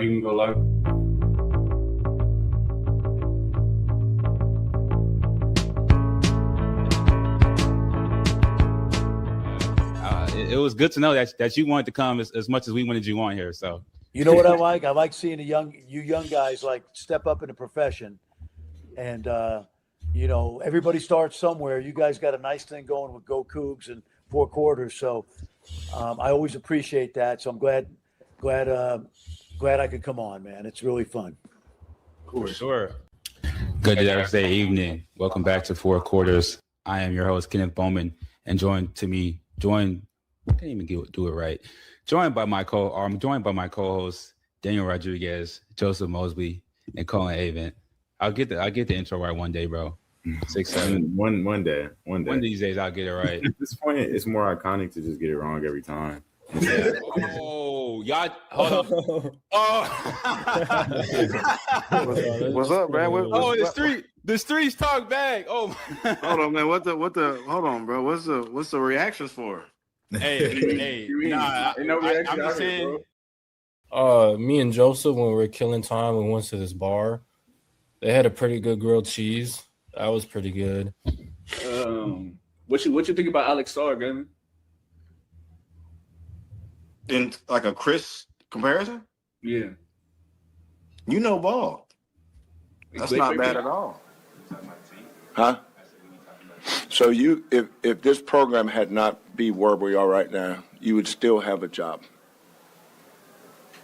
You can go live. It was good to know that you wanted to come as much as we wanted you on here. So you know what I like? I like seeing you young guys like step up in the profession, and everybody starts somewhere. You guys got a nice thing going with GoCoogs and Four Quarters, so I always appreciate that. So I'm glad I could come on, man. It's really fun. For sure. Good Thursday evening. Welcome back to Four Quarters. I am your host, Kenneth Bowman, and joined by my co-hosts, Daniel Rodriguez, Joseph Mosbey, and Cullen Avent. I'll get the intro right one day, bro. 6, 7. One day. One of these days I'll get it right. At this point, it's more iconic to just get it wrong every time. Yeah. Oh, y'all, hold on. Oh, what's up, man? The streets talk back. Oh, hold on, man. Hold on, bro. What's the reactions for? Hey, nah. Ain't no reaction. I'm just saying. Me and Joseph, when we were killing time, we went to this bar. They had a pretty good grilled cheese. That was pretty good. What you think about Alex Starr, Gavin? In like a Chris comparison? Yeah. You know ball. That's not bad at all. Huh? So if this program had not be where we are right now, you would still have a job.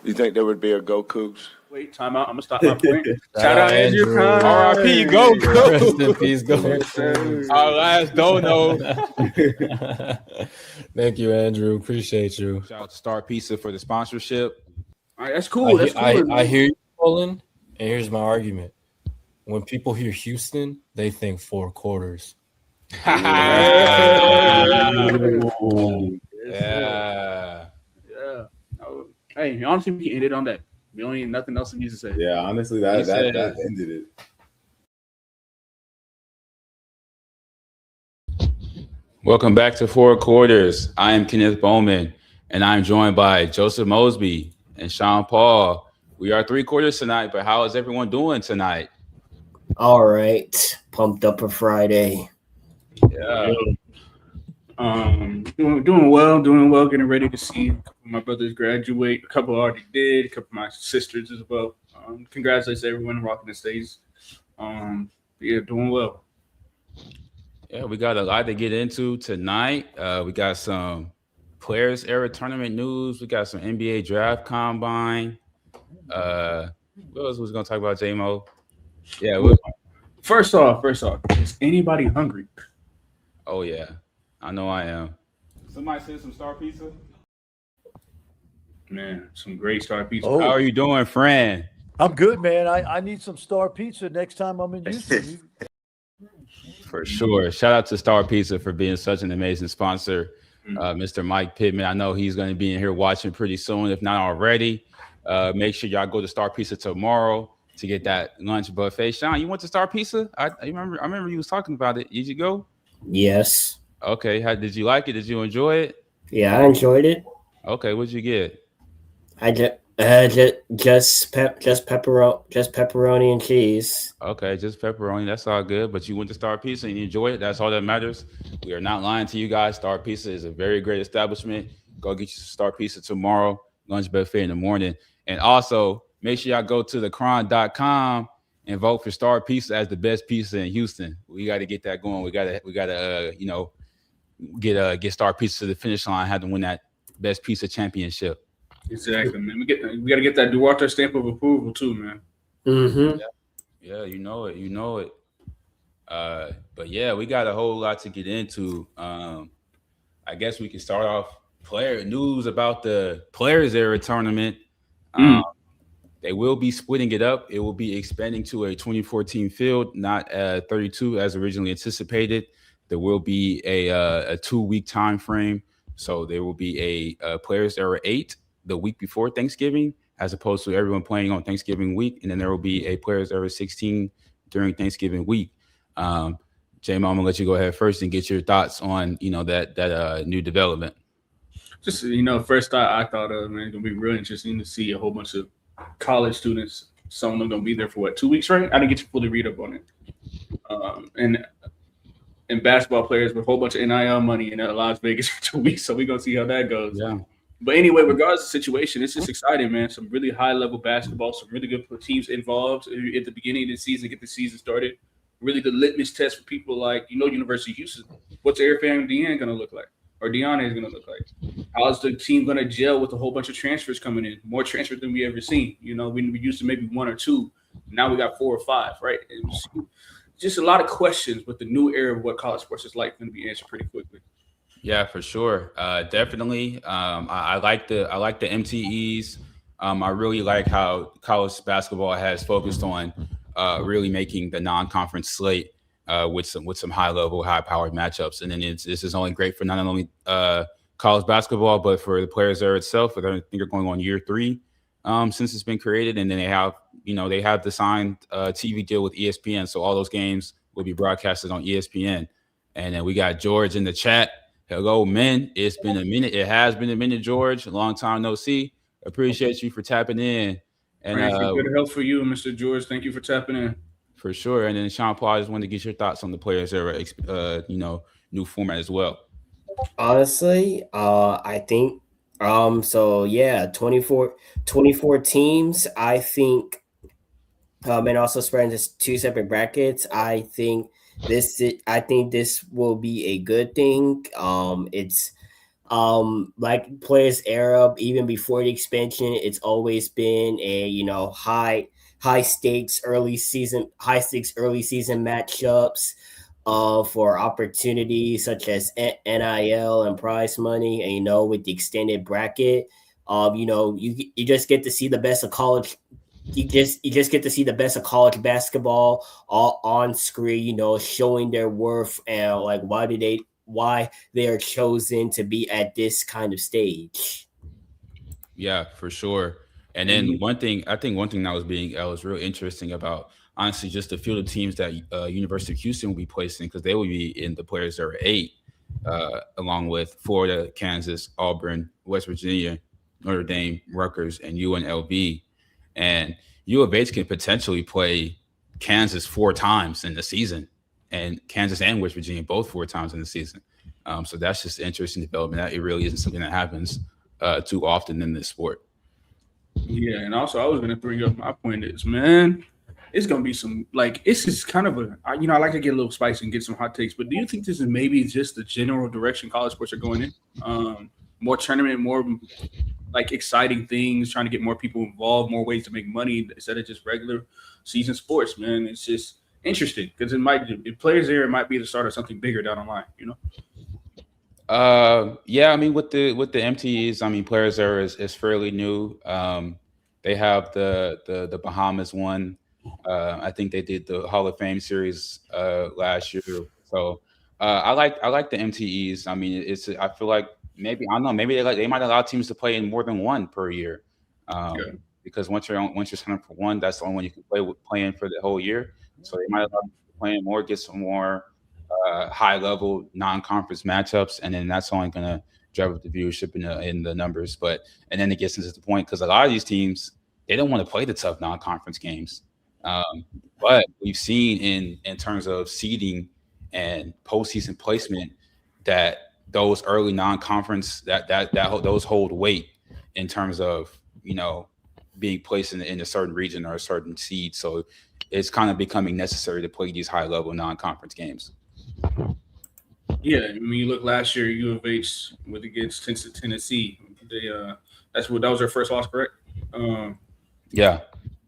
You think there would be a GoCoogs? Wait, time out. I'm gonna stop my point. Shout out Andrew. R.I.P. GoCoogs. Rest in peace, GoCoogs. Our last dono. Thank you, Andrew. Appreciate you. Shout out to Star Pizza for the sponsorship. All right, that's cool. I hear you, Cullen, and here's my argument. When people hear Houston, they think Four Quarters. Yeah. Oh, hey, honestly, we ended on that. We don't need nothing else to say. Yeah, honestly, that ended it. Welcome back to Four Quarters. I am Kenneth Bowman, and I'm joined by Joseph Mosbey and Sean Paul. We are 3 quarters tonight, but how is everyone doing tonight? All right. Pumped up for Friday. Yeah. Doing well, getting ready to see a couple of my brothers graduate. A couple already did, a couple of my sisters as well. Congratulations to everyone rocking the stage. Yeah, doing well. Yeah, we got a lot to get into tonight. We got some Players Era Tournament news. We got some NBA Draft Combine. What else was going to talk about, J-Mo? Yeah. First off, is anybody hungry? Oh, yeah. I know I am. Somebody send some Star Pizza? Man, some great Star Pizza. Oh. How are you doing, friend? I'm good, man. I need some Star Pizza next time I'm in Houston. For sure. Shout out to Star Pizza for being such an amazing sponsor. Mr. Mike Pittman, I know he's going to be in here watching pretty soon, if not already. Make sure y'all go to Star Pizza tomorrow to get that lunch buffet. Sean, you went to Star Pizza? I remember you was talking about it. Did you go? Yes. Okay. How did you like it? Did you enjoy it? Yeah, I enjoyed it. Okay. What'd you get? I just pepperoni and cheese. Okay, just pepperoni. That's all good. But you went to Star Pizza and you enjoyed it. That's all that matters. We are not lying to you guys. Star Pizza is a very great establishment. Go get you some Star Pizza tomorrow. Lunch buffet in the morning. And also, make sure y'all go to thecron.com and vote for Star Pizza as the best pizza in Houston. We got to get that going. We got to get Star Pizza to the finish line. Have to win that best pizza championship. Exactly, man. We got to get that Duarte stamp of approval too, man. Mm-hmm. Yeah, you know it. But yeah, we got a whole lot to get into. I guess we can start off player news about the Players Era tournament. They will be splitting it up. It will be expanding to a 24-team field, not 32 as originally anticipated. There will be a 2-week time frame. So there will be a Players Era 8 the week before Thanksgiving, as opposed to everyone playing on Thanksgiving week. And then there will be a Players Era 16 during Thanksgiving week. J-Mo, I'm gonna let you go ahead first and get your thoughts on, that new development. Just, first thought I thought of, man, it's gonna be real interesting to see a whole bunch of college students. Some of them gonna be there for 2 weeks, right? I didn't get to fully read up on it. And basketball players with a whole bunch of NIL money in Las Vegas for 2 weeks, so we're gonna see how that goes. Yeah. But anyway, regardless of the situation, it's just exciting, man. Some really high level basketball, some really good teams involved at the beginning of the season, get the season started. Really good litmus test for people like, University of Houston. What's Airfam Deanne going to look like? Or Deanna is going to look like? How is the team going to gel with a whole bunch of transfers coming in? More transfers than we ever seen. We used to maybe 1 or 2. Now we got 4 or 5, right? Just a lot of questions with the new era of what college sports is like going to be answered pretty quickly. Yeah, for sure. Definitely. I like the MTEs. I really like how college basketball has focused on really making the non-conference slate with some high-level, high-powered matchups. And then this is only great for not only college basketball, but for the players there itself. I think they're going on year 3 since it's been created. And then they have the signed TV deal with ESPN. So all those games will be broadcasted on ESPN. And then we got George in the chat. Hello, men. It's been a minute. It has been a minute, George. A long time no see. Appreciate you for tapping in. And good help for you, Mr. George. Thank you for tapping in. For sure. And then Sean Paul, I just wanted to get your thoughts on the players era, new format as well. Honestly, I think 24 teams. I think, and also spreading this 2 separate brackets. I think this will be a good thing. It's like players era, even before the expansion, it's always been a high stakes early season matchups for opportunities such as NIL and prize money. And with the extended bracket, you just get to see the best of college. You just get to see the best of college basketball all on screen, showing their worth and like why they are chosen to be at this kind of stage. Yeah, for sure. And then one thing that was real interesting about, honestly, just the field of teams that University of Houston will be placing, because they will be in the players era 8, along with Florida, Kansas, Auburn, West Virginia, Notre Dame, Rutgers, and UNLV. And U of H can potentially play Kansas 4 times in the season, and Kansas and West Virginia both 4 times in the season. So that's just an interesting development. That it really isn't something that happens too often in this sport. Yeah, and also I was going to bring up my point is, man, it's going to be some, it's just kind of I like to get a little spicy and get some hot takes, but do you think this is maybe just the general direction college sports are going in? More tournament, more exciting things, trying to get more people involved, more ways to make money instead of just regular season sports, man. It's just interesting because the players there, it might be the start of something bigger down the line, Yeah, I mean, with the MTEs, I mean, players there is fairly new. They have the Bahamas one. I think they did the Hall of Fame series last year. So I like the MTEs. I mean, I feel like maybe they might allow teams to play in more than one per year. Because once you're signed up for one, that's the only one you can play in for the whole year. So they might allow you to play in more, get some more high level non-conference matchups, and then that's only going to drive up the viewership in the numbers. And then it gets into the point, because a lot of these teams, they don't want to play the tough non-conference games. But we've seen in terms of seeding and postseason placement that those early non-conference those hold weight in terms of being placed in a certain region or a certain seed. So it's kind of becoming necessary to play these high level non-conference games. Yeah, I mean, you look last year, U of H against Tennessee. That was their first loss, correct? Yeah.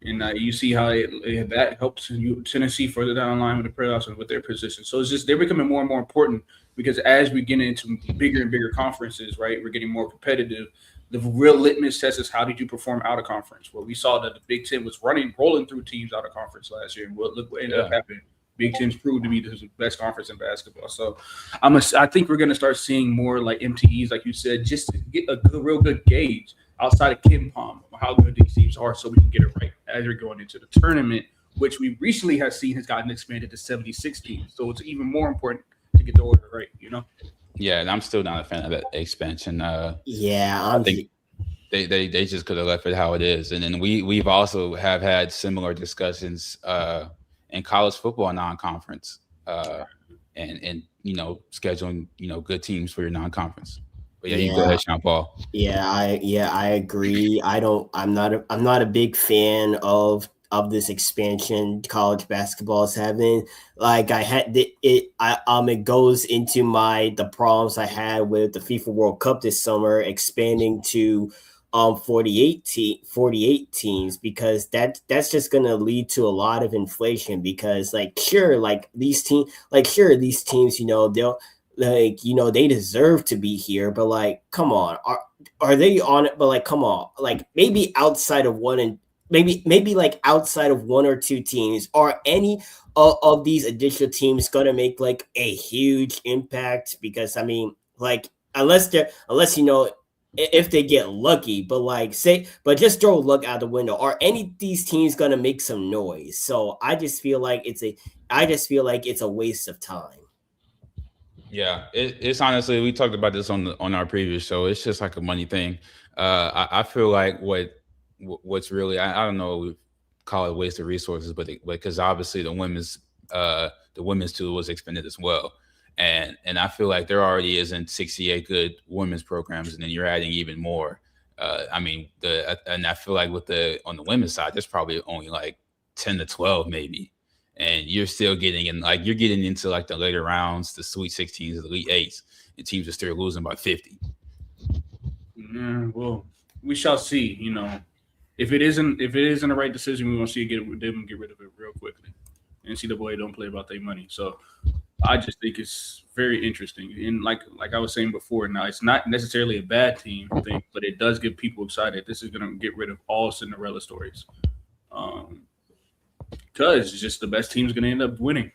And you see how that helps Tennessee further down the line with the playoffs and with their position. So it's just they're becoming more and more important, because as we get into bigger and bigger conferences, right, we're getting more competitive. The real litmus test is how did you perform out of conference? Well, we saw that the Big Ten was rolling through teams out of conference last year, and look what ended up happening. Big Ten's proved to be the best conference in basketball. So I think we're going to start seeing more like MTEs, like you said, just to get a real good gauge outside of Kim Palm, how good these teams are, so we can get it right as you're going into the tournament, which we recently have seen has gotten expanded to 76 teams. So it's even more important to get the order right, Yeah, and I'm still not a fan of that expansion. Yeah, They just could have left it how it is. And then we've also have had similar discussions in college football non-conference and scheduling good teams for your non-conference. But yeah, you go ahead, Sean Paul. I agree. I'm not a big fan of this expansion college basketball is having. Like it goes into the problems I had with the FIFA World Cup this summer, expanding to 48 teams, because that's just going to lead to a lot of inflation, because these teams, they'll they deserve to be here, but like, come on, are they on it? But like, come on, like maybe outside of outside of one or two teams, are any of these additional teams going to make like a huge impact? Because I mean, like, unless if they get lucky, but just throw luck out the window. Are any of these teams going to make some noise? So I just feel like it's a waste of time. Yeah, it's honestly, we talked about this on our previous show. It's just like a money thing. I feel like what's really, I don't know, we call it waste of resources, but because obviously the women's tool was expanded as well, and I feel like there already isn't 68 good women's programs, and then you're adding even more. And I feel like on the women's side, there's probably only like 10 to 12 maybe. And you're still getting into like the later rounds, the Sweet 16s, the Elite 8s, and teams are still losing by 50. Yeah, well, we shall see. If it isn't the right decision, we want to see them get rid of it real quickly. NCAA don't play about their money, so I just think it's very interesting. And like I was saying before, now it's not necessarily a bad thing, but it does get people excited. This is going to get rid of all Cinderella stories. Because it's just the best team's going to end up winning.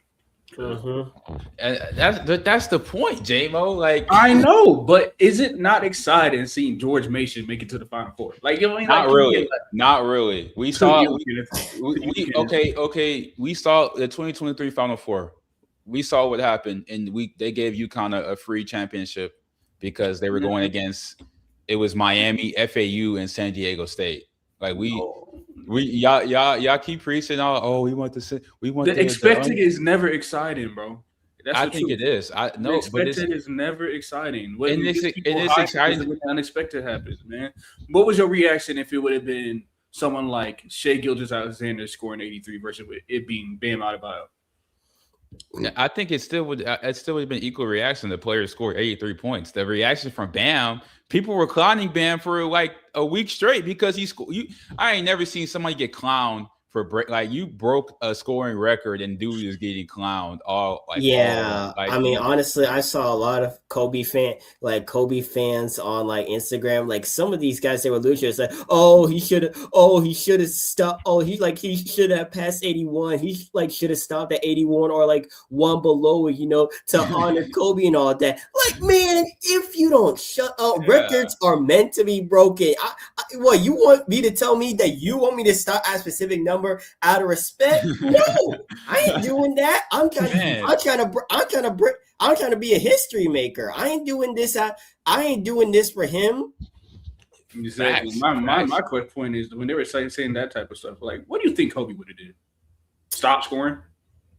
That's the point, J-Mo. Like, I know, but is it not exciting seeing George Mason make it to the Final Four? Like, you know, not really. We saw. We saw the 2023 Final Four. We saw what happened, and they gave UConn a free championship because they were going against. It was Miami, FAU, and San Diego State. Like y'all keep preaching all. We want the expected is never exciting, bro. I think it is. The expected is never exciting. It is exciting when the unexpected happens, man. What was your reaction if it would have been someone like Shai Gilgeous-Alexander scoring 83 versus it being Bam Adebayo? I think it still would have been equal reaction. The players scored 83 points. The reaction from Bam, people were clowning Bam for like a week straight because he scored. I ain't never seen somebody get clowned for you broke a scoring record and dude is getting clowned all like. Yeah, honestly, I saw a lot of Kobe fans on like Instagram. Like some of these guys, they were losers. Like, he should have stopped. He should have passed 81. He should have stopped at 81 or like one below, to honor Kobe and all that. Like, man, if you don't shut up, records are meant to be broken. What you want me to tell me that you want me to stop at a specific number out of respect? No, I ain't doing that. I'm trying to be a history maker. I ain't doing this for him. Exactly. My quick point is when they were saying that type of stuff, like, what do you think Kobe would have did? Stop scoring?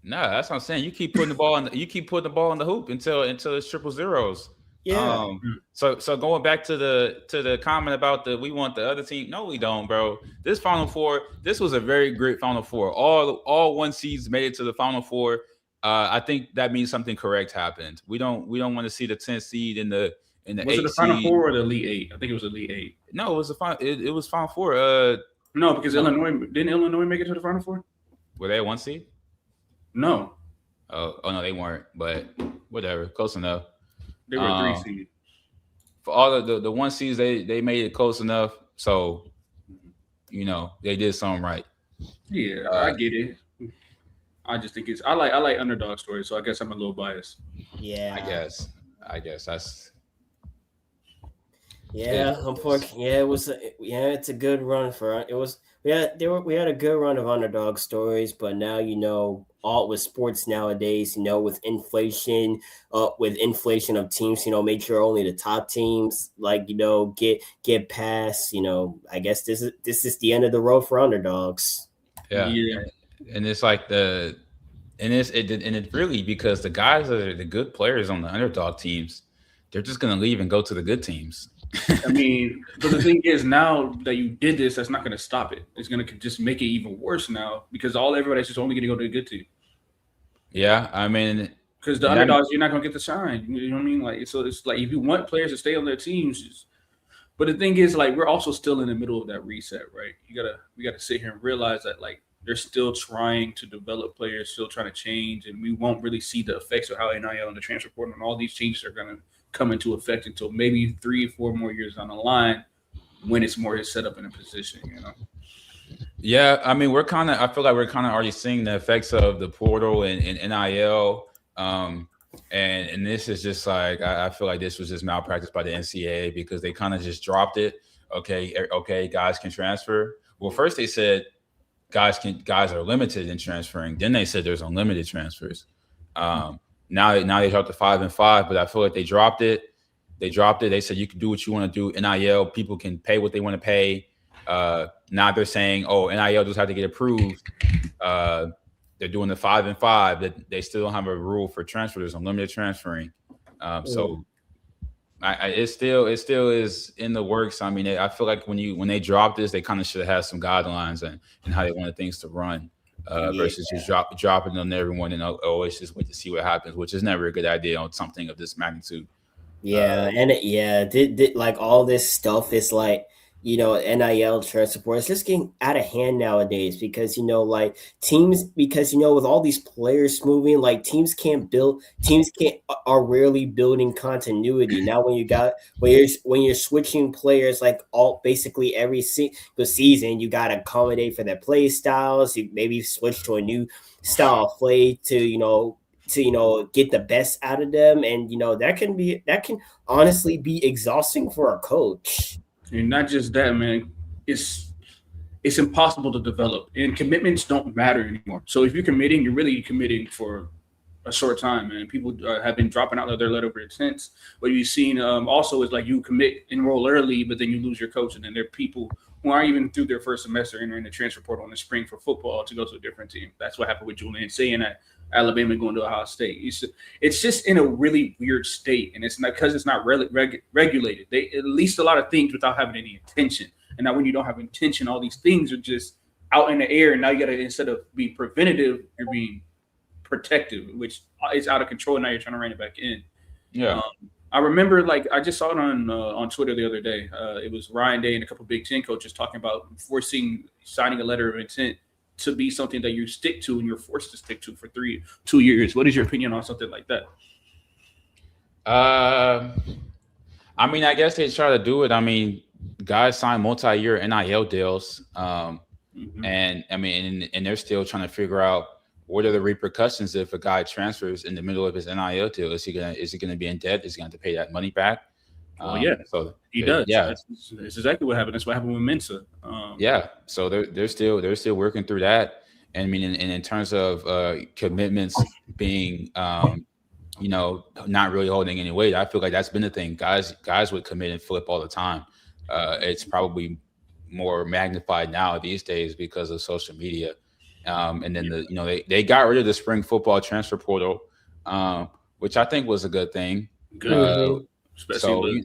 No, that's what I'm saying. You keep putting the ball in the hoop until it's triple zeros. Yeah. So going back to the comment about we want the other team. No, we don't, bro. This Final Four, this was a very great Final Four. All one seeds made it to the Final Four. I think that means something correct happened. We don't want to see the 10th seed in the was 8th it the Final Four or the Elite 8? I think it was the Elite 8. No, it was the final. It was Final Four. No, because Illinois make it to the Final Four? Were they a 1 seed? No. Oh no, they weren't. But whatever, close enough. They were a 3 seed. For all the 1 seeds, they made it close enough. So, they did something right. Yeah, I get it. I just think I like underdog stories, so I guess I'm a little biased. Yeah. I guess that's Yeah, unfortunately, yeah, it was. It's a good run for it. Was we had a good run of underdog stories, but now all with sports nowadays. With inflation of teams, make sure only the top teams get past. I guess this is the end of the road for underdogs. Yeah. Yeah. And it's like and it really, because the guys that are the good players on the underdog teams, they're just gonna leave and go to the good teams. I mean, but the thing is, now that you did this, that's not going to stop it. It's going to just make it even worse now because everybody's just only going to go to the good team. Yeah, I mean, Because the underdogs, you're not going to get the shine. You know what I mean? Like, so it's like if you want players to stay on their teams, but the thing is, like, we're also still in the middle of that reset, right? We gotta sit here and realize that, like, they're still trying to develop players, still trying to change, and we won't really see the effects of how NIL and the transfer portal and all these changes are going to come into effect until maybe 3 or 4 more years down the line when it's more set up in a position, Yeah, I mean, I feel like we're kind of already seeing the effects of the portal and NIL. And this is just like, I feel like this was just malpractice by the NCAA because they kind of just dropped it. Okay, guys can transfer. Well, first they said guys are limited in transferring. Then they said there's unlimited transfers. Now they dropped to 5 and 5, but I feel like they dropped it. They said you can do what you want to do. NIL, people can pay what they want to pay. Now they're saying, NIL just have to get approved. They're doing the 5 and 5. That they still don't have a rule for transfer. There's unlimited transferring. So it still is in the works. I mean, I feel like when they dropped this, they kind of should have had some guidelines and how they wanted things to run. Versus just dropping on everyone and always just wait to see what happens, which is never a good idea on something of this magnitude. Did like all this stuff is like NIL transfer portal. It's just getting out of hand nowadays because teams with all these players moving, like teams are rarely building continuity. Now when you're switching players like basically every season, you got to accommodate for their play styles. You maybe switch to a new style of play to get the best out of them, and that can honestly be exhausting for a coach. And not just that, man. It's impossible to develop, and commitments don't matter anymore. So if you're committing, you're really committing for a short time, man. People have been dropping out of their letter of intent. What you've seen also is like you enroll early, but then you lose your coach, and then there are people who aren't even through their first semester entering the transfer portal in the spring for football to go to a different team. That's what happened with Julian saying that Alabama going to Ohio State. It's just in a really weird state, and it's not because it's not regulated. They released a lot of things without having any intention, and now when you don't have intention, all these things are just out in the air. And now you got to, instead of being preventative, you're being protective, which is out of control. And now you're trying to rein it back in. Yeah. I remember, like, I just saw it on Twitter the other day. It was Ryan Day and a couple of Big Ten coaches talking about signing a letter of intent to be something that you stick to and you're forced to stick to for 2 years. What is your opinion on something like that? I mean, I guess they try to do it. I mean, guys sign multi-year NIL deals, and I mean, and they're still trying to figure out what are the repercussions if a guy transfers in the middle of his NIL deal. Is he gonna be in debt? Is he going to have to pay that money back? So he does. Yeah, that's exactly what happened. That's what happened with Mensa. So they're still working through that. And I mean, in terms of commitments being, not really holding any weight, I feel like that's been the thing. Guys would commit and flip all the time. It's probably more magnified now these days because of social media. And then they got rid of the spring football transfer portal, which I think was a good thing. Good. Especially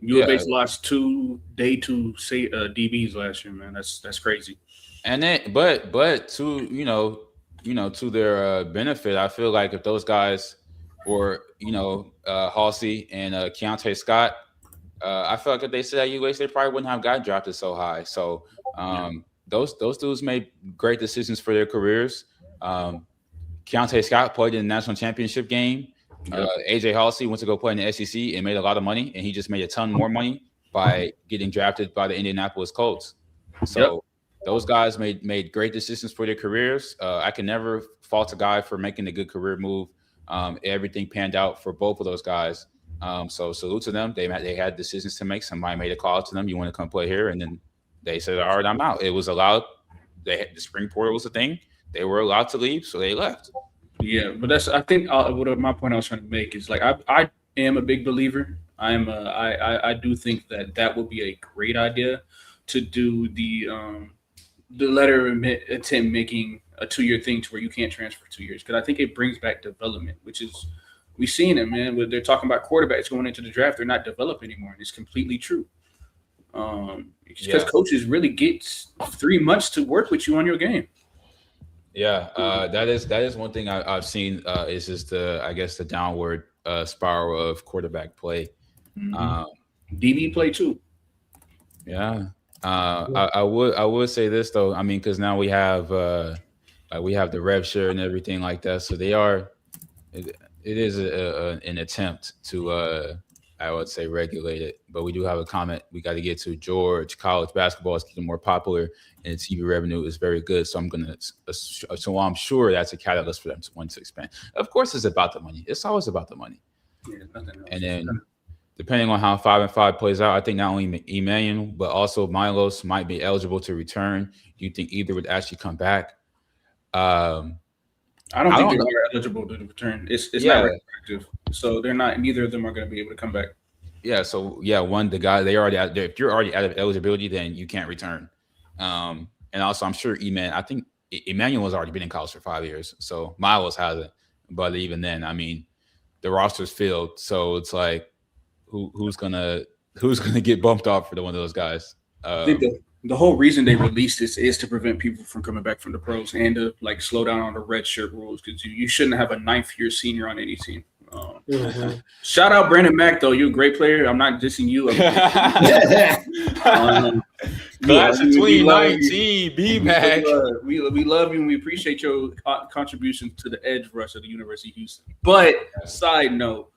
U of H lost 2 day 2 DBs last year, man. That's crazy. And then, but to to their benefit, I feel like if those guys were Halsey and Keontae Scott, I feel like if they stayed at UH, they probably wouldn't have got drafted so high. So those dudes made great decisions for their careers. Keontae Scott played in the national championship game. AJ Halsey went to go play in the SEC and made a lot of money, and he just made a ton more money by getting drafted by the Indianapolis Colts. So those guys made great decisions for their careers. I can never fault a guy for making a good career move. Everything panned out for both of those guys. So salute to them. They had decisions to make. Somebody made a call to them. You want to come play here, and then they said, "All right, I'm out." It was allowed. The spring portal was a thing. They were allowed to leave, so they left. Yeah, but I think what my point I was trying to make is like I am a big believer. I do think that would be a great idea to do the letter of intent making a 2-year thing to where you can't transfer for 2 years, because I think it brings back development, which is we've seen it, man. When they're talking about quarterbacks going into the draft, they're not developed anymore, and it's completely true. Because coaches really get 3 months to work with you on your game. Yeah, that is one thing I've seen is just the downward spiral of quarterback play. DB play too. Yeah, I would say this though. I mean, because now we have the rev share and everything like that, so they are. It is an attempt to I would say regulate it, but we do have a comment we got to get to. George, college basketball is getting more popular and TV revenue is very good. So I'm sure that's a catalyst for them to want to expand. Of course, it's about the money. It's always about the money. Yeah, nothing else. And then depending on how 5-5 plays out, I think not only Emmanuel, but also Milos might be eligible to return. Do you think either would actually come back? I don't think they're eligible to return. It's not retroactive, so they're not. Neither of them are going to be able to come back. Yeah. So the guy they already out there. If you're already out of eligibility, then you can't return. And also, I'm sure I think Emmanuel has already been in college for 5 years, so Milos hasn't. But even then, I mean, the roster's filled, so it's like, who's gonna get bumped off for one of those guys? I think the whole reason they released this is to prevent people from coming back from the pros and to like slow down on the red shirt rules, because you shouldn't have a 9th-year senior on any team. Shout out Brandon Mack though, you're a great player. I'm not dissing you. Class of 2019, B Mac. We love you and we appreciate your contribution to the edge rush of the University of Houston. But side note,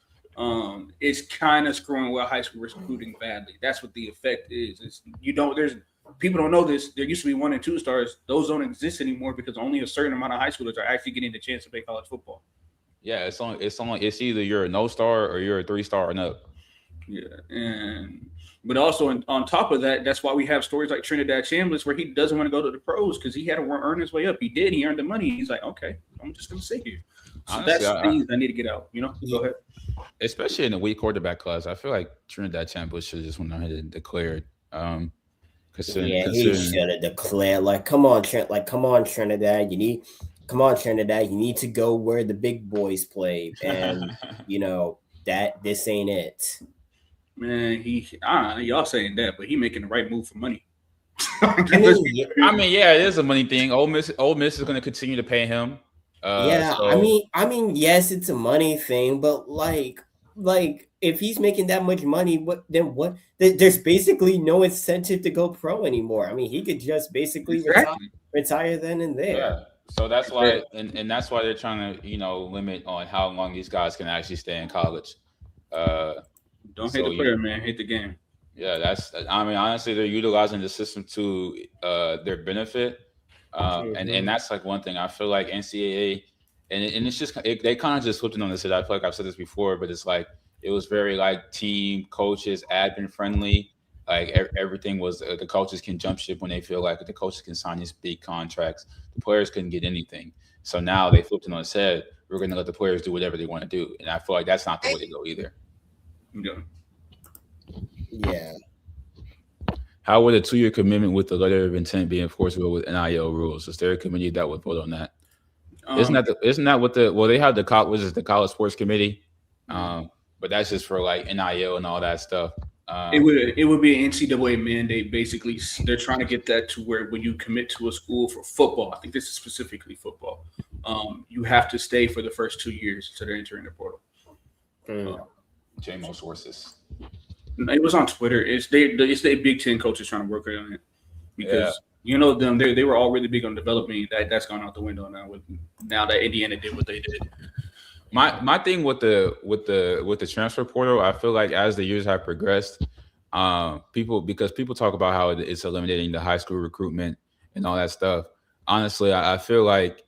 it's kind of screwing with high school recruiting badly. That's what the effect is. People don't know this. There used to be 1 and 2 stars. Those don't exist anymore because only a certain amount of high schoolers are actually getting the chance to play college football. Yeah, it's either you're a no star or you're a 3-star and up. Yeah, but also on top of that, that's why we have stories like Trinidad Chambliss where he doesn't want to go to the pros because he had to earn his way up. He did. He earned the money. He's like, okay, I'm just going to sit here. So honestly, that's things I need to get out. Go ahead. Especially in the weak quarterback class, I feel like Trinidad Chambliss should have just went ahead and declared. He should have declared. Like, come on, Trinidad. You need to go where the big boys play, and this ain't it. Man, y'all saying that, but he making the right move for money. I mean, it is a money thing. Ole Miss is going to continue to pay him. I mean, yes, it's a money thing, but like if he's making that much money, there's basically no incentive to go pro anymore. I mean, he could just basically retire then and there. Yeah. So that's why, and that's why they're trying to, limit on how long these guys can actually stay in college. Don't hate the player, man. Hate the game. Yeah, honestly, they're utilizing the system to their benefit. And that's like one thing I feel like NCAA, and it's just they kind of just flipped it on this head. I feel like I've said this before, but it's like it was very like team coaches admin friendly. Like everything was the coaches can jump ship when they feel like the coaches can sign these big contracts. The players couldn't get anything. So now they flipped it on its head. We're going to let the players do whatever they want to do, and I feel like that's not the way to go either. Yeah. How would a 2-year commitment with the letter of intent be enforceable with NIL rules? Is there a committee that would vote on that? Isn't that what they have the college sports committee? But that's just for like NIL and all that stuff. It would be an NCAA mandate. Basically, they're trying to get that to where when you commit to a school for football, I think this is specifically football, you have to stay for the first 2 years so they're entering the portal. JMO sources. It was on Twitter. It's the Big Ten coaches trying to work on it because them they were all really big on developing. That's gone out the window now that Indiana did what they did. My thing with the transfer portal, I feel like as the years have progressed, people talk about how it's eliminating the high school recruitment and all that stuff. Honestly, I feel like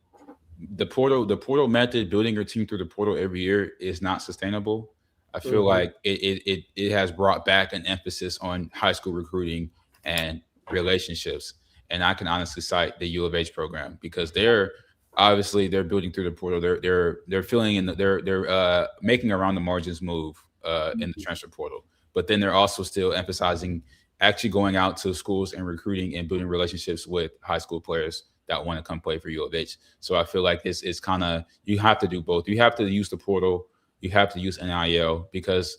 the portal method, building your team through the portal every year, is not sustainable. I feel like it has brought back an emphasis on high school recruiting and relationships. And I can honestly cite the U of H program because they're building through the portal. They're filling in they're making around the margins move in the transfer portal. But then they're also still emphasizing actually going out to schools and recruiting and building relationships with high school players that want to come play for U of H. So I feel like it's kind of, you have to do both. You have to use the portal. You have to use NIL because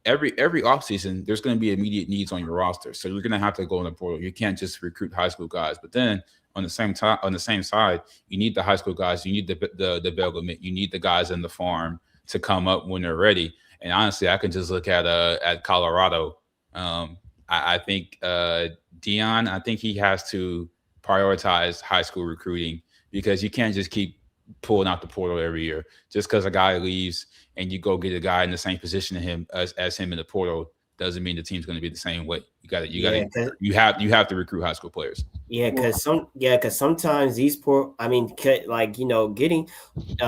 every offseason, there's going to be immediate needs on your roster. So you're going to have to go in the portal. You can't just recruit high school guys. But then on the same side, you need the high school guys. You need the development. You need the guys in the farm to come up when they're ready. And honestly, I can just look at Colorado. I think Dion, I think he has to prioritize high school recruiting because you can't just keep pulling out the portal every year. Just because a guy leaves and you go get a guy in the same position as him in the portal doesn't mean the team's going to be the same way. You have to recruit high school players. Yeah, because sometimes these getting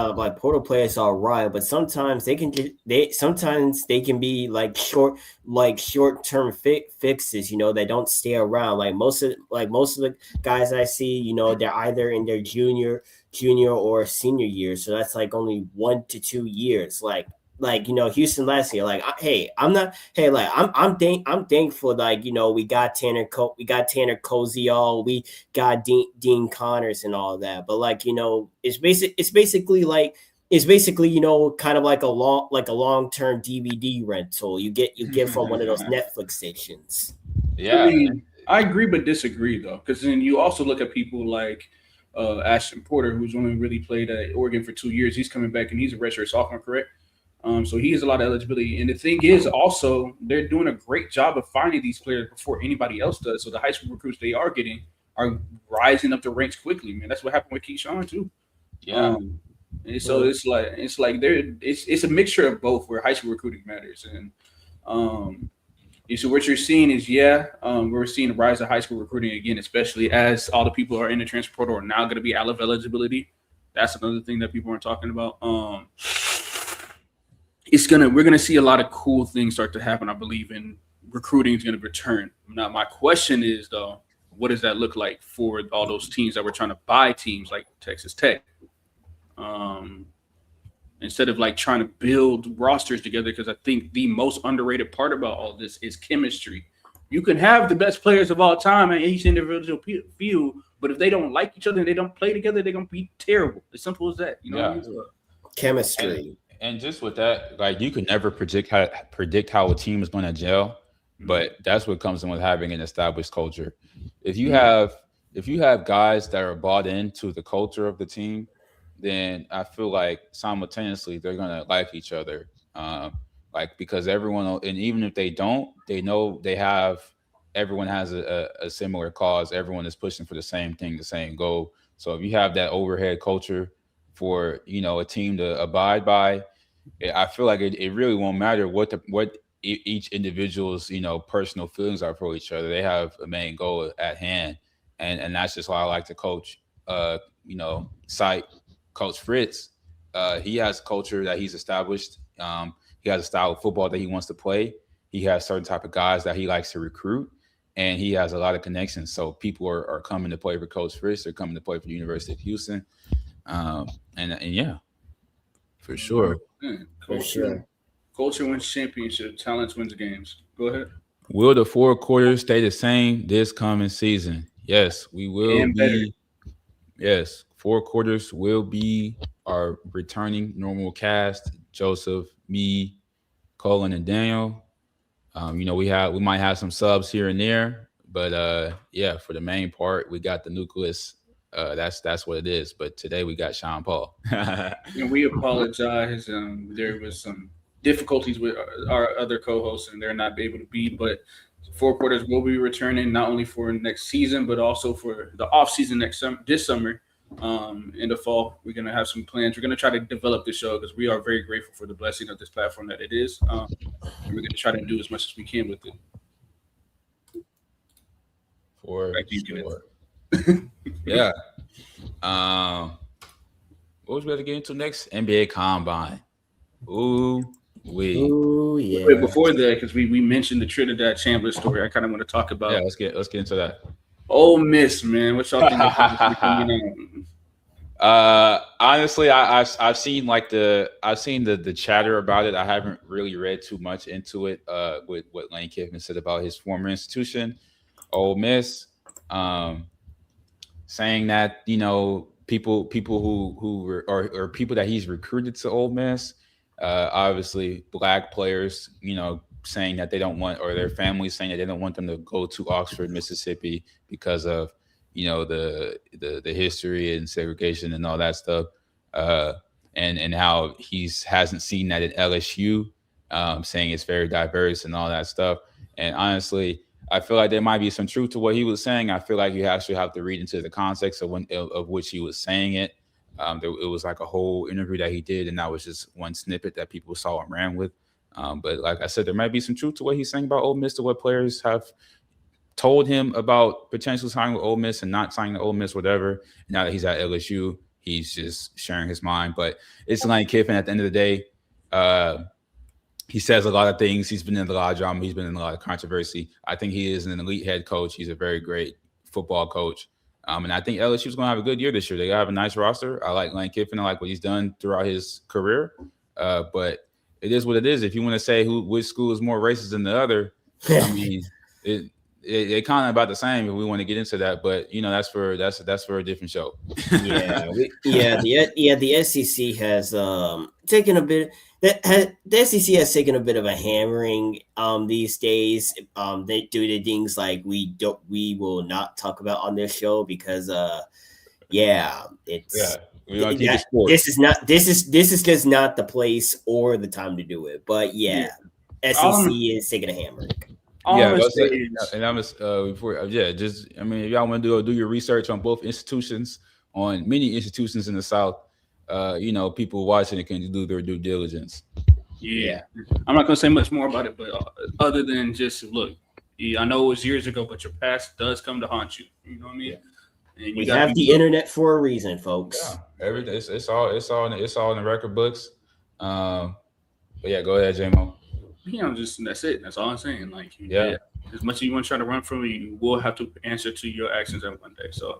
like portal players are right, but sometimes they can be like short-term fixes. They don't stay around. Like most of the guys I see, they're either in their junior or senior year, so that's like only 1 to 2 years. Houston last year. I'm thankful. We got Tanner Koziol, we got Dean Connors and all that. But it's basically kind of like a long-term DVD rental you get from one of those Netflix stations. Yeah, I mean, I agree but disagree though, because then you also look at people like Ashton Porter, who's only really played at Oregon for 2 years. He's coming back and he's a redshirt sophomore, correct? So he has a lot of eligibility. And the thing is also they're doing a great job of finding these players before anybody else does. So the high school recruits they are getting are rising up the ranks quickly, man. That's what happened with Keyshawn too. Yeah. And so it's a mixture of both where high school recruiting matters. And so what you're seeing is, we're seeing a rise of high school recruiting again, especially as all the people who are in the transfer portal are now going to be out of eligibility. That's another thing that people aren't talking about. We're gonna see a lot of cool things start to happen. I believe in recruiting is gonna return. Now, my question is though, what does that look like for all those teams that were trying to buy teams like Texas Tech? Instead of trying to build rosters together, because I think the most underrated part about all this is chemistry. You can have the best players of all time in each individual field, but if they don't like each other and they don't play together, they're gonna be terrible. As simple as that. What I mean? Chemistry. And just with that, you can never predict how a team is going to gel, but that's what comes in with having an established culture. If you have guys that are bought into the culture of the team, then I feel like simultaneously they're going to like each other. Because everyone, and even if they don't, they know everyone has a similar cause. Everyone is pushing for the same thing, the same goal. So if you have that overhead culture for a team to abide by, I feel like it really won't matter what each individual's personal feelings are for each other. They have a main goal at hand, and that's just why I like to coach. Cite Coach Fritz. He has culture that he's established. He has a style of football that he wants to play. He has certain type of guys that he likes to recruit, and he has a lot of connections. So people are coming to play for Coach Fritz. They're coming to play for the University of Houston. And yeah, for sure. Culture wins championship. Talent wins games. Go ahead. Will the 4 quarters stay the same this coming season? Yes, we will be. Yes, 4 quarters will be our returning normal cast. Joseph, me, Cullen, and Daniel. We might have some subs here and there, but for the main part, we got the nucleus. That's what it is. But today we got Sean Paul. And we apologize. There was some difficulties with our other co-hosts, and they're not able to be. But 4 quarters will be returning not only for next season, but also for the off season this summer. In the fall, we're gonna have some plans. We're gonna try to develop the show because we are very grateful for the blessing of this platform that it is. And we're gonna try to do as much as we can with it. For sure. Yeah. What was we going to get into next? NBA Combine. Ooh, Ooh, yeah. Wait, before that, because we mentioned the Trinidad Chandler story, I kind of want to talk about. Yeah, let's get into that. Ole Miss, man. What y'all think about this coming out? Honestly, I've seen the chatter about it. I haven't really read too much into it. With what Lane Kiffin said about his former institution, Ole Miss, saying that people who are people that he's recruited to Ole Miss, obviously black players, saying that they don't want, or their families saying that they don't want them to go to Oxford, Mississippi because of the history and segregation and all that stuff, and how hasn't seen that at LSU, saying it's very diverse and all that stuff. And honestly, I feel like there might be some truth to what he was saying. I feel like you actually have to read into the context of which he was saying it. It was like a whole interview that he did, and that was just one snippet that people saw and ran with. But like I said, there might be some truth to what he's saying about Ole Miss, to what players have told him about potentially signing with Ole Miss and not signing to Ole Miss, whatever. Now that he's at LSU, he's just sharing his mind. But it's Lane Kiffin at the end of the day. He says a lot of things. He's been in a lot of drama. He's been in a lot of controversy. I think he is an elite head coach. He's a very great football coach. And I think LSU's going to have a good year this year. They have a nice roster. I like Lane Kiffin. I like what he's done throughout his career. But it is what it is. If you want to say which school is more racist than the other, I mean, it kind of about the same if we want to get into that. But that's for a different show. The SEC has taken a bit. The SEC has taken a bit of a hammering these days. They do the things like we will not talk about on this show because we don't keep it sports. This is just not the place or the time to do it. But SEC is taking a hammering. If y'all want to do your research on both institutions, on many institutions in the South, people watching it can do their due diligence. Yeah. I'm not going to say much more about it, but other than just look, I know it was years ago, but your past does come to haunt you. You know what I mean? Yeah. And we have the internet for a reason, folks. Yeah, everything. It's all in the record books. But yeah, go ahead, J-Mo. That's it. That's all I'm saying. Like, as much as you want to try to run from it, you will have to answer to your actions at one day. So,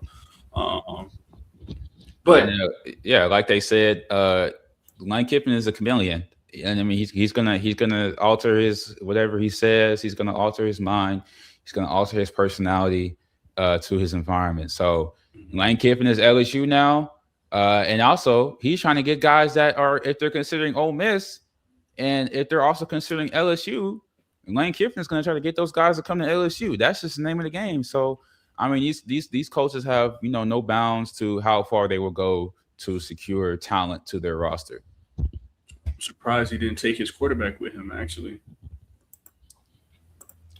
but like they said, Lane Kiffin is a chameleon, and I mean he's gonna alter his whatever he says. He's gonna alter his mind. He's gonna alter his personality to his environment. So Lane Kiffin is LSU now, and also he's trying to get guys that are, if they're considering Ole Miss, and if they're also considering LSU, Lane Kiffin is going to try to get those guys to come to LSU. That's just the name of the game. So, I mean, these coaches have, no bounds to how far they will go to secure talent to their roster. I'm surprised he didn't take his quarterback with him, actually.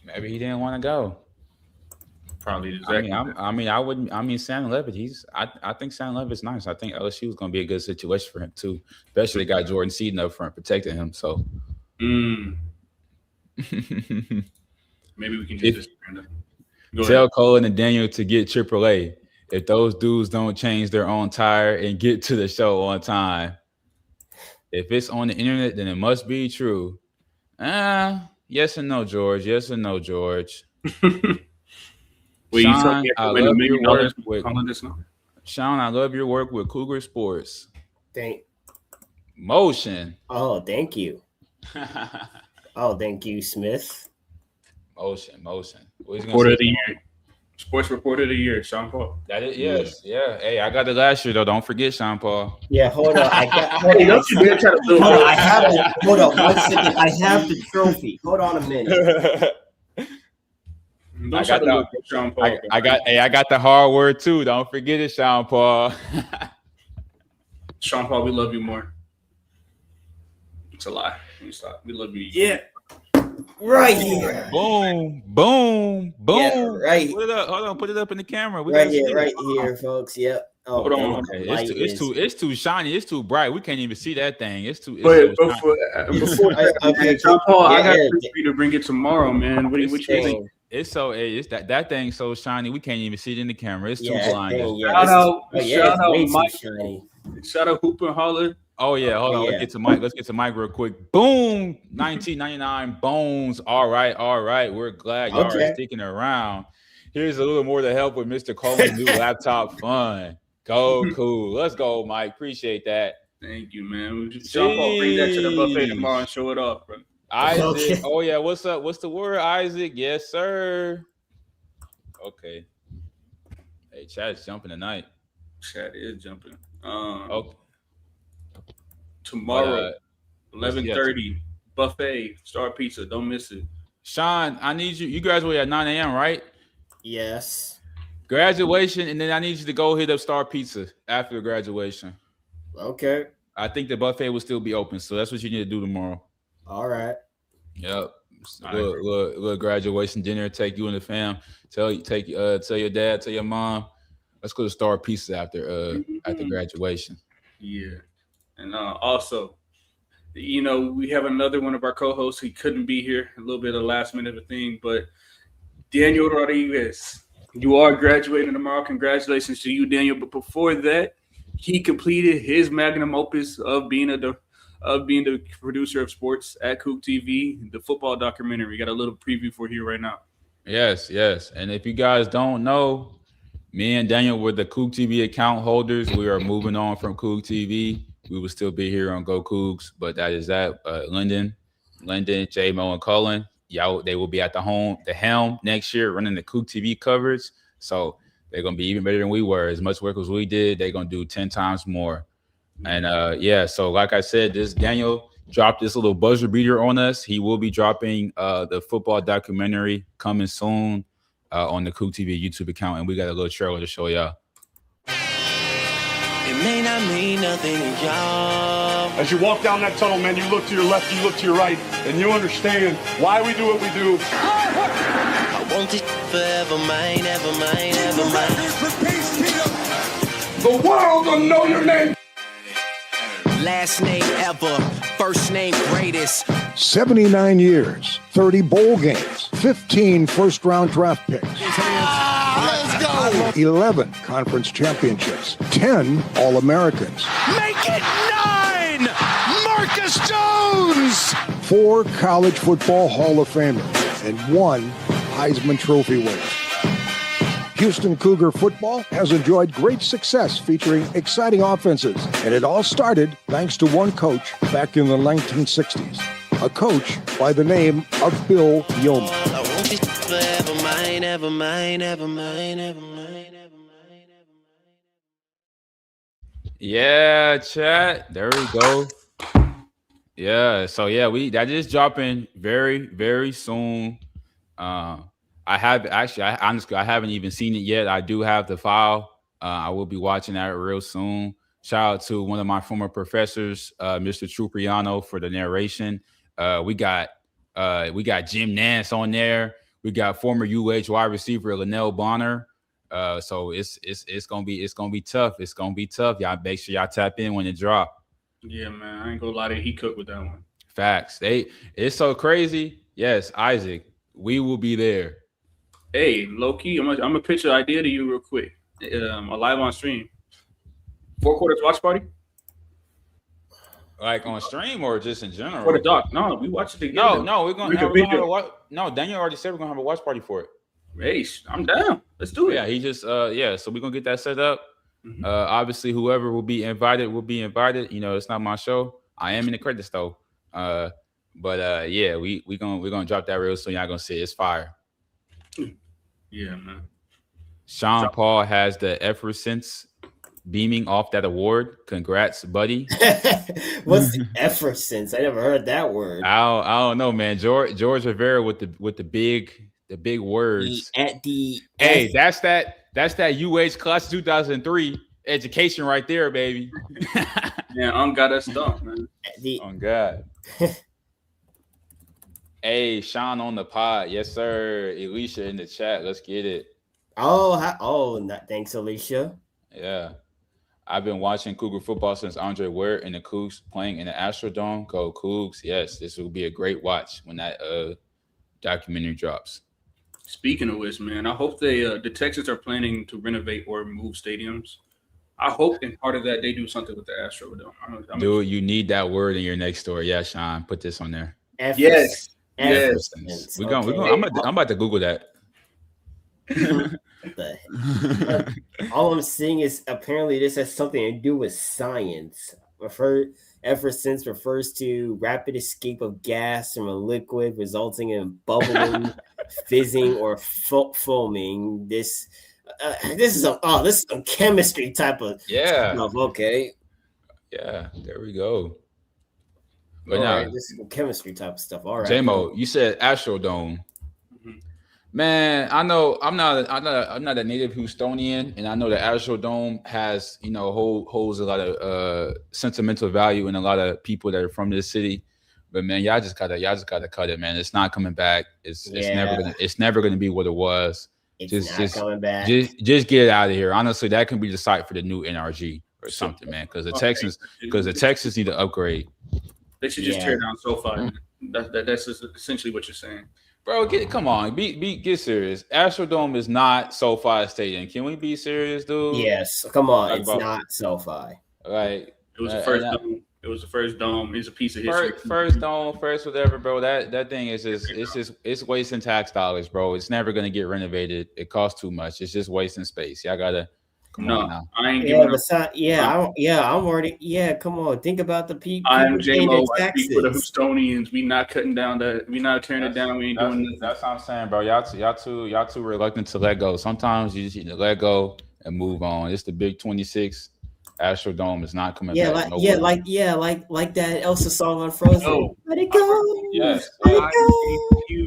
Maybe he didn't want to go. Probably exactly. Sam Levitt, I think Sam Levitt's nice. I think LSU is going to be a good situation for him too. Especially got Jordan Seaton up front protecting him. So maybe we can do this. Tell Cullen and Daniel to get AAA. If those dudes don't change their own tire and get to the show on time. If it's on the internet, then it must be true. Yes and no, George. Yes and no, George. Sean, I love your work with Sean. I love your work with Cougar Sports. Motion. Oh, thank you. Thank you, Smith. Motion. Reporter of the year. Sports reporter of the year, Sean Paul. That is, yes, yeah. Hey, I got it last year though. Don't forget, Sean Paul. Yeah, hold on. I have the trophy. Hold on a minute. I got the hard word too. Don't forget it, Sean Paul. Sean Paul, we love you more. It's a lie. Stop. We love you. Yeah. Right here. Boom. Yeah, right. Put it up. Hold on. Put it up in the camera. Right here, folks. Yep. Oh, hold on. Okay. It's too shiny. It's too bright. We can't even see that thing. Before Sean Paul, I got you to bring it tomorrow, man. What you think? It's that thing's so shiny we can't even see it in the camera. It's too blind. Shout out Mike. Shout out Hoop and Holler. Oh yeah, hold on. Yeah. Let's get to Mike real quick. Boom, 1999 Bones. All right. We're glad y'all are sticking around. Here's a little more to help with Mr. Cullen's new laptop fun. Go cool. Let's go, Mike. Appreciate that. Thank you, man. Sean Paul, bring that to the buffet tomorrow and show it off, bro. Isaac. Okay. Oh yeah, what's up? What's the word, Isaac? Yes, sir. Okay. Hey, Chad's jumping tonight. Chad is jumping. Okay. Tomorrow, But, 11:30, buffet, Star Pizza. Don't miss it. Sean, I need you. You graduate at 9 a.m., right? Yes. Graduation, and then I need you to go hit up Star Pizza after the graduation. Okay. I think the buffet will still be open, so that's what you need to do tomorrow. All right. Yep. Little graduation dinner. Take you and the fam. Tell your dad, tell your mom. Let's go to Star Pizza after graduation. Yeah. And also, we have another one of our co-hosts. He couldn't be here. A little bit of last minute of a thing, but Daniel Rodriguez, you are graduating tomorrow. Congratulations to you, Daniel. But before that, he completed his magnum opus of being the producer of sports at Coog TV, the football documentary. We got a little preview for you right now. Yes. And if you guys don't know, me and Daniel were the Coog TV account holders. We are moving on from Coog TV. We will still be here on GoCoogs, but that is that. Lyndon, J-Mo, and Cullen, they will be at the helm next year running the Coog TV coverage. So they're going to be even better than we were. As much work as we did, they're going to do 10 times more. And so like I said, Daniel dropped this little buzzer beater on us. He will be dropping the football documentary coming soon on the Coog TV YouTube account, and we got a little trailer to show y'all. It may not mean nothing to y'all. As you walk down that tunnel, man, you look to your left, you look to your right, and you understand why we do what we do. I want it forever mine, ever mine, ever mine. The world will know your name. Last name ever, first name greatest. 79 years, 30 bowl games, 15 first-round draft picks. Let's go. 11 conference championships, 10 All-Americans. Make it 9! Marcus Jones! 4 college football Hall of Famers, and 1 Heisman Trophy winner. Houston Cougar football has enjoyed great success featuring exciting offenses, and it all started thanks to one coach back in the 1960s. A coach by the name of Bill Bowman. I want it forever mine, ever mine, ever mine, ever mine, ever mine, ever mine. Yeah, chat. There we go. Yeah. So that is dropping very, very soon. I haven't even seen it yet. I do have the file. I will be watching that real soon. Shout out to one of my former professors, Mr. Trupriano, for the narration. We got Jim Nance on there. We got former UH wide receiver Linnell Bonner. So it's gonna be tough. It's gonna be tough. Y'all make sure y'all tap in when it drop. Yeah, man. I ain't gonna lie to you. He cooked with that one. Facts. It's so crazy. Yes, Isaac, we will be there. Hey, low-key, I'm gonna pitch an idea to you real quick. Live on stream. 4 quarters watch party? Like on stream or just in general? For the doc. No, we watch it together. No, we're gonna have a no, Daniel already said we're gonna have a watch party for it. Hey, I'm down. Let's do it. Yeah, he just so we're gonna get that set up. Mm-hmm. Obviously, whoever will be invited will be invited. It's not my show. I am in the credits though. But we're gonna drop that real soon. Y'all gonna see it. It's fire. Yeah, man. Sean Paul has the effervescence beaming off that award. Congrats, buddy. What's the effervescence? I never heard that word. I don't know, man. George Rivera with the big words. That's that UH class 2003 education right there, baby. Yeah, got us stumped, man. On God. Hey, Sean on the pod. Yes, sir. Alicia in the chat. Let's get it. Thanks, Alicia. Yeah. I've been watching Cougar football since Andre Ware and the Cougs playing in the Astrodome. Go Cougs. Yes, this will be a great watch when that documentary drops. Speaking of which, man, I hope the Texans are planning to renovate or move stadiums. I hope in part of that they do something with the Astrodome. Dude, you need that word in your next story. Yeah, Sean, put this on there. Yes. We're going. I'm about to Google that. All I'm seeing is apparently this has something to do with science. Effervescence refers to rapid escape of gas from a liquid resulting in bubbling, fizzing, or foaming. This is some chemistry type of stuff. Okay. Yeah, there we go. But all right, this is some chemistry type of stuff. All right. J-Mo, you said Astrodome. Man, I know I'm not a native Houstonian, and I know the Astrodome has, holds a lot of sentimental value in a lot of people that are from this city. But man, y'all just gotta cut it, man. It's not coming back. It's never gonna be what it was. It's not coming back. Just get it out of here. Honestly, that can be the site for the new NRG or something, man. Because the Texans need to upgrade. They should just tear down SoFi. That's essentially what you're saying. Bro, come on, get serious. Astrodome is not SoFi Stadium. Can we be serious, dude? Yes, come on, it's not SoFi. Right. It was the first dome. It was the first dome. It's a piece of history. First dome, first whatever, bro. That thing is it's wasting tax dollars, bro. It's never gonna get renovated. It costs too much. It's just wasting space. Y'all gotta. Come on now. I ain't giving I'm already. Yeah, come on. Think about the people. I'm J-Mo. I speak for the Houstonians. We not cutting down that. We not tearing it down. We ain't doing nothing. That's what I'm saying, bro. Y'all too reluctant to let go. Sometimes you just need to let go and move on. It's the Big 26. Astrodome is not coming back. Like that Elsa song on Frozen. Oh. Let it go. Yes. Let it go.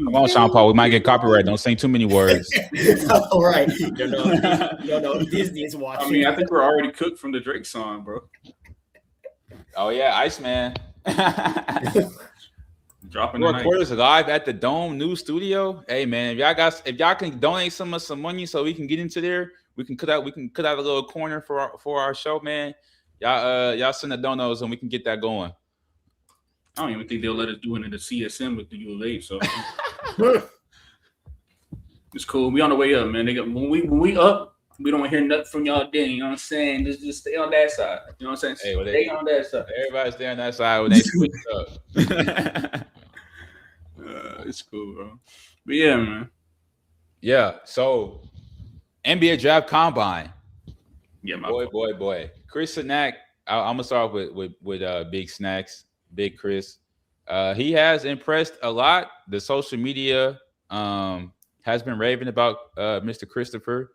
Come on, Sean Paul. We might get copyright. Don't say too many words. All right. No. Disney is watching. I mean, I think we're already cooked from the Drake song, bro. Oh yeah, Iceman. Dropping recorders live at the Dome new studio. Hey man, if y'all can donate some money so we can get into there, we can cut out a little corner for our show, man. Y'all send the donos and we can get that going. I don't even think they'll let us do it in the CSM with the U of H, so it's cool. We on the way up, man. When we up, we don't hear nothing from y'all then. You know what I'm saying? Just stay on that side. You know what I'm saying? Hey, stay on that side. Everybody stay on that side when they switch up. It's cool, bro. But yeah, man. Yeah. So NBA Draft Combine. Yeah, boy. Chris Snack. I'm gonna start off with Big Snacks, Big Chris. He has impressed a lot. The social media has been raving about Mr. Christopher.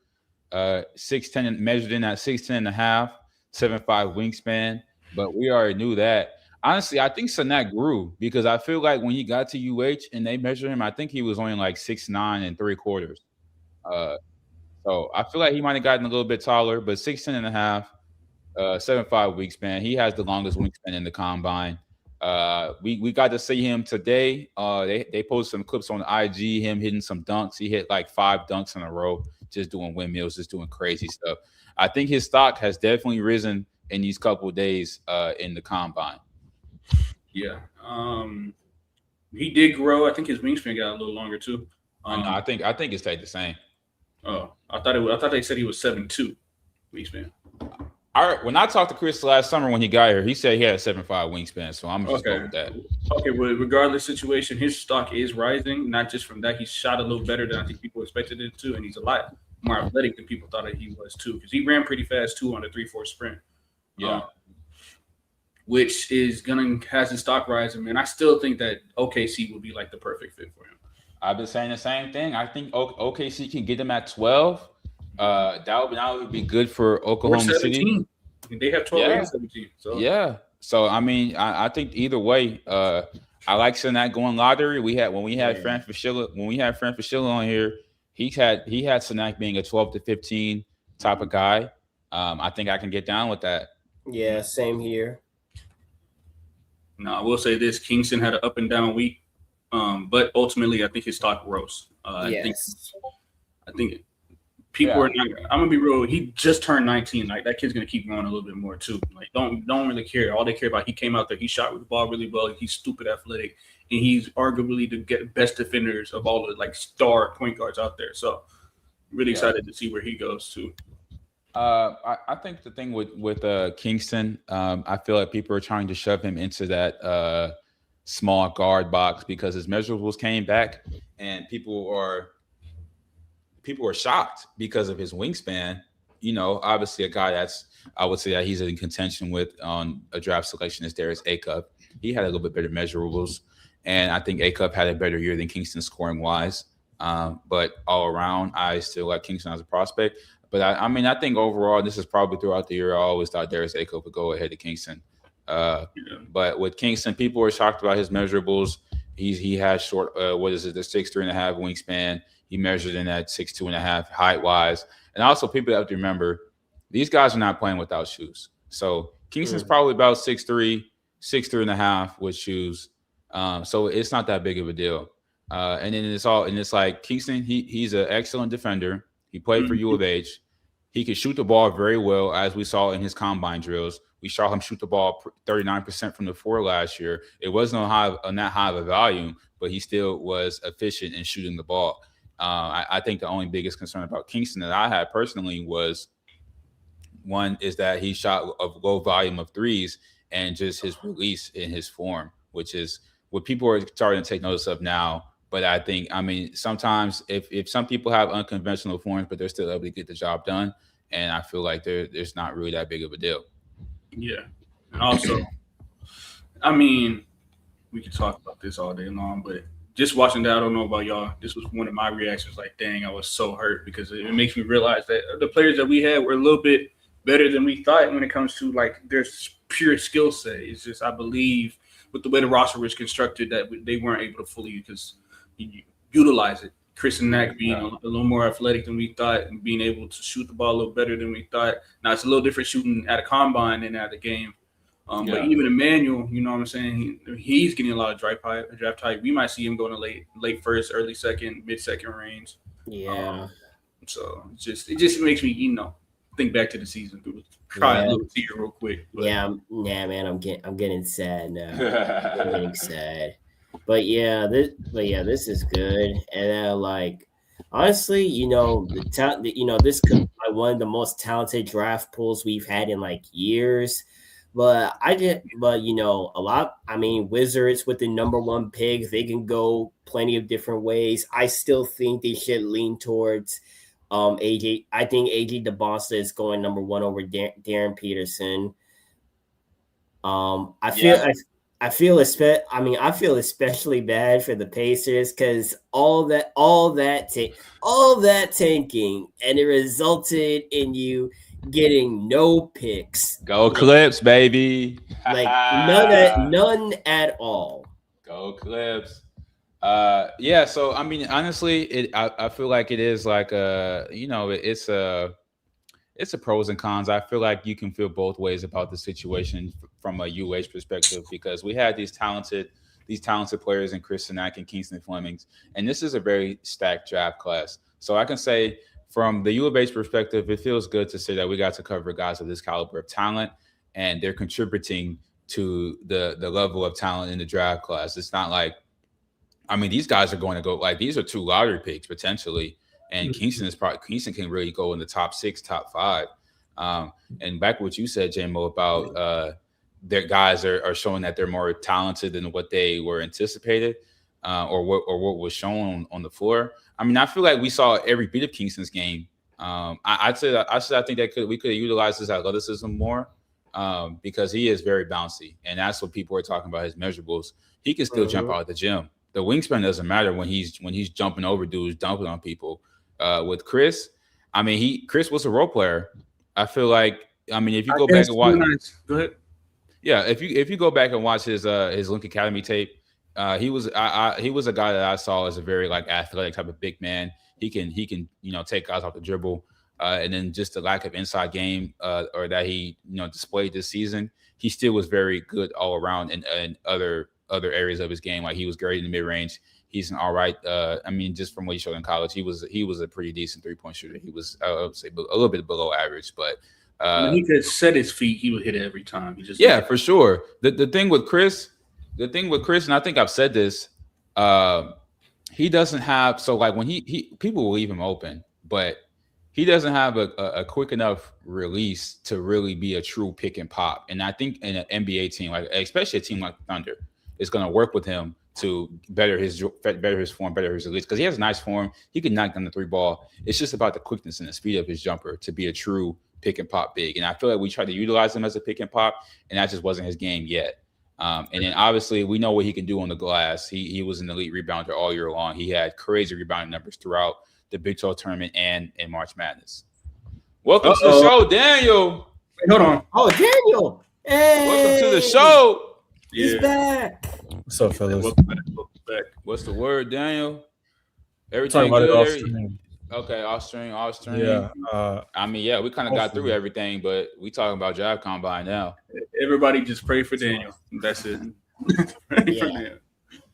6'10", measured in at 6'10" and a half, 7'5" wingspan. But we already knew that. Honestly, I think Sanak grew because I feel like when he got to UH and they measured him, I think he was only like 6'9" and 3/4. So I feel like he might have gotten a little bit taller, but 6'10" and a half, 7'5" wingspan. He has the longest wingspan in the combine. We got to see him today. They posted some clips on IG, him hitting some dunks. He hit like 5 dunks in a row, just doing windmills, just doing crazy stuff. I think his stock has definitely risen in these couple of days in the combine. Yeah. He did grow. I think his wingspan got a little longer too. I think it stayed the same. Oh, I thought they said he was 7'2" wingspan. When I talked to Chris last summer when he got here, he said he had a 7'5" wingspan. So I'm just going with that. Okay, well, regardless situation, his stock is rising. Not just from that, he shot a little better than I think people expected it to, and he's a lot more athletic than people thought that he was too, because he ran pretty fast too on the 3-4 sprint. Yeah. Which is has his stock rising, man. I still think that OKC will be like the perfect fit for him. I've been saying the same thing. I think OKC can get him at 12. That would be good for Oklahoma City. They have 12 and 17. So yeah. So I mean, I think either way, I like seeing that going lottery. When we had Fran Fraschilla on here, he had Sanak being a 12 to 15 type of guy. I think I can get down with that. Yeah, same here. No, I will say this: Kingston had an up and down week, but ultimately, I think his stock rose. Yes. I think people are not. I'm gonna be real. He just turned 19. Like that kid's gonna keep growing a little bit more too. Like don't really care. All they care about. He came out there. He shot with the ball really well. He's stupid athletic, and he's arguably the best defenders of all the like star point guards out there. So, really excited to see where he goes too. I think the thing with Kingston, I feel like people are trying to shove him into that small guard box because his measurables came back, and people are shocked because of his wingspan. Obviously a guy that's, I would say that he's in contention with on a draft selection is Darius Acup. He had a little bit better measurables, and I think Acup had a better year than Kingston scoring wise. But all around, I still like Kingston as a prospect. But I think overall, this is probably throughout the year, I always thought Darius Acup would go ahead of Kingston. But with Kingston, people were shocked about his measurables. He has short, the 6'3.5" wingspan. He measured in at 6'2.5" height wise. And also, people have to remember, these guys are not playing without shoes. So Kingston's probably about 6'3", 6'3.5" with shoes. So it's not that big of a deal. And then it's like Kingston, he's an excellent defender. He played for U of H. He could shoot the ball very well, as we saw in his combine drills. We saw him shoot the ball 39% from the floor last year. It wasn't on that high of a volume, but he still was efficient in shooting the ball. I think the only biggest concern about Kingston that I had personally was, one is that he shot a low volume of threes and just his release in his form, which is what people are starting to take notice of now. But I mean, sometimes if some people have unconventional forms, but they're still able to get the job done, and I feel like there's not really that big of a deal. Yeah. And also, I mean, we could talk about this all day long, but just watching that, I don't know about y'all, this was one of my reactions. Like, dang, I was so hurt, because it makes me realize that the players that we had were a little bit better than we thought when it comes to like their pure skill set. It's just, I believe with the way the roster was constructed, that they weren't able to fully utilize it. Chris and Knack being a little more athletic than we thought, and being able to shoot the ball a little better than we thought. Now, it's a little different shooting at a combine than at a game. But even Emmanuel, you know what I'm saying, he's getting a lot of draft hype. We might see him going to late first, early second, mid-second range. Yeah. So it just makes me, think back to the season. Cry a little tear real quick. But. Yeah, man, I'm getting sad now. I'm getting sad. But this is good. And honestly, this could be one of the most talented draft pools we've had in like years. But Wizards with the number one pick, they can go plenty of different ways. I still think they should lean towards AJ. I think AJ DeBosta is going number one over Darren Peterson. I feel especially bad for the Pacers, because all that tanking, and it resulted in you getting no picks. Go Clips, baby. None at all. Go Clips. So I mean, honestly, I feel like it is like it's a pros and cons. I feel like you can feel both ways about the situation from a UH perspective, because we had these talented players in Chris Sinak and Kingston Flemings, and this is a very stacked draft class. So I can say, from the U of H perspective, it feels good to say that we got to cover guys of this caliber of talent, and they're contributing to the level of talent in the draft class. It's not like, these guys are going to go, like, these are 2 lottery picks potentially, and Kingston can really go in the top 6, top 5. And back to what you said, J-Mo, about their guys are showing that they're more talented than what they were anticipated, or what was shown on the floor. I feel like we saw every bit of Kingston's game. I think that we could have utilized his athleticism more, because he is very bouncy, and that's what people are talking about, his measurables. He can still jump out of the gym. The wingspan doesn't matter when he's jumping over dudes, dumping on people. With Chris, Chris was a role player. I feel like, if you go back and watch, go ahead. Yeah, if you go back and watch his Link Academy tape, he was a guy that I saw as a very athletic type of big man. He can take guys off the dribble, and then just the lack of inside game or that he displayed this season, he still was very good all around in other areas of his game. Like, he was great in the mid range. He's an all right. Just from what he showed in college, he was a pretty decent 3-point shooter. He was, I would say, a little bit below average, but when he could set his feet, he would hit it every time. For sure. The thing with Chris, and I think I've said this, he doesn't have, so like when he people will leave him open, but he doesn't have a quick enough release to really be a true pick and pop. And I think in an NBA team, like especially a team like Thunder, is going to work with him to better his form, better his release, because he has a nice form. He can knock down the 3 ball. It's just about the quickness and the speed of his jumper to be a true pick and pop big. And I feel like we tried to utilize him as a pick and pop, and that just wasn't his game yet. And then obviously we know what he can do on the glass. He was an elite rebounder all year long. He had crazy rebounding numbers throughout the Big 12 tournament and in March Madness. Welcome to the show, Daniel. Wait, hold on. Oh, Daniel. Hey. Welcome to the show. He's back. What's up, fellas? Welcome back. What's the word, Daniel? Talking Everything about it off good? stream. Okay, off stream. Yeah. I mean, yeah, we kind of got through everything, but we talking about Job Combine now. Everybody just pray for Daniel. That's it. Pray for Daniel.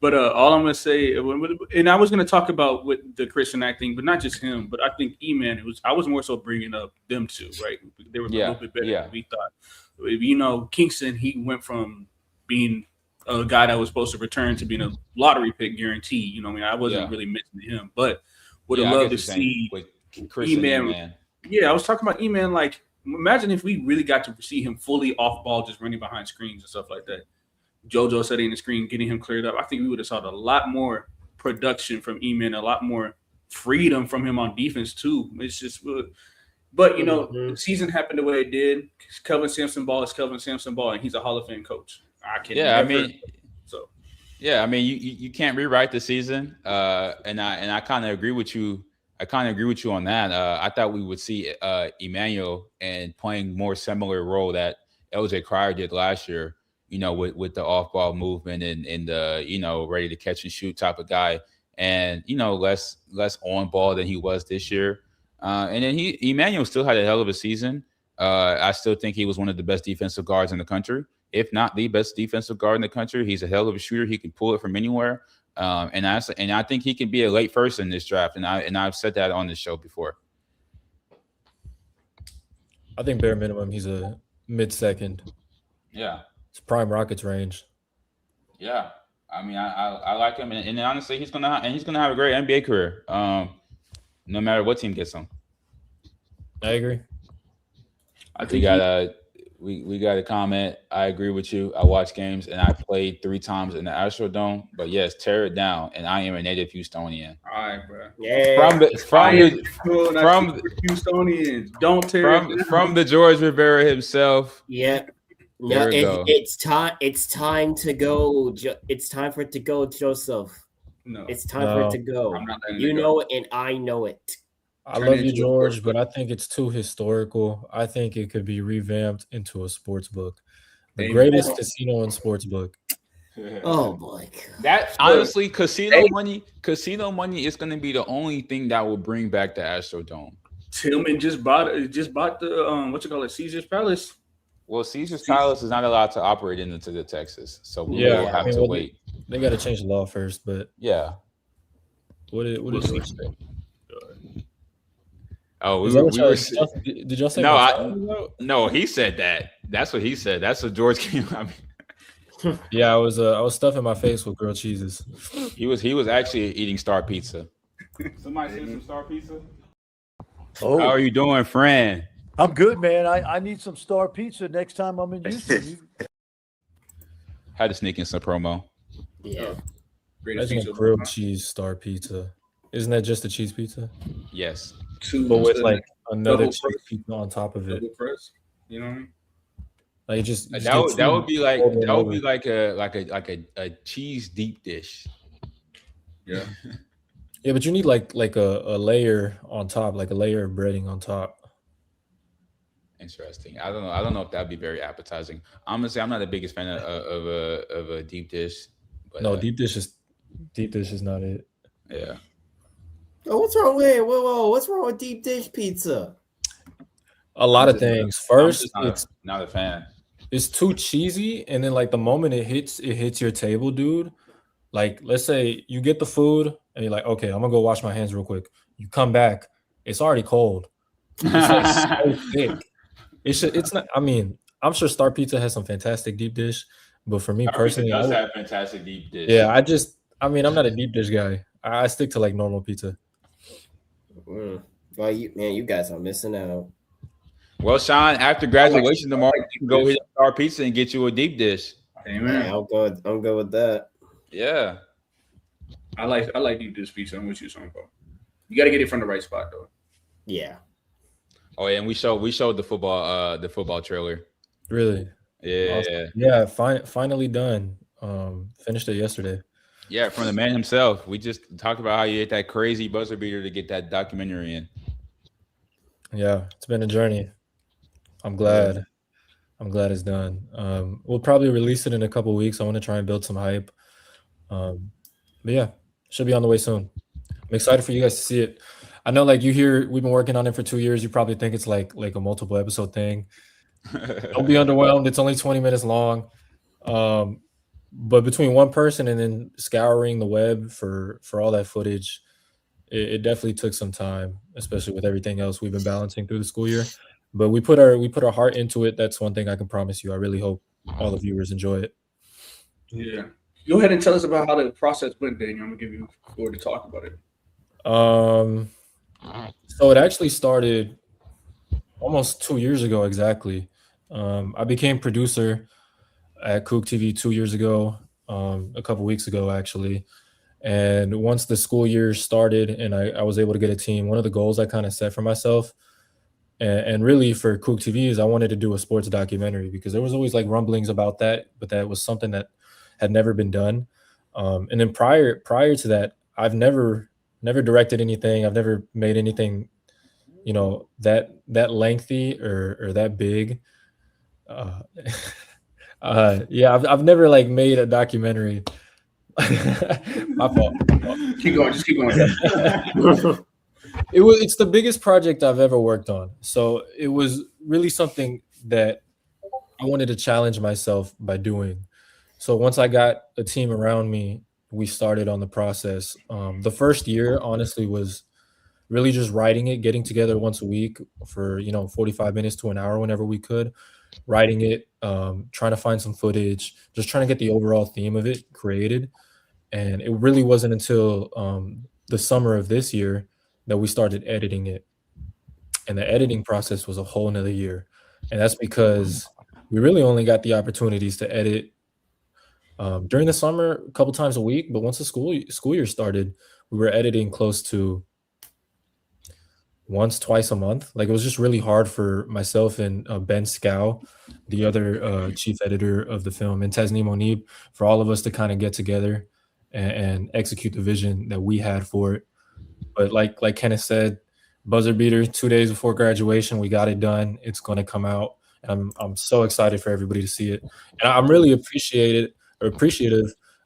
But all I'm gonna say, and I was gonna talk about with the Christian acting, but not just him. But I think E-Man. I was more so bringing up them two, right? They were a little bit better than we thought. You know, Kingston, he went from being a guy that was supposed to return to being a lottery pick guarantee. You know, what I mean, I wasn't really mentioning him, but would have loved to see E-Man. Yeah, I was talking about E-Man. Like, imagine if we really got to see him fully off ball, just running behind screens and stuff like that. JoJo setting the screen, getting him cleared up. I think we would have saw a lot more production from E-Man, a lot more freedom from him on defense too. It's just, but you know, the season happened the way it did. Kelvin Sampson ball is Kelvin Sampson ball, and he's a Hall of Fame coach. I can you can't rewrite the season. And I kind of agree with you. I kind of agree with you on that. I thought we would see Emmanuel and playing more similar role that LJ Cryer did last year. You know, with the off-ball movement and the, you know, ready to catch and shoot type of guy, and you know, less on ball than he was this year. And then Emmanuel still had a hell of a season. I still think he was one of the best defensive guards in the country, if not the best defensive guard in the country. He's a hell of a shooter. He can pull it from anywhere. And I think he can be a late first in this draft. And I've said that on this show before. I think bare minimum he's a mid-second. Yeah. It's prime Rockets range. Yeah, I mean, I like him, and honestly, he's gonna have a great NBA career. No matter what team gets him. I agree. I think we got a comment. I agree with you. I watch games, and I played 3 times in the Astrodome. But yes, tear it down. And I am a native Houstonian. All right, bro. Yeah. From Houstonians, don't tear it down. From the George Rivera himself. Yeah. No, it's time. It's time to go. It's time for it to go, Joseph. No, it's time for it to go. You know it, and I know it. I love you, George, but I think it's too historical. I think it could be revamped into a sports book, the greatest casino in sports book. Oh my god! That honestly, casino money is going to be the only thing that will bring back the Astrodome. Tillman just bought the Caesar's Palace. Well, Caesar's Palace is not allowed to operate into the Texas, so we will have to wait. They got to change the law first, but yeah. What did you say? Oh, did y'all say no? He said that. That's what he said. That's what George came. I mean, yeah, I was stuffing my face with grilled cheeses. He was actually eating Star Pizza. Somebody send some Star Pizza. Oh, how are you doing, friend? I'm good, man. I need some Star Pizza next time I'm in Houston. Had to sneak in some promo. Yeah. Imagine a grilled cheese Star Pizza. Isn't that just a cheese pizza? Yes. But with like another cheese pizza on top of it. You know what I mean? Like just that would be like a cheese deep dish. Yeah. Yeah, but you need like a layer on top, like a layer of breading on top. Interesting. I don't know if that'd be very appetizing. Honestly, I'm not the biggest fan of a deep dish. But, no, deep dish is not it. Yeah. Oh, what's wrong with it? Whoa! What's wrong with deep dish pizza? A lot of things. First, it's not a fan. It's too cheesy, and then like the moment it hits your table, dude. Like, let's say you get the food and you're like, okay, I'm gonna go wash my hands real quick. You come back, it's already cold. It's like so thick. It's not. I mean, I'm sure Star Pizza has some fantastic deep dish, but for me personally, it does have fantastic deep dish. Yeah, I'm not a deep dish guy. I stick to like normal pizza. Well, you guys are missing out. Well, Sean, after graduation tomorrow, you can go hit our pizza and get you a deep dish. Amen. Yeah, I'm good with that. Yeah. I like deep dish pizza. I'm with you, son, bro. You got to get it from the right spot, though. Yeah. Oh, yeah, and we showed the football trailer. Really? Yeah. Awesome. Yeah, finally done. Finished it yesterday. Yeah, from the man himself. We just talked about how you hit that crazy buzzer beater to get that documentary in. Yeah, it's been a journey. I'm glad. I'm glad it's done. We'll probably release it in a couple of weeks. I want to try and build some hype. But yeah, should be on the way soon. I'm excited for you guys to see it. I know, like, you hear we've been working on it for 2 years. You probably think it's like a multiple episode thing. Don't be underwhelmed. It's only 20 minutes long. But between one person and then scouring the web for all that footage, it definitely took some time, especially with everything else we've been balancing through the school year. But we put our heart into it. That's one thing I can promise you. I really hope all the viewers enjoy it. Yeah. Go ahead and tell us about how the process went, Daniel. I'm gonna give you the floor to talk about it. So it actually started almost 2 years ago exactly. I became producer at Coog TV 2 years ago, a couple weeks ago actually. And once the school year started and I was able to get a team, one of the goals I kind of set for myself and really for Coog TV is I wanted to do a sports documentary because there was always like rumblings about that, but that was something that had never been done. And then prior to that, I've never directed anything. I've never made anything, that lengthy or that big. I've never like made a documentary. My fault. Keep going. Just keep going. It's the biggest project I've ever worked on. So it was really something that I wanted to challenge myself by doing. So once I got a team around me, we started on the process. The first year, honestly, was really just writing it, getting together once a week for 45 minutes to an hour whenever we could, writing it, trying to find some footage, just trying to get the overall theme of it created. And it really wasn't until the summer of this year that we started editing it. And the editing process was a whole nother year. And that's because we really only got the opportunities to edit during the summer a couple times a week. But once the school year started, we were editing close to twice a month. Like, it was just really hard for myself and Ben Scow, the other chief editor of the film, and Tesneem Monib, for all of us to kind of get together and execute the vision that we had for it. But like Kenneth said, buzzer beater 2 days before graduation, we got it done. It's going to come out, and I'm so excited for everybody to see it. And I'm really appreciative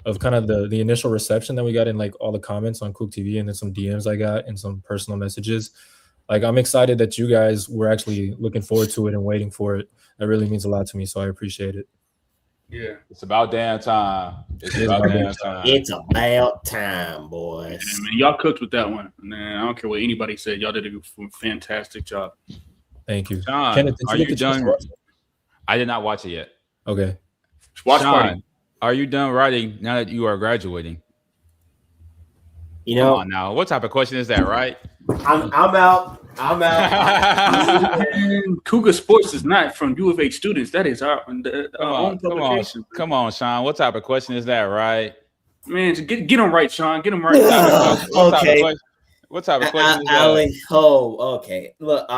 of kind of the initial reception that we got in like all the comments on Coog TV, and then some DMs I got and some personal messages. Like, I'm excited that you guys were actually looking forward to it and waiting for it. That really means a lot to me, so I appreciate it. Yeah. It's about damn time. It's about time, boys. Yeah, man, y'all cooked with that one. Man, I don't care what anybody said. Y'all did a fantastic job. Thank you. Sean, Kenneth, are you done? I did not watch it yet. Okay. Watch Sean, party. Are you done writing now that you are graduating? Come on now. What type of question is that, right? I'm out. Cougar Sports is not from U of H students. That is our own publication. Come on, Sean. What type of question is that, right? Man, get them right, Sean. Get them right. Okay. What type of question is that? Alex, okay. Look,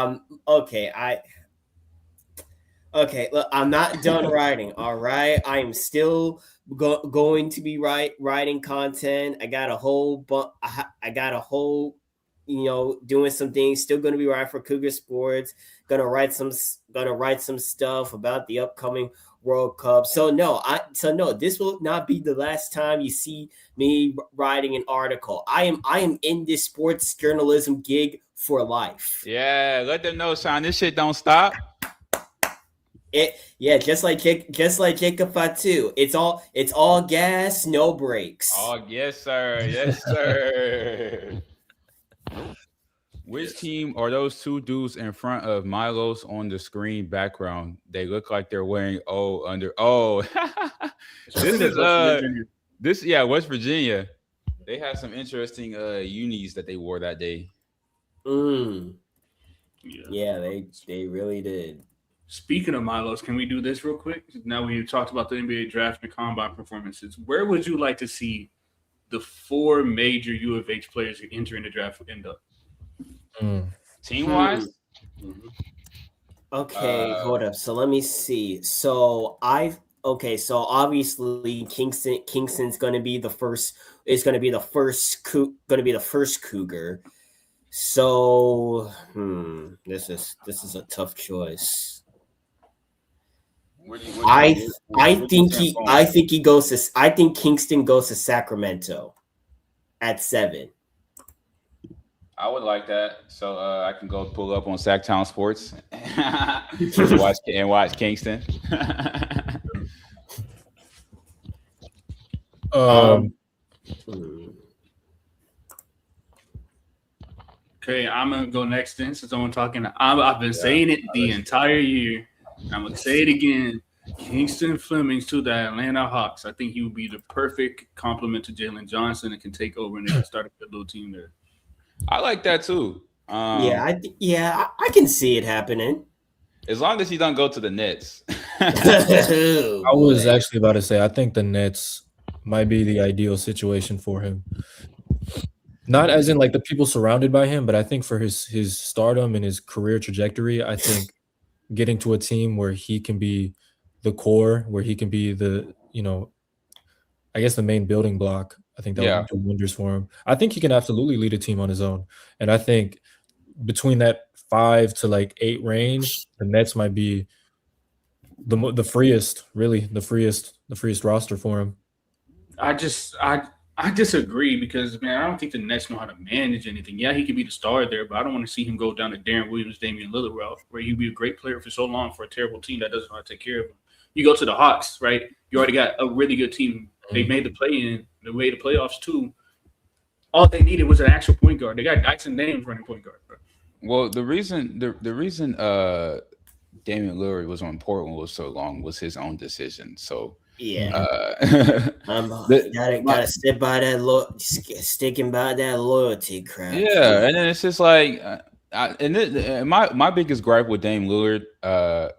look, I'm not done writing. All right, I am still going to be writing content. I got a whole doing some things. Still going to be writing for Cougar Sports. Gonna write some stuff about the upcoming World Cup. So no, this will not be the last time you see me writing an article. I am in this sports journalism gig for life. Yeah, let them know, Sean. This shit don't stop. Just like Jacob Fatu. It's all gas, no brakes. Oh, yes, sir. Yes, sir. Which team are those two dudes in front of Milos on the screen background? They look like they're wearing West Virginia. They had some interesting unis that they wore that day. Yeah, they really did. Speaking of Milos, can we do this real quick? Now we've talked about the NBA draft and combine performances. Where would you like to see the 4 major U of H players who entering the draft end up? Team-wise? Okay, hold up. So let me see. So obviously Kingston's going to be the first. Is going to be the first. Going to be the first Cougar. So this is a tough choice. I think Kingston goes to Sacramento at 7. I would like that, so I can go pull up on Sacktown Sports and watch Kingston. Okay, I'm gonna go next then. Since I'm talking, I've been saying it the entire year. I'm gonna say it again. Kingston Flemings to the Atlanta Hawks. I think he would be the perfect complement to Jalen Johnson and can take over and they can start a good little team there. I like that too. I can see it happening. As long as he don't go to the Nets. I was actually about to say I think the Nets might be the ideal situation for him. Not as in like the people surrounded by him, but I think for his stardom and his career trajectory, I think getting to a team where he can be the core, where he can be the, I guess the main building block, I think that would do wonders for him. I think he can absolutely lead a team on his own. And I think between that 5 to like 8 range, the Nets might be the freest roster for him. I disagree because, man, I don't think the Nets know how to manage anything. Yeah, he could be the star there, but I don't want to see him go down to Darren Williams, Damian Lillard route, where he'd be a great player for so long for a terrible team that doesn't know how to take care of him. You go to the Hawks, right? You already got a really good team. They made the play-in. They made the playoffs, too. All they needed was an actual point guard. They got Dyson Daniels running point guard. Bro. Well, the reason Damian Lillard was on Portland was so long was his own decision. So gotta stick by that sticking by that loyalty crap. Yeah, and then it's just like, my biggest gripe with Dame Lillard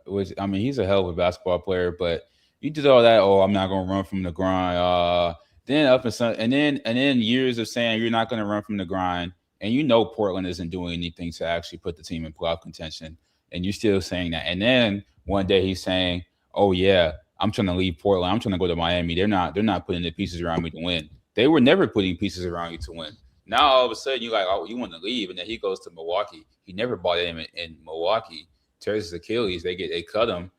was, I mean, he's a hell of a basketball player, but you did all that. Oh, I'm not gonna run from the grind. And then years of saying you're not gonna run from the grind, and Portland isn't doing anything to actually put the team in playoff contention, and you're still saying that. And then one day he's saying, "Oh yeah, I'm trying to leave Portland. I'm trying to go to Miami. They're not putting the pieces around me to win. They were never putting pieces around you to win. Now all of a sudden you're like, oh, you want to leave, and then he goes to Milwaukee. He never bought him in Milwaukee. Tears his Achilles. They cut him,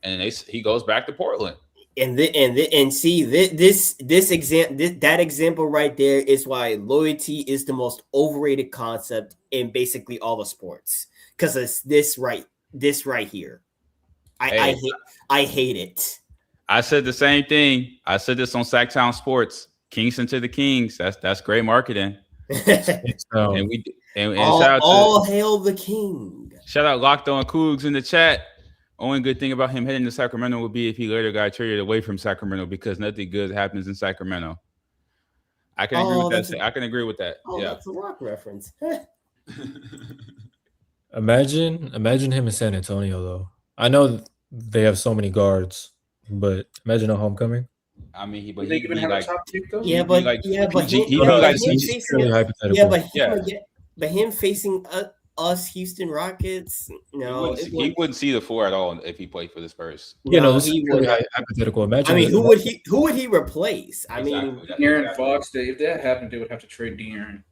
and he goes back to Portland. That example right there is why loyalty is the most overrated concept in basically all the sports, because it's this right here. I hate it. I said the same thing. I said this on Sacktown Sports. Kingston to the Kings. That's great marketing. All hail the king. Shout out Locked On Coogs in the chat. Only good thing about him heading to Sacramento would be if he later got traded away from Sacramento, because nothing good happens in Sacramento. I can agree with that. I can agree with that. Oh, yeah, that's a rock reference. Imagine him in San Antonio though. I know they have so many guards, but imagine a homecoming. I mean, he'd but be like, him facing us Houston Rockets, no, he wouldn't see the floor at all if he played for the Spurs. This is really hypothetical. Imagine. I mean, who would he replace? I mean, De'Aaron Fox. If that happened, they would have to trade De'Aaron.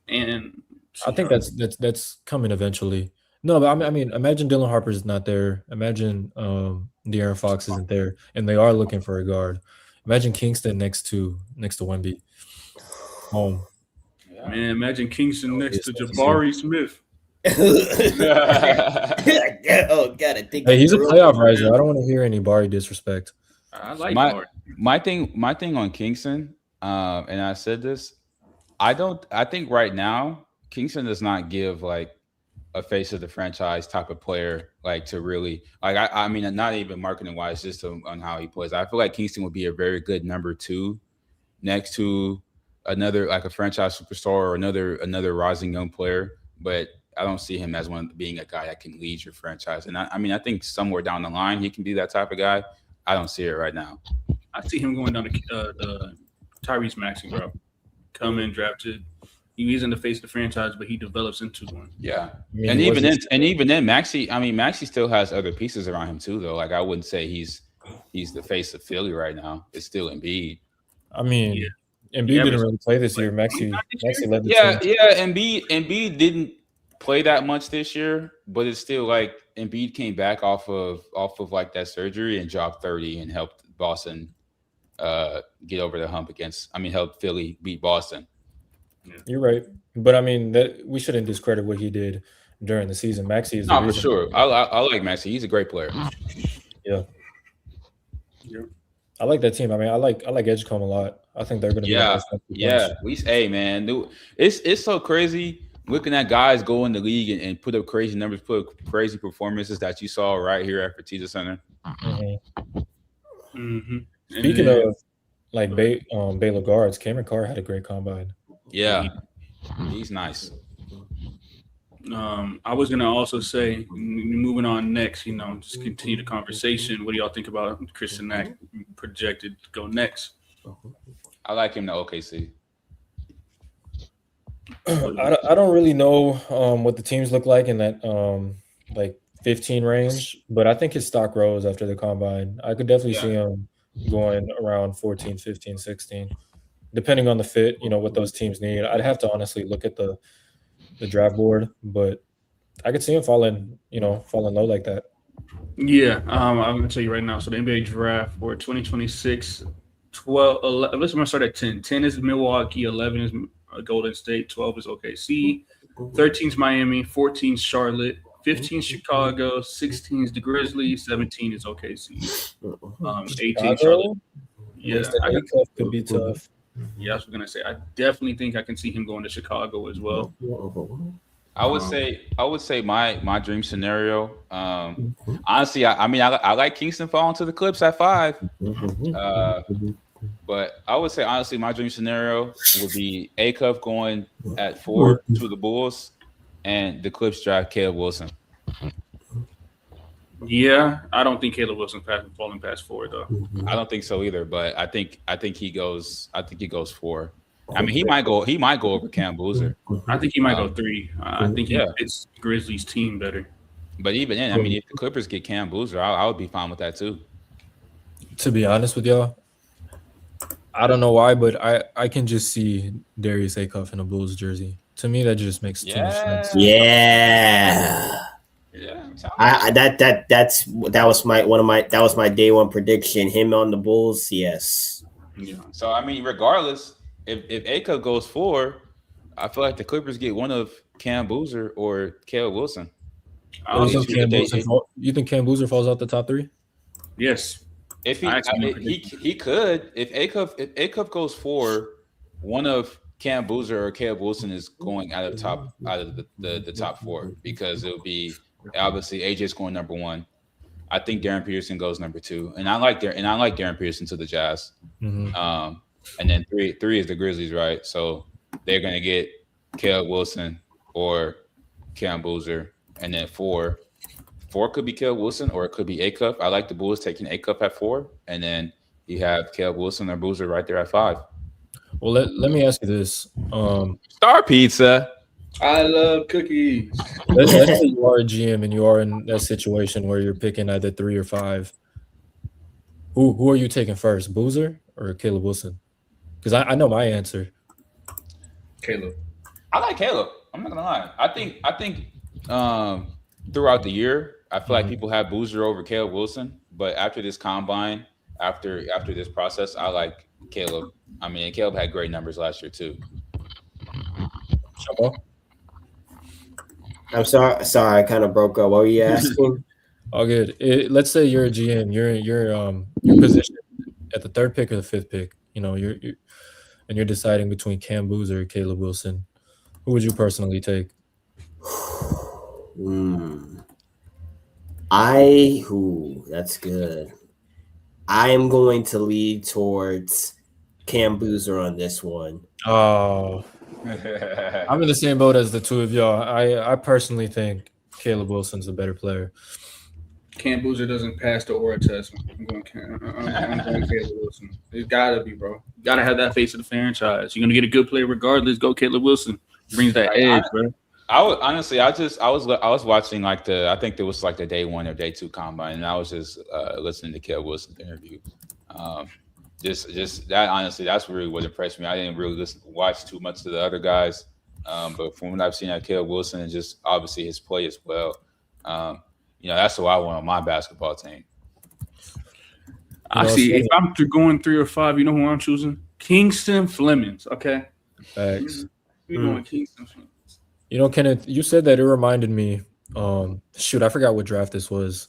And I think that's coming eventually. No, but I mean, imagine Dylan Harper's not there. Imagine De'Aaron Fox isn't there, and they are looking for a guard. Imagine Kingston next to Wemby. Home. Man, imagine Kingston next to Jabari Smith. Gotta think. Hey, he's a playoff riser. I don't want to hear any Bari disrespect. I like my thing on Kingston, and I said this. I think right now Kingston does not give like a face of the franchise type of player, like to really like. I mean, not even marketing wise, just on how he plays. I feel like Kingston would be a very good number 2 next to another like a franchise superstar or another rising young player, but I don't see him as being a guy that can lead your franchise. And I mean, I think somewhere down the line he can be that type of guy. I don't see it right now. I see him going down the Tyrese Maxey route. Come in, drafted. He's in the face of the franchise, but he develops into one. Yeah, and even then, Maxey. I mean, Maxey still has other pieces around him too, though. Like I wouldn't say he's the face of Philly right now. It's still Embiid. I mean, Embiid didn't really play this year. Maxey led the team. Yeah. Embiid didn't play that much this year, but it's still like Embiid came back off of like that surgery and dropped 30 and helped Boston get over the hump helped Philly beat Boston. You're right, but I mean that we shouldn't discredit what he did during the season. Maxey is for sure. I like Maxey. He's a great player. Yeah. I like that team. I mean, I like Edgecombe a lot. I think they're going to be Hey man, dude, it's so crazy looking at guys go in the league and put up crazy numbers, put up crazy performances that you saw right here at Fertitta Center. Speaking of like Baylor guards, Cameron Carr had a great combine. Yeah, he's nice. I was gonna also say, moving on next, just continue the conversation. What do y'all think about Christian Knack projected to go next? I like him to OKC. I don't really know what the teams look like in that like 15 range, but I think his stock rose after the combine. I could definitely see him going around 14, 15, 16, depending on the fit, what those teams need. I'd have to honestly look at the draft board, but I could see him falling low like that. Yeah, I'm going to tell you right now. So the NBA draft for 2026, 11, let's start at 10. 10 is Milwaukee, 11 is Golden State, 12 is OKC, 13 is Miami, 14 is Charlotte, 15 is Chicago, 16 is the Grizzlies, 17 is OKC, 18 Charlotte. Yeah, could be tough. Yeah, I was going to say, I definitely think I can see him going to Chicago as well. I would say my dream scenario. Honestly, I like Kingston falling to the Clips at 5. But I would say honestly, my dream scenario would be A-Cup going at 4 to the Bulls, and the Clips draft Caleb Wilson. Yeah, I don't think Caleb Wilson's falling past 4 though. I don't think so either, but I think he goes 4. I mean, he might go over Cam Boozer. I think he might go 3. I think he fits Grizzlies team better. But even then, I mean, if the Clippers get Cam Boozer, I would be fine with that too. To be honest with y'all, I don't know why, but I can just see Darius Acuff in a Bulls jersey. To me, that just makes too much sense. Yeah. That was my day one prediction. Him on the Bulls, yes. Yeah. So I mean, regardless, if Acuff goes 4, I feel like the Clippers get one of Cam Boozer or Caleb Wilson. You think Cam Boozer falls out the top 3? Yes. If he could, if Acuff goes 4, one of Cam Boozer or Caleb Wilson is going out of the top 4, because it would be obviously AJ's going number 1. I think Darren Peterson goes number 2, and I like Darren Peterson to the Jazz. And then 3 is the Grizzlies, right? So they're gonna get Caleb Wilson or Cam Boozer, and then 4 could be Caleb Wilson or it could be Acuff. I like the Bulls taking Acuff at 4, and then you have Caleb Wilson or Boozer right there at 5. Well, let me ask you this: Star Pizza. I love cookies. Let's say you are a GM and you are in that situation where you're picking either 3 or 5. Who are you taking first, Boozer or Caleb Wilson? Because I know my answer. Caleb. I like Caleb. I'm not gonna lie. I think throughout the year, I feel like people have Boozer over Caleb Wilson, but after this combine, after this process, I like Caleb. I mean, Caleb had great numbers last year too. I'm sorry, I kind of broke up. What were you asking? All good. Let's say you're a GM. You're positioned at the 3rd pick or the 5th pick. You're deciding between Cam Boozer or Caleb Wilson. Who would you personally take? That's good. I am going to lead towards Cam Boozer on this one. Oh, I'm in the same boat as the two of y'all. I personally think Caleb Wilson's a better player. Cam Boozer doesn't pass the aura test. I'm going Caleb Wilson. It's gotta be, bro. You gotta have that face of the franchise. You're gonna get a good player regardless. Go Caleb Wilson. Brings that edge, bro. I was honestly, I was watching like I think it was like the day 1 or day 2 combine, and I was just listening to Caleb Wilson's interview. Just that honestly, that's really what impressed me. I didn't really watch too much of the other guys, but from what I've seen at Caleb Wilson and just obviously his play as well, that's what I want on my basketball team. I see. If I'm going 3 or 5, you know who I'm choosing? Kingston Flemings. Okay. Thanks. We're going Kingston Flemings. Kenneth, you said that it reminded me. Shoot, I forgot what draft this was,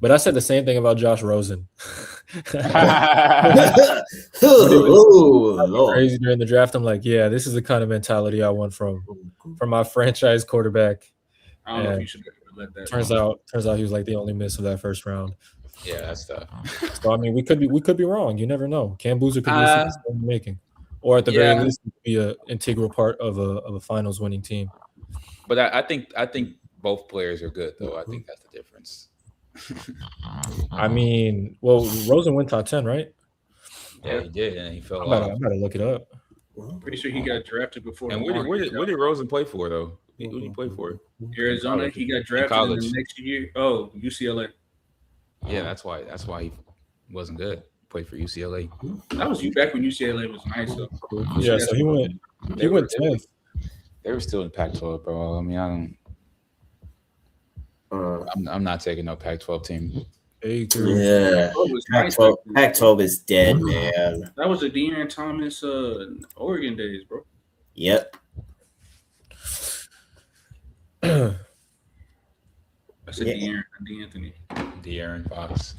but I said the same thing about Josh Rosen. Crazy during the draft. I'm like, yeah, this is the kind of mentality I want from my franchise quarterback. I don't know if you should let that. Turns out he was like the only miss of that first round. Yeah, that's tough. So I mean, we could be wrong. You never know. Cam Boozer could be a making, or at the very least, be an integral part of a finals winning team. But I think both players are good, though. I think that's the difference. I mean, well, Rosen went top 10, right? Yeah, he did, and he fell off. I gotta look it up. Pretty sure he got drafted before. And where did Rosen play for, though? Who did he play for? Arizona. He got drafted in the next year. Oh, UCLA. Yeah, that's why he wasn't good. Played for UCLA. That was back when UCLA was nice, though. Yeah, so he went 10th. They were still in Pac-12, bro. I mean, I'm not taking no Pac-12 team. Yeah, Pac-12 is dead, man. That was the De'Aaron Thomas Oregon days, bro. Yep. I said D'Anthony. De'Aaron Fox.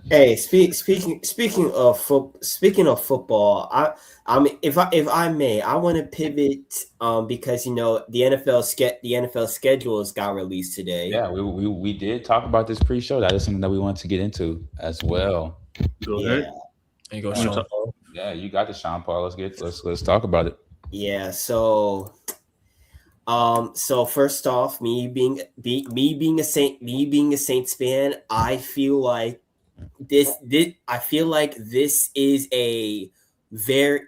Hey, speaking of football, I mean, if I may, I want to pivot because the NFL schedules got released today. Yeah, we did talk about this pre-show. That is something that we wanted to get into as well. Go ahead. And go Sean Paul. Yeah, you got the Sean Paul. Let's talk about it. Yeah. So first off, me being a Saints fan, I feel like this is a very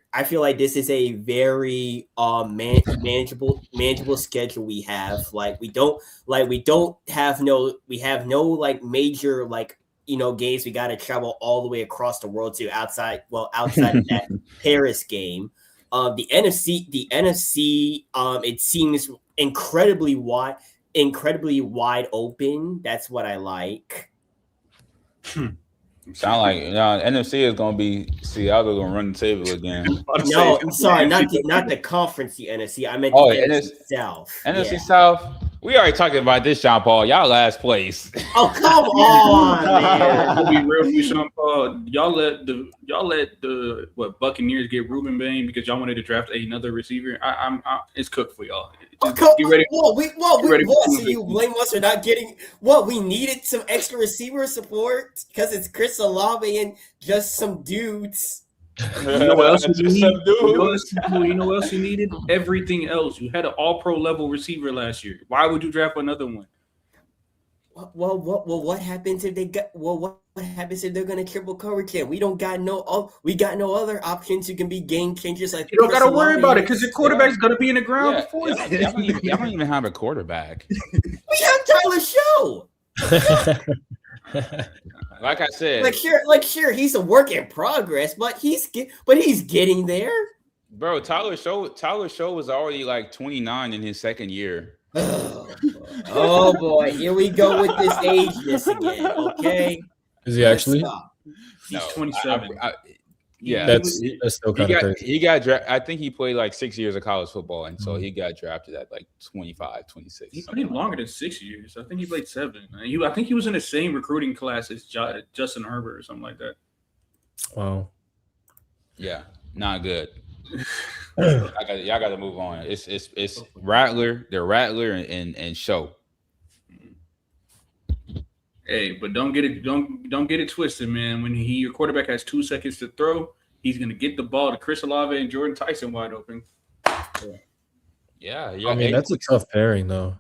manageable schedule we have. We have no like major games we got to travel all the way across the world to outside of that Paris game. The NFC it seems incredibly wide open. That's what I like. Sound like NFC is gonna be Seattle gonna run the table again. No, I'm sorry, not the conference. The NFC. I meant the NFC South. NFC South. We already talking about this, Sean Paul. Y'all last place. Oh, come on, man. I'll be real for you, Sean Paul. Y'all let the Buccaneers get Ruben Bain because y'all wanted to draft another receiver. It's cooked for y'all. Get ready. So you blame us for not getting what we needed? Some extra receiver support because it's Chris Olave and just some dudes. You know what else you need? You know what else you needed? Everything else. You had an all-pro level receiver last year. Why would you draft another one? Well, what happens if they got? Well, what happens if they're going to triple cover Cam? We got no other options who can be game changers. Like you don't got to worry about it because your quarterback's going to be in the ground before you. Y'all don't even have a quarterback. We have Tyler Show. Like I said, sure, he's a work in progress, but he's getting there. Bro, Tyler Show was already like 29 in his second year. Oh boy, here we go with this ageness again. Okay, is he actually? He's 27. Yeah, that's still kind of crazy. He got drafted. I think he played like 6 years of college football, and so he got drafted at like 25, 26. He played longer than 6 years. I think he played 7. I think he was in the same recruiting class as Justin Herbert or something like that. Wow. Yeah, not good. Y'all got to move on. It's Rattler, and Show. Hey, but don't get it twisted, man. When your quarterback has 2 seconds to throw, he's gonna get the ball to Chris Olave and Jordan Tyson wide open. Yeah. I mean, that's a tough pairing, though.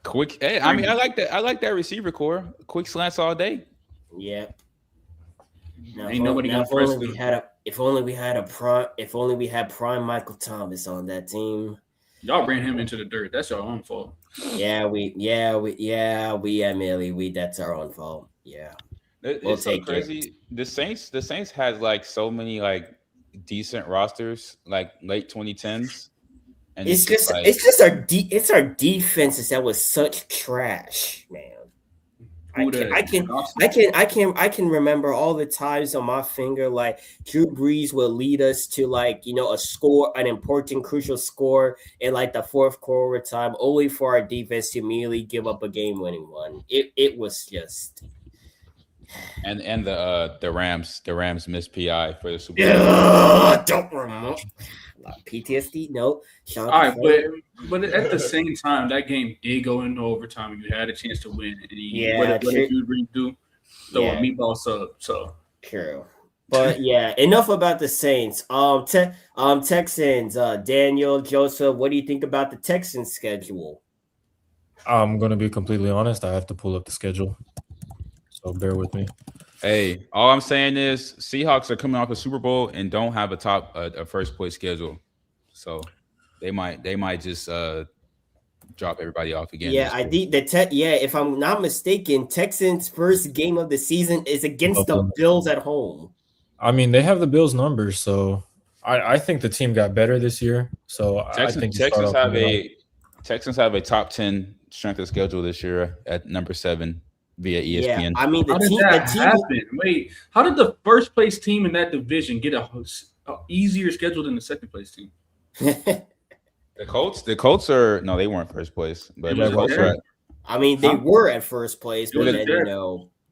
Quick. Hey, I mean, I like that. I like that receiver core. Quick slants all day. Yeah. Now, Ain't nobody gonna if only we had prime Michael Thomas on that team. Y'all ran him into the dirt. That's your own fault. We Emily, that's our own fault. Yeah. It's so crazy. The Saints had like so many like decent rosters, like late 2010s. And it's just our defenses that was such trash, man. I can remember all the times on my finger like Drew Brees will lead us to like an important crucial score in like the fourth quarter time, only for our defense to immediately give up a game-winning one. It was just and the Rams missed PI for the Super Bowl. Don't remember. PTSD, no. All right, but at the same time, that game did go into overtime, and you had a chance to win. And what did you do? Throw a meatball sub. So true. But yeah, enough about the Saints. Texans. Daniel, Joseph, what do you think about the Texans schedule? I'm gonna be completely honest. I have to pull up the schedule, so bear with me. Hey, all I'm saying is Seahawks are coming off a Super Bowl and don't have a first place schedule, so they might just drop everybody off again. Yeah, if I'm not mistaken, Texans' first game of the season is against the Bills at home. I mean, they have the Bills numbers, so I think the team got better this year. So I think Texans have a top 10 strength of schedule this year at number 7. Via ESPN. Yeah, I mean, how did that happen? Wait, how did the first place team in that division get a easier schedule than the second place team? The Colts are they weren't first place, but the Colts are. I mean, they were at first place, but then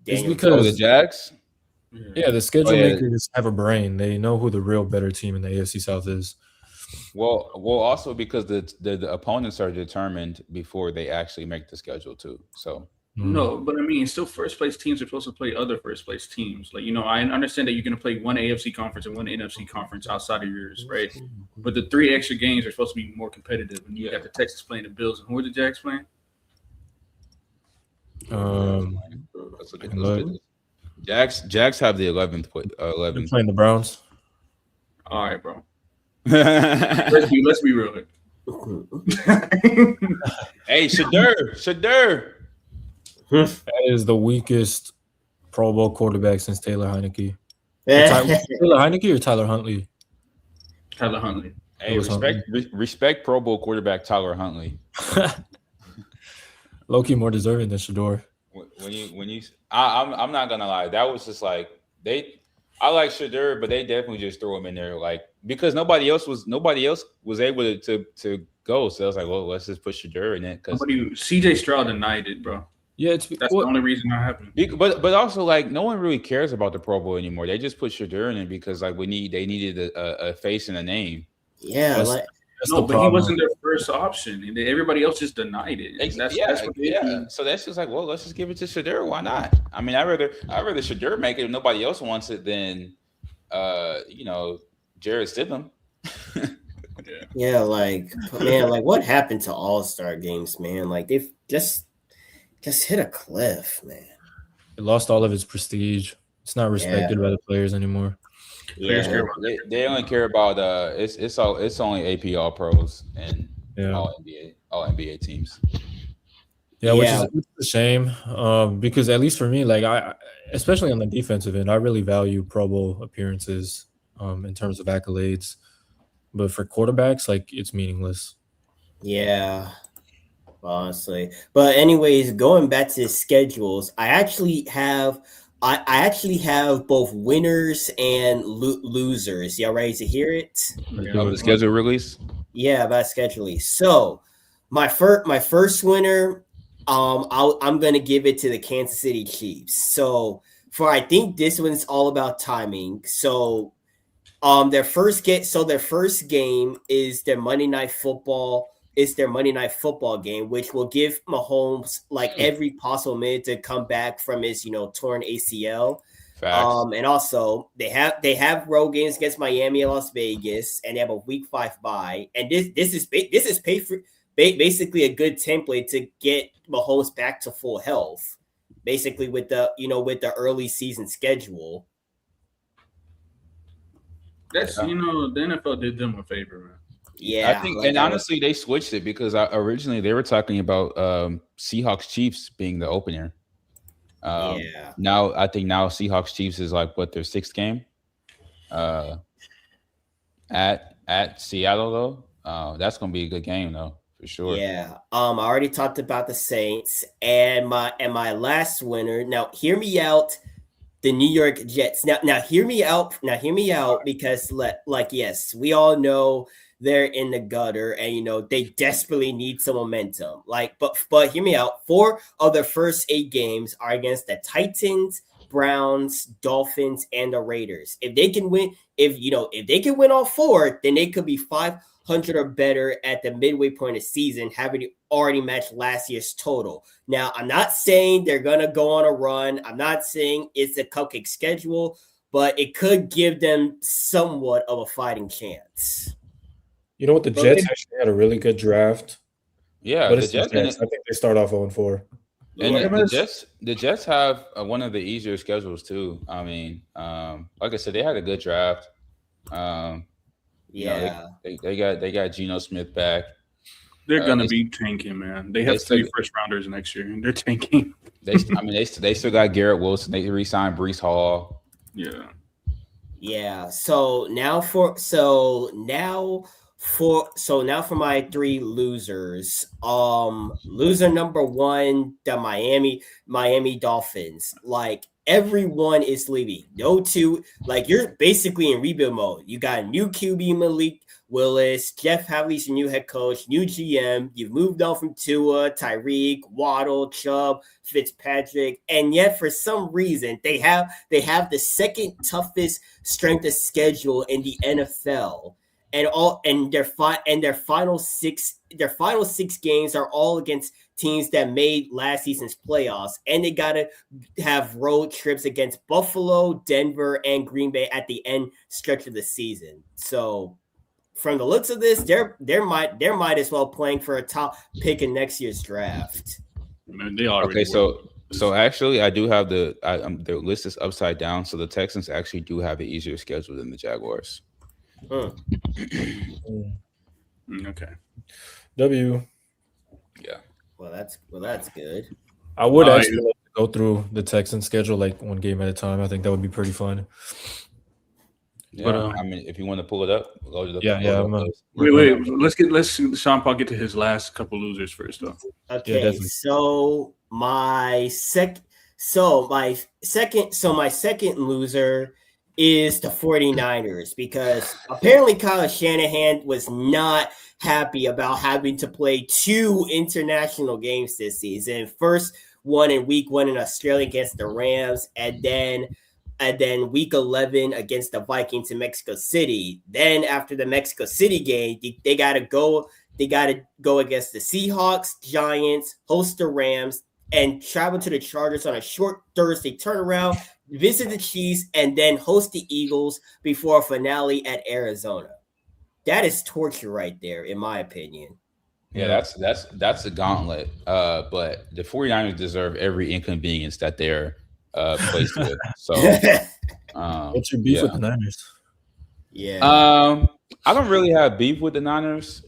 it's because the Jags. Yeah, the schedule makers have a brain. They know who the real better team in the AFC South is. Well, also because the opponents are determined before they actually make the schedule too. So. No, but I mean, still first place teams are supposed to play other first place teams. Like, I understand that you're going to play one AFC conference and one NFC conference outside of yours, right? But the 3 extra games are supposed to be more competitive. And you got the Texans playing the Bills. And who are the Jags playing? Let's look at this. Jags have the 11th. They're playing the Browns. All right, bro. let's be real. Hey, Shadur. That is the weakest Pro Bowl quarterback since Taylor Heineke. Taylor Heineke or Tyler Huntley? Tyler Huntley. Hey, respect Pro Bowl quarterback Tyler Huntley. Low-key more deserving than Shador. I'm not gonna lie. That was just like I like Shadur, but they definitely just threw him in there like because nobody else was able to go. So I was like, well, let's just put Shadur in it because CJ Stroud denied it, bro. Yeah, that's the only reason that happened. But also like no one really cares about the Pro Bowl anymore. They just put Shadur in it because like they needed a face and a name. Yeah, but he wasn't their first option, and everybody else just denied it. So that's just like, well, let's just give it to Shadur. Why not? I mean, I'd rather Shadur make it if nobody else wants it than Jarrett Stidham. Yeah, what happened to All-Star games, man? Like they've just hit a cliff, man. It lost all of its prestige. It's not respected by the players anymore. Yeah, they only care about it's only AP All Pros and all NBA teams. Yeah, which is a shame. Because at least for me, like especially on the defensive end, I really value Pro Bowl appearances in terms of accolades. But for quarterbacks, like it's meaningless. Yeah. Honestly. But anyways, going back to the schedules, I actually have both winners and losers. Y'all ready to hear it? The schedule release? Yeah, about schedule release. So my first winner, I'm gonna give it to the Kansas City Chiefs. So I think this one's all about timing. So their first game is their Monday Night Football is their Monday Night Football game, which will give Mahomes like every possible minute to come back from his torn ACL. Facts. And also they have road games against Miami and Las Vegas, and they have a Week 5 bye. And this is basically a good template to get Mahomes back to full health, basically with the early season schedule. That's the NFL did them a favor, man. Yeah, I think, and honestly, they switched it because originally they were talking about Seahawks Chiefs being the opener. Now I think Seahawks Chiefs is like their 6th game. At Seattle though, that's gonna be a good game though for sure. Yeah. I already talked about the Saints and my last winner. Now hear me out. The New York Jets. Now hear me out. Because yes, we all know they're in the gutter and they desperately need some momentum. But hear me out. 4 of their first 8 games are against the Titans, Browns, Dolphins, and the Raiders. If they can win, if they can win all 4, then they could be 500 or better at the midway point of season, having already matched last year's total. Now, I'm not saying they're going to go on a run. I'm not saying it's a cupcake schedule, but it could give them somewhat of a fighting chance. You know what? The Jets actually had a really good draft. Yeah, but the Jets, I think they start off 0-4. And the Jets have one of the easier schedules too. I mean, like I said, they had a good draft. They got Geno Smith back. They're gonna be tanking, man. They have 3 first rounders next year, and they're tanking. They still got Garrett Wilson. They re-signed Breece Hall. Yeah. Yeah. So now for my 3 losers. Loser number 1, the Miami Dolphins. Like everyone is leaving. No 2. Like you're basically in rebuild mode. You got a new QB, Malik Willis. Jeff Hadley's your new head coach, new GM. You've moved on from Tua, Tyreek, Waddle, Chubb, Fitzpatrick, and yet for some reason they have the 2nd toughest strength of schedule in the NFL. And their final 6 games are all against teams that made last season's playoffs, and they gotta have road trips against Buffalo, Denver, and Green Bay at the end stretch of the season. So, from the looks of this, they're might as well playing for a top pick in next year's draft. Man, they already So actually, I do have the list is upside down. So the Texans actually do have an easier schedule than the Jaguars. Okay. W. Yeah. Well, that's good. I would actually like to go through the Texans schedule like one game at a time. I think that would be pretty fun. Yeah, but, I mean, if you want to pull it up, go to the Wait. Let's Sean Paul get to his last couple losers first, though. Okay, yeah, so my second loser is the 49ers, because apparently Kyle Shanahan was not happy about having to play 2 international games this season. First one in week 1 in Australia against the Rams, and then week 11 against the Vikings in Mexico City. Then after the Mexico City game, they got to go against the Seahawks, Giants, host the Rams, and travel to the Chargers on a short Thursday turnaround, visit the Chiefs, and then host the Eagles before a finale at Arizona. That is torture right there, in my opinion. Yeah, that's a gauntlet. But the 49ers deserve every inconvenience that they're placed with. So what's your beef with the Niners? Yeah. I don't really have beef with the Niners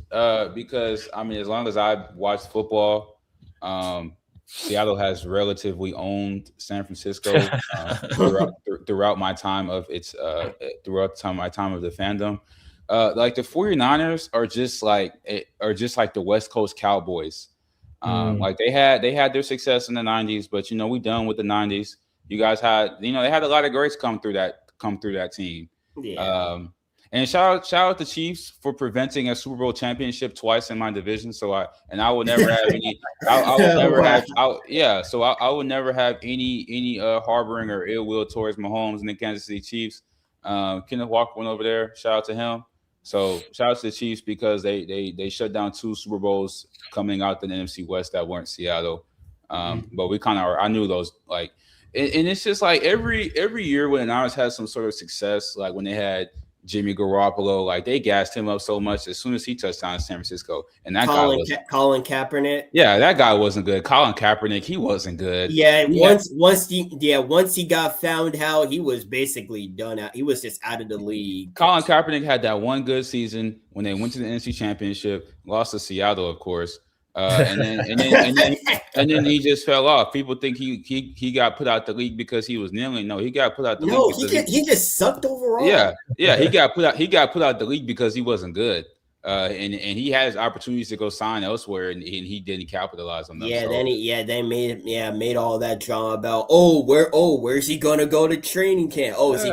because I mean, as long as I watch football, Seattle has relatively owned San Francisco throughout my time of my time of the fandom. Like the 49ers are just like the West Coast Cowboys. Like they had their success in the 90s, but we done with the 90s. You guys had they had a lot of greats come through that team. Yeah. And shout out to Chiefs for preventing a Super Bowl championship twice in my division. So I will never have any. I will never have any harboring or ill will towards Mahomes and the Kansas City Chiefs. Kenneth Walker went over there. Shout out to him. So shout out to the Chiefs because they shut down 2 Super Bowls coming out the NFC West that weren't Seattle. But we kind of I knew those like, and it's just like every year when the Niners had some sort of success, like when they had Jimmy Garoppolo, like they gassed him up so much as soon as he touched down in San Francisco, and that Colin, guy was Colin Kaepernick. Yeah, that guy wasn't good. Colin Kaepernick, he wasn't good. Yeah, once he got found out, he was basically done out. He was just out of the league. Colin Kaepernick had that one good season when they went to the NFC Championship, lost to Seattle, of course. And then he just fell off. People think he got put out the league because he was kneeling. No, he got put out the league. No, he just sucked overall. Yeah, he got put out the league because he wasn't good. And he has opportunities to go sign elsewhere, and he didn't capitalize on them. Yeah, so. they made all that drama about where's he gonna go to training camp? Is he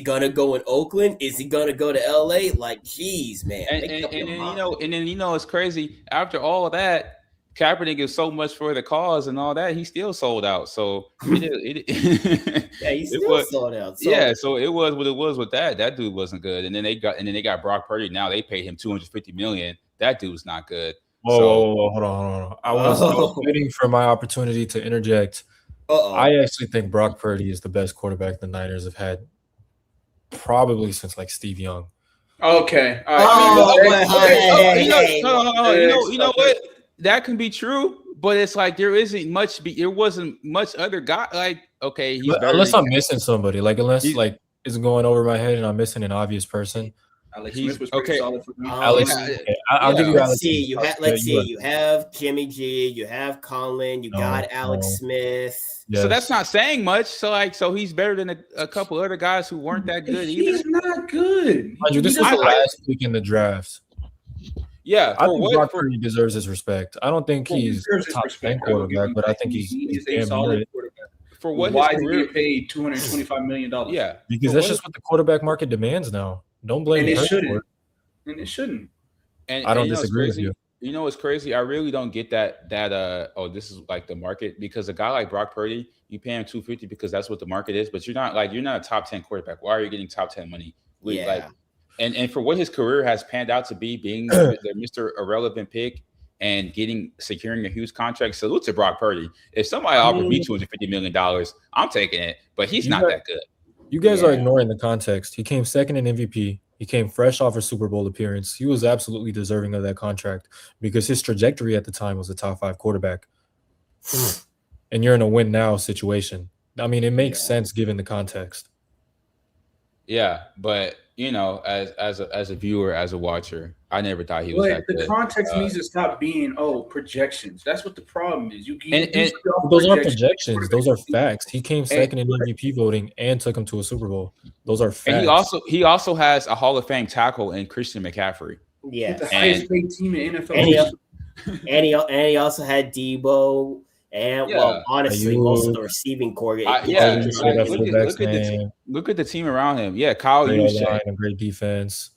gonna go in Oakland? Is he gonna go to LA? Like, geez, man. And then it's crazy. After all of that, Kaepernick is so much for the cause and all that. He still sold out. So he still sold out. So it was what it was with that. That dude wasn't good. And then they got Brock Purdy. Now they paid him $250 million. That dude's not good. Whoa, hold on. I was waiting for my opportunity to interject. I actually think Brock Purdy is the best quarterback the Niners have had probably since like Steve Young. Okay. You know what? That can be true, but it's like there wasn't much other guy. Like, okay, unless I'm missing somebody, like unless like it's going over my head and I'm missing an obvious person. Alex Smith was pretty solid for me. I'll give you Alex. Let's see. You have Jimmy G. You have Colin. You got Alex Smith. Yes. So that's not saying much. So he's better than a couple other guys who weren't that good either. He's not good. This was the last pick in the draft. Yeah, I think Brock Purdy deserves his respect. I don't think he's a top 10 quarterback, but I think he's a solid quarterback. For what Why did he get paid $225 million? Yeah, because that's just what the quarterback market demands now. Don't blame it shouldn't. And it shouldn't. And I don't disagree with you. You know what's crazy? I really don't get that this is like the market, because a guy like Brock Purdy, you pay him $250 because that's what the market is, but you're not a top 10 quarterback. Why are you getting top 10 money? Yeah. And for what his career has panned out to be, being the Mr. Irrelevant pick and securing a huge contract, salute to Brock Purdy. If somebody offered me $250 million, I'm taking it, but he's not that good. You guys are ignoring the context. He came second in MVP. He came fresh off a Super Bowl appearance. He was absolutely deserving of that contract because his trajectory at the time was a top 5 quarterback. And you're in a win now situation. I mean, it makes sense given the context. Yeah, but as a viewer, as a watcher, I never thought he was that good. The context needs to stop being projections. That's what the problem is. Those aren't projections; those are facts. He came second in MVP voting and took him to a Super Bowl. Those are facts. And he also has a Hall of Fame tackle in Christian McCaffrey. Yeah, the highest paid team in NFL. And he also had Debo. And honestly, most of the receiving core. Look at the team around him. Yeah, Kyle Juszczyk, a great defense.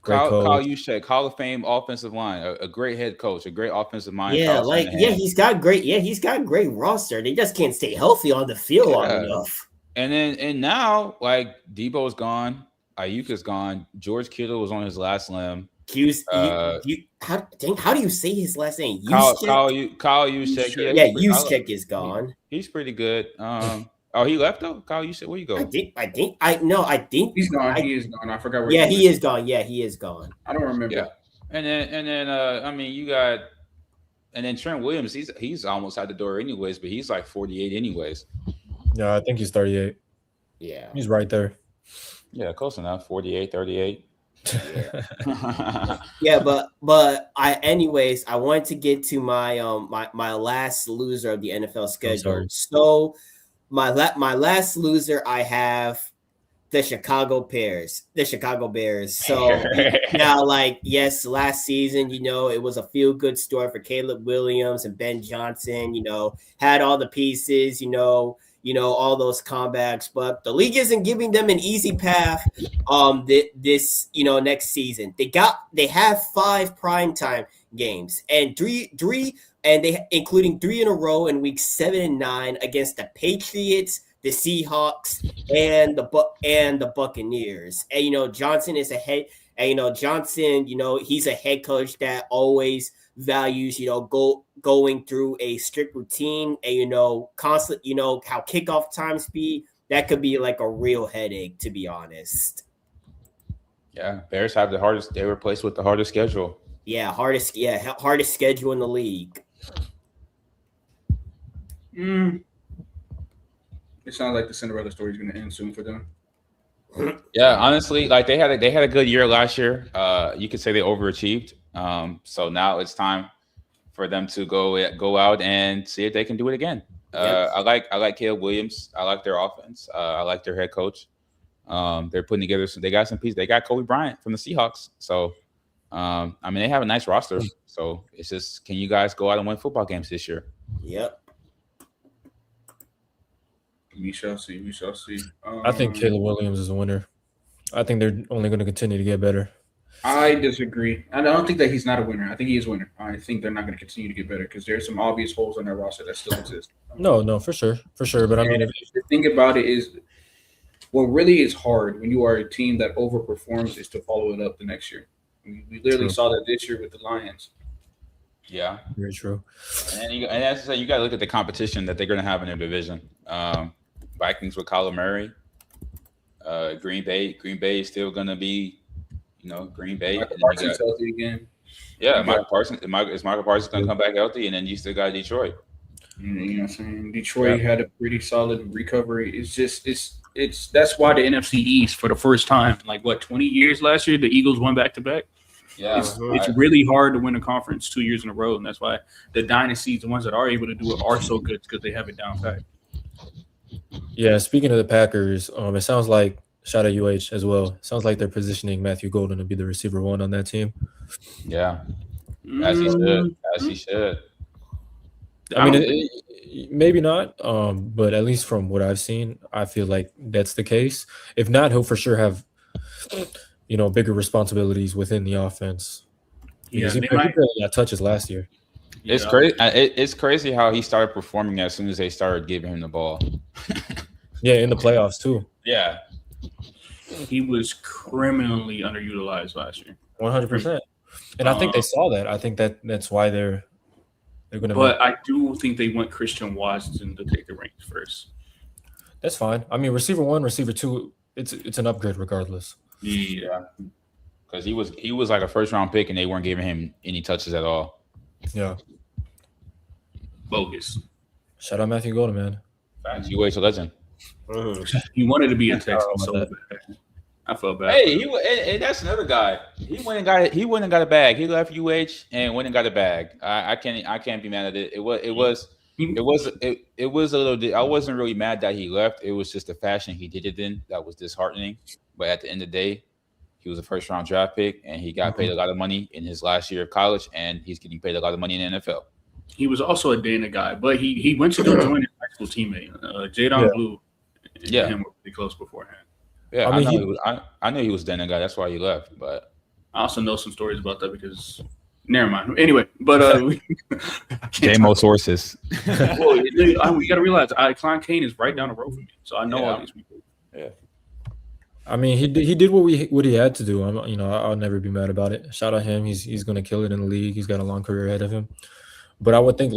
Kyle Juszczyk, Hall of Fame offensive line, a great head coach, a great offensive mind. He's got great roster. They just can't stay healthy on the field long enough. And now, like, Debo's gone, Ayuk is gone, George Kittle was on his last limb. How do you say his last name? Kyle Juszczyk. Yeah, Juszczyk is gone. He's pretty good. He left though. Kyle Juszczyk, where you go? I think he's gone. He is gone. I forgot where. Yeah, he is gone. Yeah, he is gone. I don't remember. Yeah, and then you got, and then Trent Williams. He's almost out the door anyways, but he's like 48 anyways. Yeah, I think he's 38. Yeah, he's right there. Yeah, close enough. 48, 38. Yeah, but I wanted to get to my my last loser of the NFL schedule. So my last loser, I have the Chicago Bears. So now, yes, last season, it was a feel good story for Caleb Williams and Ben Johnson. Had all the pieces. All those comebacks, but the league isn't giving them an easy path. This next season they have 5 primetime games and three, and they including 3 in a row in weeks 7 and 9 against the Patriots, the Seahawks, and the Buccaneers. And Johnson is ahead. And Johnson, he's a head coach that always values, going through a strict routine and constant, how kickoff times be. That could be like a real headache, to be honest. Yeah, Bears have the hardest. They were placed with the hardest schedule. Yeah, hardest schedule in the league. It sounds like the Cinderella story is going to end soon for them. Yeah, honestly, like they had a good year last year. You could say they overachieved. So now it's time for them to go out and see if they can do it again. I like Caleb Williams. I like their offense. I like their head coach. They're putting together they got some pieces. They got Kobe Bryant from the Seahawks. So they have a nice roster. So it's just, can you guys go out and win football games this year? Yep. We shall see. I think Caleb Williams is a winner. I think they're only going to continue to get better. I disagree. I don't think that he's not a winner. I think he is a winner. I think they're not going to continue to get better because there's some obvious holes on their roster that still exist. No, for sure. But I mean, if the thing about it is, what really is hard when you are a team that overperforms is to follow it up the next year. We literally saw that this year with the Lions. Yeah, very true. And as I said, you got to look at the competition that they're going to have in their division. Vikings with Kyler Murray. Green Bay is still going to be, Green Bay. Michael Parsons healthy again. Yeah, Michael Parsons. Is Michael Parsons going to come back healthy? And then you still got Detroit. You know what I'm saying? Detroit had a pretty solid recovery. It's just that's why the NFC East for the first time, 20 years last year, the Eagles won back-to-back. Yeah, it's really hard to win a conference 2 years in a row, and that's why the dynasties, the ones that are able to do it, are so good because they have it down pat. Yeah, speaking of the Packers, it sounds like shout out UH as well. It sounds like they're positioning Matthew Golden to be the receiver one on that team. Yeah, as he should. I mean, maybe not, but at least from what I've seen, I feel like that's the case. If not, he'll for sure have, bigger responsibilities within the offense. Yeah, he barely got touches last year. It's crazy. It's crazy how he started performing as soon as they started giving him the ball. Yeah, in the playoffs too. Yeah, he was criminally underutilized last year. 100%. And I think they saw that. I think that's why they're going to. But I do think they want Christian Watson to take the reins first. That's fine. I mean, receiver one, receiver two, it's an upgrade regardless. Yeah, because he was like a first round pick, and they weren't giving him any touches at all. Yeah, bogus. Shout out Matthew Golden, man. Facts. You wait a legend. He wanted to be a Texan, so bad. I felt bad. Hey, that's another guy. He went and got a bag. He left UH and went and got a bag. I can't be mad at it. It was a little. I wasn't really mad that he left. It was just the fashion he did it in that was disheartening. But at the end of the day, he was a first round draft pick, and he got paid a lot of money in his last year of college, and he's getting paid a lot of money in the NFL. He was also a Dana guy, but he went to go join his high school teammate, Jadon Blue. And him were pretty close beforehand. Yeah, I knew he was a Dana guy. That's why he left. But I also know some stories about that because never mind. Anyway, but JMO sources. Well, we got to realize Klein Kane is right down the road from me, so I know all these people. Yeah. I mean, he did what he had to do. I'll never be mad about it. Shout out him. He's going to kill it in the league. He's got a long career ahead of him. But I would think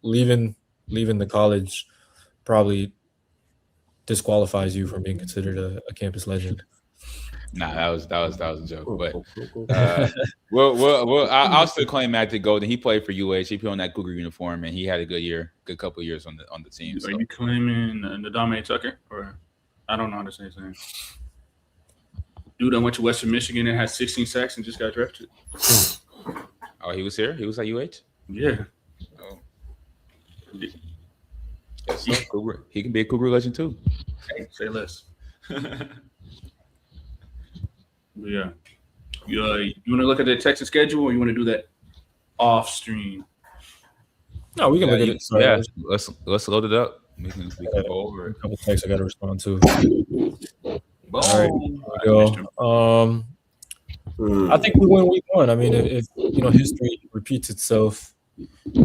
leaving the college probably disqualifies you from being considered a campus legend. Nah, that was a joke. But I'll still claim Matthew Golden. He played for UH. He put on that Cougar uniform, and he had a good couple of years on the team. Are you claiming Ndame Tucker, or I don't know how to say his name? Dude, I went to Western Michigan and had 16 sacks and just got drafted. Oh, he was here? He was at UH? Yeah. Oh. Yes, so Cougar. He can be a Cougar legend too. Hey, say less. Yeah. You want to look at the Texas schedule, or you want to do that off stream? No, we can look at it. Sorry. Yeah, let's load it up. We can go over it. A couple texts I got to respond to. Boom. All right, here we go. I think we win week one. I mean, if history repeats itself,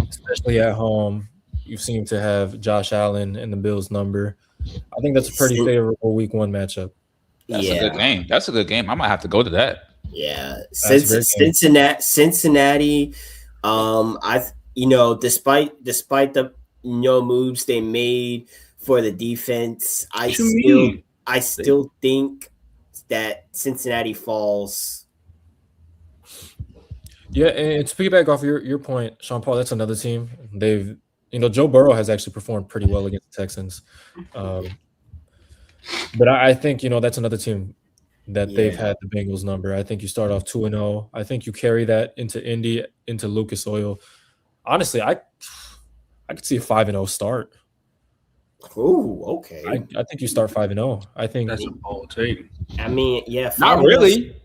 especially at home, you seem to have Josh Allen and the Bills number. I think that's a pretty favorable week one matchup. That's a good game. I might have to go to that. Yeah, That's a great game. Cincinnati. Despite the moves they made for the defense, I What you mean? still think that Cincinnati falls. Yeah, and to piggyback off your point, Sean Paul, that's another team. They've, Joe Burrow has actually performed pretty well against the Texans. But I think, that's another team that they've had the Bengals number. I think you start off 2-0. I think you carry that into Indy, into Lucas Oil. Honestly, I could see a 5-0 start. Oh, okay. I think you start 5-0. I think that's a bold take. I mean, yeah, not really.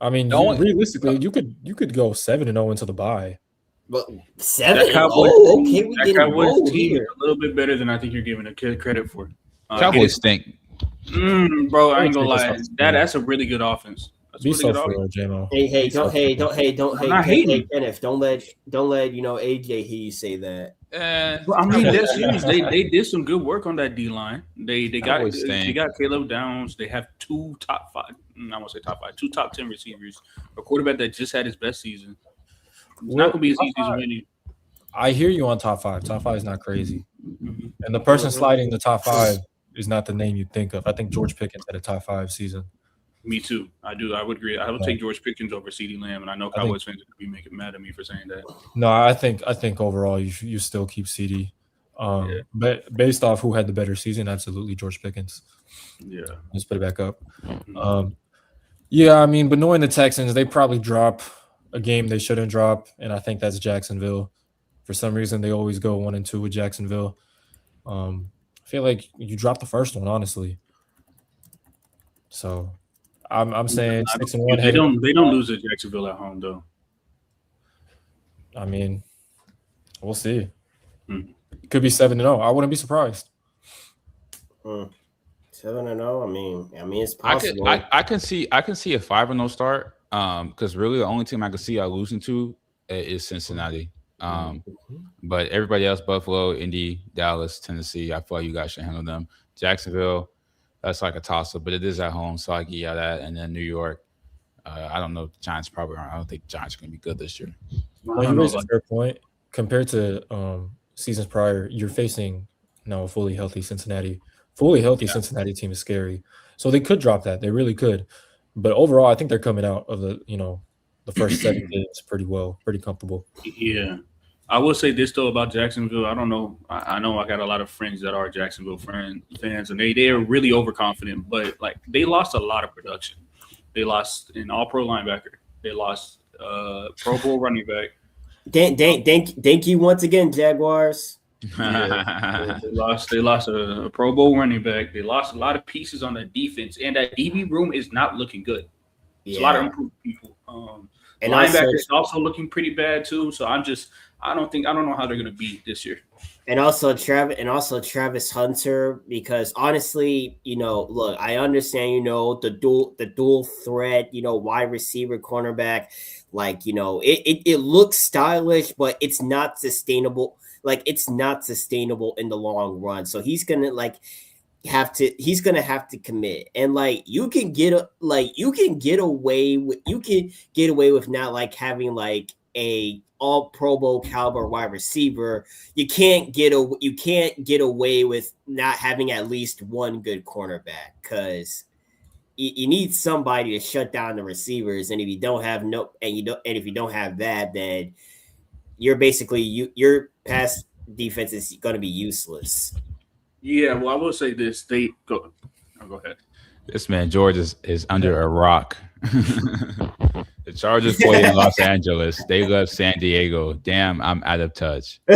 I mean, realistically, you could go 7-0 into the bye. But 7-0. Okay, we get Cowboys team here. A little bit better than I think you're giving a kid credit for. Cowboys stink. Bro, I ain't gonna lie. That's a really good offense. Be so for real, J-Mo. Hey, don't Kenneth, don't let AJ hear you say that. Well, I mean, that's serious. They did some good work on that D line. They got Caleb Downs. They have two top 10 receivers. A quarterback that just had his best season. It's not gonna be as easy as winning. I hear you on top 5. Top 5 is not crazy, and the person sliding the top 5 is not the name you think of. I think George Pickens had a top 5 season. Me too. I do. I would agree. I would take George Pickens over CeeDee Lamb, and I know Cowboys fans are going to be mad at me for saying that. No, I think overall you still keep CeeDee. But based off who had the better season, absolutely George Pickens. Yeah. Let's put it back up. Yeah, I mean, but knowing the Texans, they probably drop a game they shouldn't drop, and I think that's Jacksonville. For some reason, they always go 1-2 with Jacksonville. I feel like you dropped the first one, honestly. So I'm saying 6-1. They don't lose at Jacksonville at home though. I mean, we'll see. It could be 7-0. I wouldn't be surprised. 7-0. I mean, it's possible. I can see a 5-0 start. Because really the only team I can see y'all losing to is Cincinnati. But everybody else, Buffalo, Indy, Dallas, Tennessee, I feel like you guys should handle them. Jacksonville, that's like a toss-up, but it is at home, so I give you that. And then New York, I don't know. The Giants probably aren't. I don't think the Giants are going to be good this year. Well, you raise a fair point. Compared to seasons prior, you're facing a fully healthy Cincinnati. Fully healthy Cincinnati team is scary. So they could drop that. They really could. But overall, I think they're coming out of the first 7 games pretty well, pretty comfortable. Yeah. I will say this, though, about Jacksonville. I don't know. I know I got a lot of friends that are Jacksonville fans, and they are really overconfident. But, they lost a lot of production. They lost an all-pro linebacker. They lost Pro Bowl running back. Thank you once again, Jaguars. Yeah, they lost a Pro Bowl running back. They lost a lot of pieces on that defense, and that DB room is not looking good. There's a lot of improved people. And linebacker is also looking pretty bad too. So I don't know how they're going to be this year. And also Travis Hunter, because honestly, look, I understand, the dual threat, wide receiver, cornerback, it looks stylish, but it's not sustainable. It's not sustainable in the long run. So he's gonna have to commit. And you can get away with not having a all Pro Bowl caliber wide receiver. You can't get away with not having at least one good cornerback, because you need somebody to shut down the receivers. And if you don't have if you don't have that, then you're basically your pass defense is going to be useless. Yeah, well, I will say this. Go ahead. This man George is under a rock. The Chargers play in Los Angeles. They left San Diego. Damn, I'm out of touch. I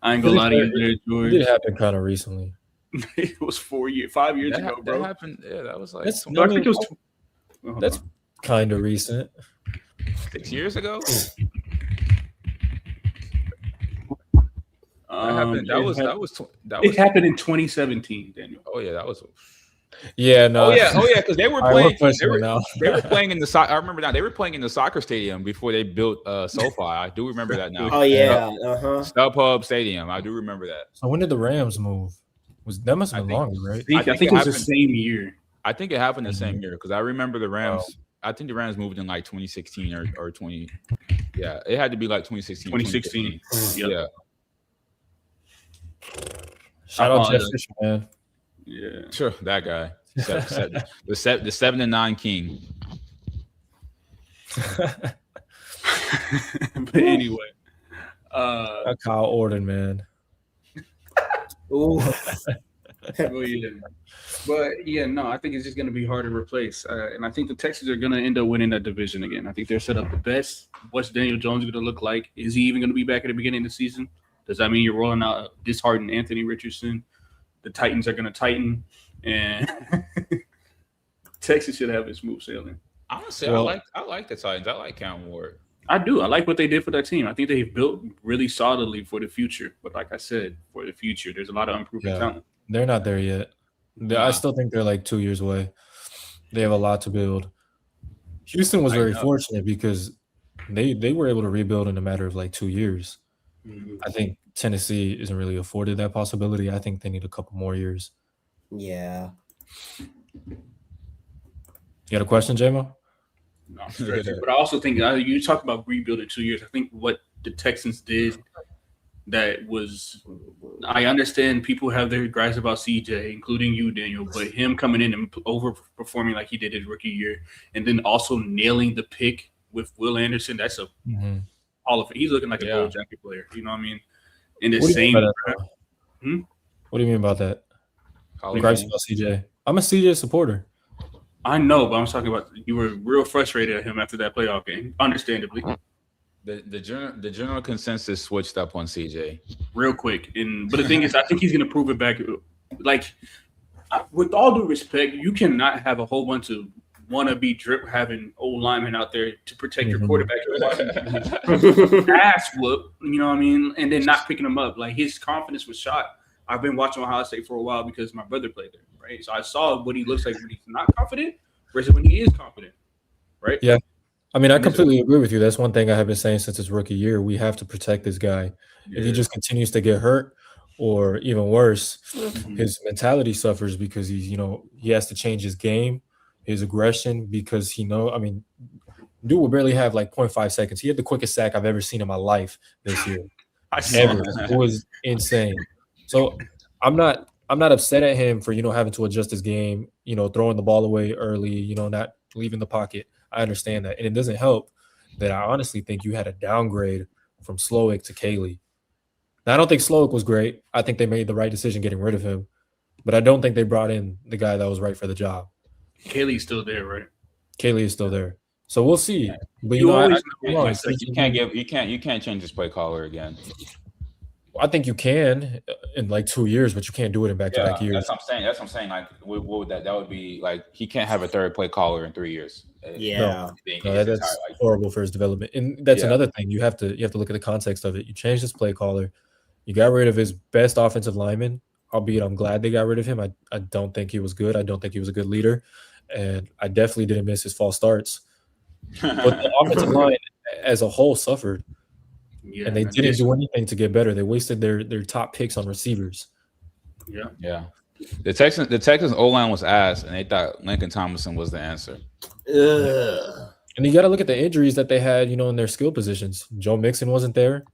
ain't gonna lie to you there, George. It did happen kind of recently. It was 5 years ago, bro. That happened. Yeah, that was like. I think it was. That's kind of recent. 6 years ago. It happened in 2017, Daniel. Oh yeah, that was. Yeah, no. Oh yeah, because they were playing. They were playing in the soccer. I remember now. They were playing in the soccer stadium before they built SoFi. I do remember that now. Oh yeah, StubHub Stadium. I do remember that. So when did the Rams move? That must have been longer, right? I think it was the same year. I think it happened the same year because I remember the Rams. Wow. I think the Rams moved in like 2016 or 20. Yeah, it had to be like 2016. 2016. Yeah. Shout out Jeff Fisher, man. Yeah. Sure, that guy. The 7-9 king. But anyway, Kyle Orton, man. Ooh. But yeah, no, I think it's just going to be hard to replace. And I think the Texans are going to end up winning that division again. I think they're set up the best. What's Daniel Jones going to look like? Is he even going to be back at the beginning of the season? Does that mean you're rolling out disheartened Anthony Richardson? The Titans are going to tighten, and Texas should have it smooth sailing. Honestly, I like the Titans. I like Cam Ward. I do. I like what they did for that team. I think they've built really solidly for the future. But like I said, for the future, there's a lot of unproven talent. They're not there yet. I still think they're like 2 years away. They have a lot to build. Houston was very fortunate because they were able to rebuild in a matter of like 2 years. Mm-hmm. I think Tennessee isn't really afforded that possibility. I think they need a couple more years. Yeah. You got a question, J-Mo? No, but I also think you talk about rebuilding 2 years. I think what the Texans did that was – I understand people have their gripes about CJ, including you, Daniel, but him coming in and overperforming like he did his rookie year and then also nailing the pick with Will Anderson, that's a Hall of Fame. He's looking like a gold jacket player. You know what I mean? In the same – What do you mean about that? Gripes about CJ. I'm a CJ supporter. I know, but I'm talking about you were real frustrated at him after that playoff game, understandably. The general consensus switched up on CJ real quick, but the thing is, I think he's going to prove it back. Like, with all due respect, you cannot have a whole bunch of wannabe drip having old linemen out there to protect your quarterback. Ass whoop, you know what I mean, and then not picking him up. Like his confidence was shot. I've been watching Ohio State for a while because my brother played there, right? So I saw what he looks like when he's not confident versus when he is confident, right? Yeah. I mean, I completely agree with you. That's one thing I have been saying since his rookie year. We have to protect this guy. Yeah. If he just continues to get hurt or even worse, his mentality suffers because he has to change his game, his aggression, because dude will barely have like 0.5 seconds. He had the quickest sack I've ever seen in my life this year. It was insane. So I'm not upset at him for, having to adjust his game, throwing the ball away early, not leaving the pocket. I understand that. And it doesn't help that I honestly think you had a downgrade from Slowick to Caley. Now, I don't think Slowick was great. I think they made the right decision getting rid of him. But I don't think they brought in the guy that was right for the job. Caley's still there, right? Caley is still there. So we'll see. But you can't change his play caller again. I think you can in like 2 years, but you can't do it in back-to-back years. That's what I'm saying. Like, what would that would be like? He can't have a third play caller in 3 years. Yeah, no, that's horrible for his development. And that's another thing. You have to look at the context of it. You changed his play caller. You got rid of his best offensive lineman, albeit I'm glad they got rid of him. I don't think he was good. I don't think he was a good leader. And I definitely didn't miss his false starts. But the offensive line as a whole suffered. Yeah, and they didn't do anything to get better. They wasted their top picks on receivers. Yeah. The Texans O-line was ass, and they thought Lincoln Tomlinson was the answer. And you got to look at the injuries that they had, in their skill positions. Joe Mixon wasn't there,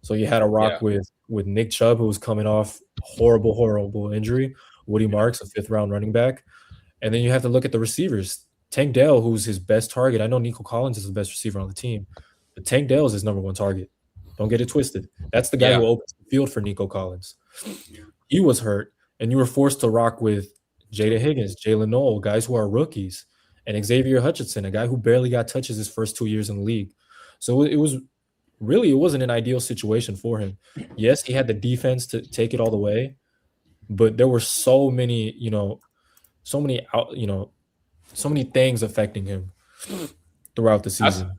so you had to rock with Nick Chubb, who was coming off horrible injury. Woody Marks, a 5th-round running back, and then you have to look at the receivers. Tank Dell, who's his best target. I know Nico Collins is the best receiver on the team, but Tank Dell is his number one target. Don't get it twisted. That's the guy who opens the field for Nico Collins. He was hurt, and you were forced to rock with Jada Higgins, Jalen Noel, guys who are rookies, and Xavier Hutchinson, a guy who barely got touches his first 2 years in the league. So it wasn't an ideal situation for him. Yes, he had the defense to take it all the way, but there were so many things affecting him throughout the season.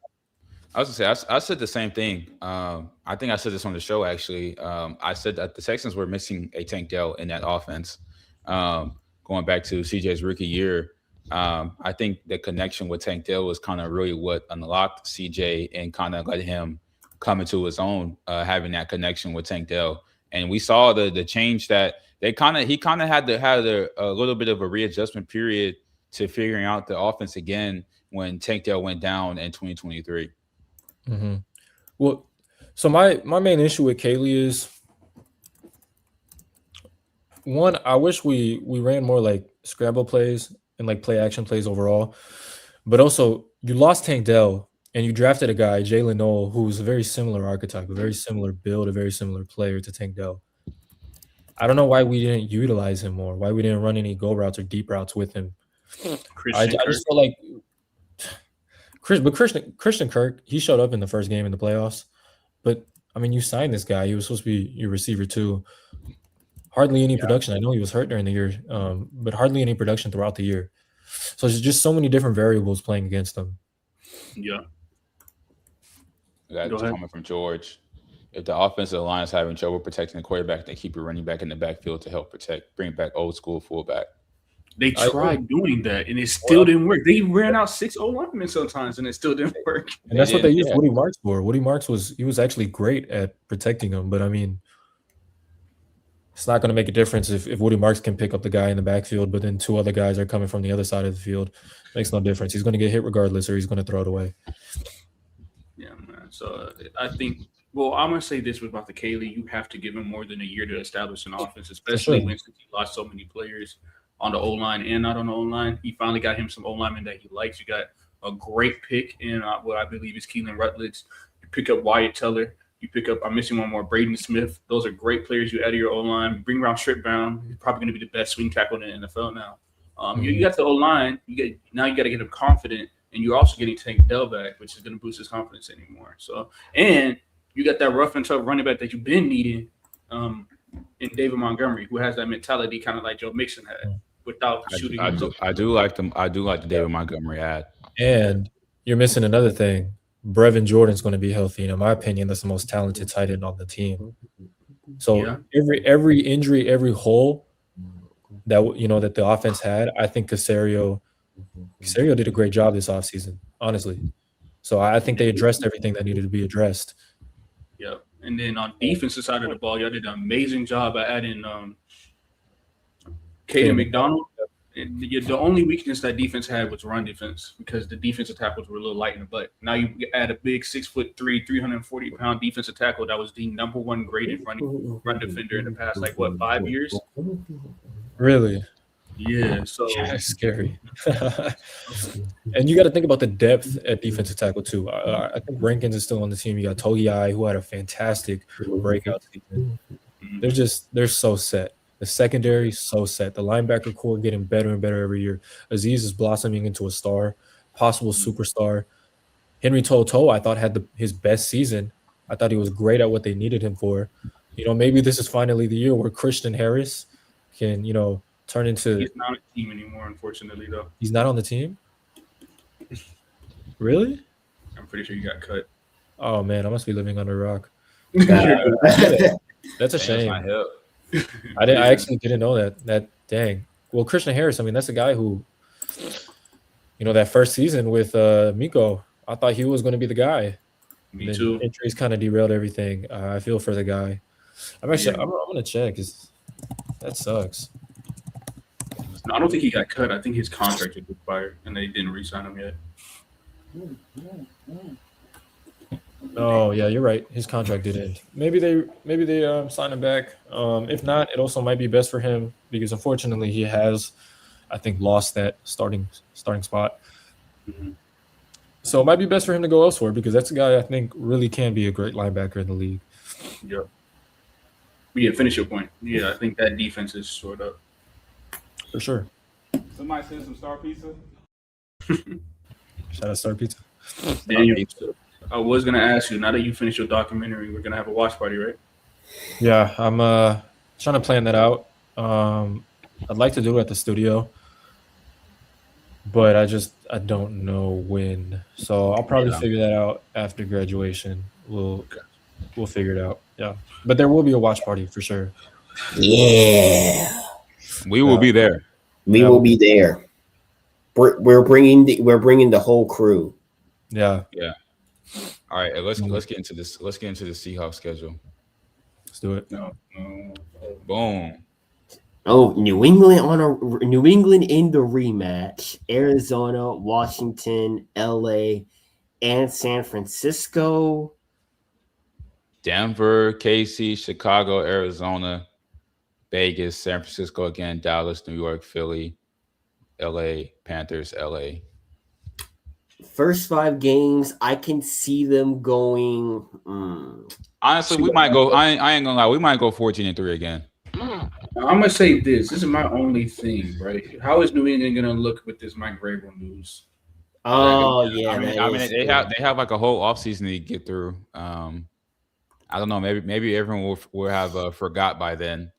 I was gonna say I said the same thing. I think I said this on the show actually. I said that the Texans were missing a Tank Dell in that offense. Going back to CJ's rookie year, I think the connection with Tank Dell was kind of really what unlocked CJ and kind of let him come into his own, having that connection with Tank Dell. And we saw the change that he kind of had a little bit of a readjustment period to figuring out the offense again when Tank Dell went down in 2023. Mm-hmm. Well, so my main issue with Kaylee is, one, I wish we ran more like scramble plays and like play action plays overall. But also, you lost Tank Dell and you drafted a guy, Jalen Noel, who's a very similar archetype, a very similar build, a very similar player to Tank Dell. I don't know why we didn't utilize him more, why we didn't run any go routes or deep routes with him. I just feel like Christian Kirk, he showed up in the first game in the playoffs. But, I mean, you signed this guy. He was supposed to be your receiver too. Hardly any production. I know he was hurt during the year, but hardly any production throughout the year. So there's just so many different variables playing against them. Yeah. That's coming from George. If the offensive line is having trouble protecting the quarterback, they keep a running back in the backfield to help bring back old school fullback. They tried doing that, and it still didn't work. They ran out 6 linemen sometimes, and it still didn't work. And that's what they used Woody Marks for. Woody Marks was actually great at protecting them, but I mean, it's not going to make a difference if Woody Marks can pick up the guy in the backfield, but then 2 other guys are coming from the other side of the field. It makes no difference. He's going to get hit regardless, or he's going to throw it away. Yeah, man. So I think, well, I'm going to say this about the Kaylee. You have to give him more than a year to establish an offense, especially when he lost so many players on the O-line and not on the O-line. He finally got him some O-linemen that he likes. You got a great pick in what I believe is Keelan Rutledge. You pick up Wyatt Teller. You pick up, I'm missing one more, Braden Smith. Those are great players you add to your O-line. Bring around Strip Brown. He's probably going to be the best swing tackle in the NFL now. You got the O-line. Now you got to get him confident, and you're also getting Tank Dell back, which is going to boost his confidence anymore. So, and you got that rough and tough running back that you've been needing in David Montgomery, who has that mentality kind of like Joe Mixon had without shooting. I do like them. I do like the David Montgomery ad. And you're missing another thing. Brevin Jordan's going to be healthy, and in my opinion, that's the most talented tight end on the team. So every injury, every hole that that the offense had, I think Caserio did a great job this offseason, honestly. So I think they addressed everything that needed to be addressed. Yep. And then on defensive side of the ball, y'all did an amazing job at adding Caden McDonald. The only weakness that defense had was run defense because the defensive tackles were a little light in the butt. Now you add a big 6'3", 340-pound defensive tackle that was the #1 graded run defender in the past, 5 years? Really? Yeah. So that's scary. And you got to think about the depth at defensive tackle too. I think Rankins is still on the team. You got Togiai, who had a fantastic breakout season. They're so set. The secondary so set. The linebacker core getting better and better every year. Aziz is blossoming into a star, possible superstar. Henry To'oTo'o, I thought, had his best season. I thought he was great at what they needed him for. Maybe this is finally the year where Christian Harris can, turn into. He's not on the team anymore, unfortunately, though. He's not on the team? Really? I'm pretty sure he got cut. Oh, man, I must be living under a rock. That's a shame. I actually didn't know that. Dang. Well, Christian Harris, I mean, that's a guy who, that first season with Miko, I thought he was going to be the guy. Me too. Injuries kind of derailed everything. I feel for the guy. I'm going to check because that sucks. No, I don't think he got cut. I think his contract was expired and they didn't re-sign him yet. Oh yeah, you're right. His contract did end. Maybe they sign him back. If not, it also might be best for him because unfortunately he has, I think, lost that starting spot. Mm-hmm. So it might be best for him to go elsewhere because that's a guy I think really can be a great linebacker in the league. Yep. But yeah, finish your point. Yeah, I think that defense is sort of for sure. Somebody send some Star Pizza. Shout out Star Pizza. Daniel, I was gonna ask you. Now that you finished your documentary, we're gonna have a watch party, right? Yeah, I'm trying to plan that out. I'd like to do it at the studio, but I don't know when. So I'll probably figure that out after graduation. We'll figure it out. Yeah, but there will be a watch party for sure. Yeah, we will be there. We will be there. We're bringing the whole crew. Yeah. All right, let's get into this. Let's get into the Seahawks schedule. Let's do it. No. Boom. Oh, New England in the rematch. Arizona, Washington, LA, and San Francisco. Denver, KC, Chicago, Arizona, Vegas, San Francisco again, Dallas, New York, Philly, LA, Panthers, LA. First 5 games, I can see them going. Honestly, we might go. I ain't gonna lie. We might go 14-3 again. I'm gonna say this. This is my only thing, right? How is New England gonna look with this Mike Vrabel news? Oh yeah, I mean, they have like a whole offseason to get through. I don't know. Maybe everyone will have forgot by then.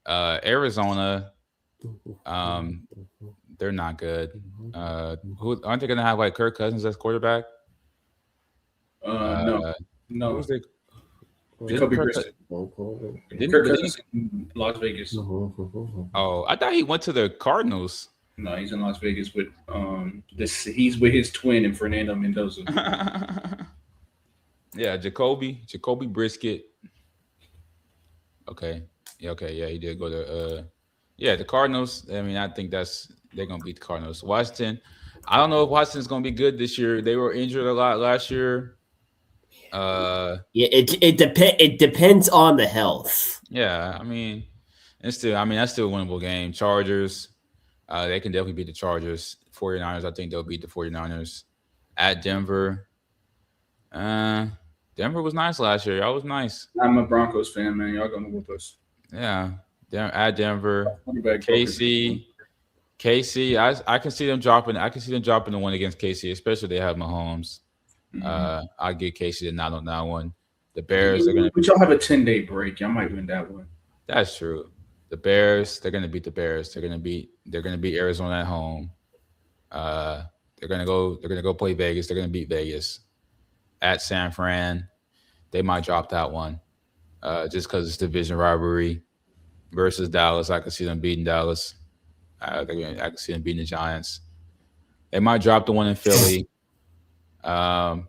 Arizona, they're not good. Who aren't they gonna have like Kirk Cousins as quarterback? No. Who's they? Jacoby Brissett. Kirk Cousins in Las Vegas. Oh, I thought he went to the Cardinals. No, he's in Las Vegas with he's with his twin and Fernando Mendoza. Yeah, Jacoby Brisket. Okay. Yeah, he did go to the Cardinals. I mean, I think they're gonna beat the Cardinals. Washington, I don't know if Washington's gonna be good this year. They were injured a lot last year. It depends on the health. Yeah, I mean, that's still a winnable game. Chargers, they can definitely beat the Chargers. 49ers, I think they'll beat the 49ers. At Denver, Denver was nice last year. Y'all was nice. I'm a Broncos fan, man. Y'all gonna whoop us. Yeah, at Denver, KC. I can see them dropping. I can see them dropping the one against KC, especially if they have Mahomes. I'll give KC the nod on that one. The Bears are gonna. But y'all have a 10-day break. Y'all might win that one. That's true. The Bears, they're gonna beat the Bears. They're gonna beat Arizona at home. They're gonna go play Vegas. They're gonna beat Vegas. At San Fran, they might drop that one. Just because it's division rivalry versus Dallas. I can see them beating Dallas. I can see them beating the Giants. They might drop the one in Philly. At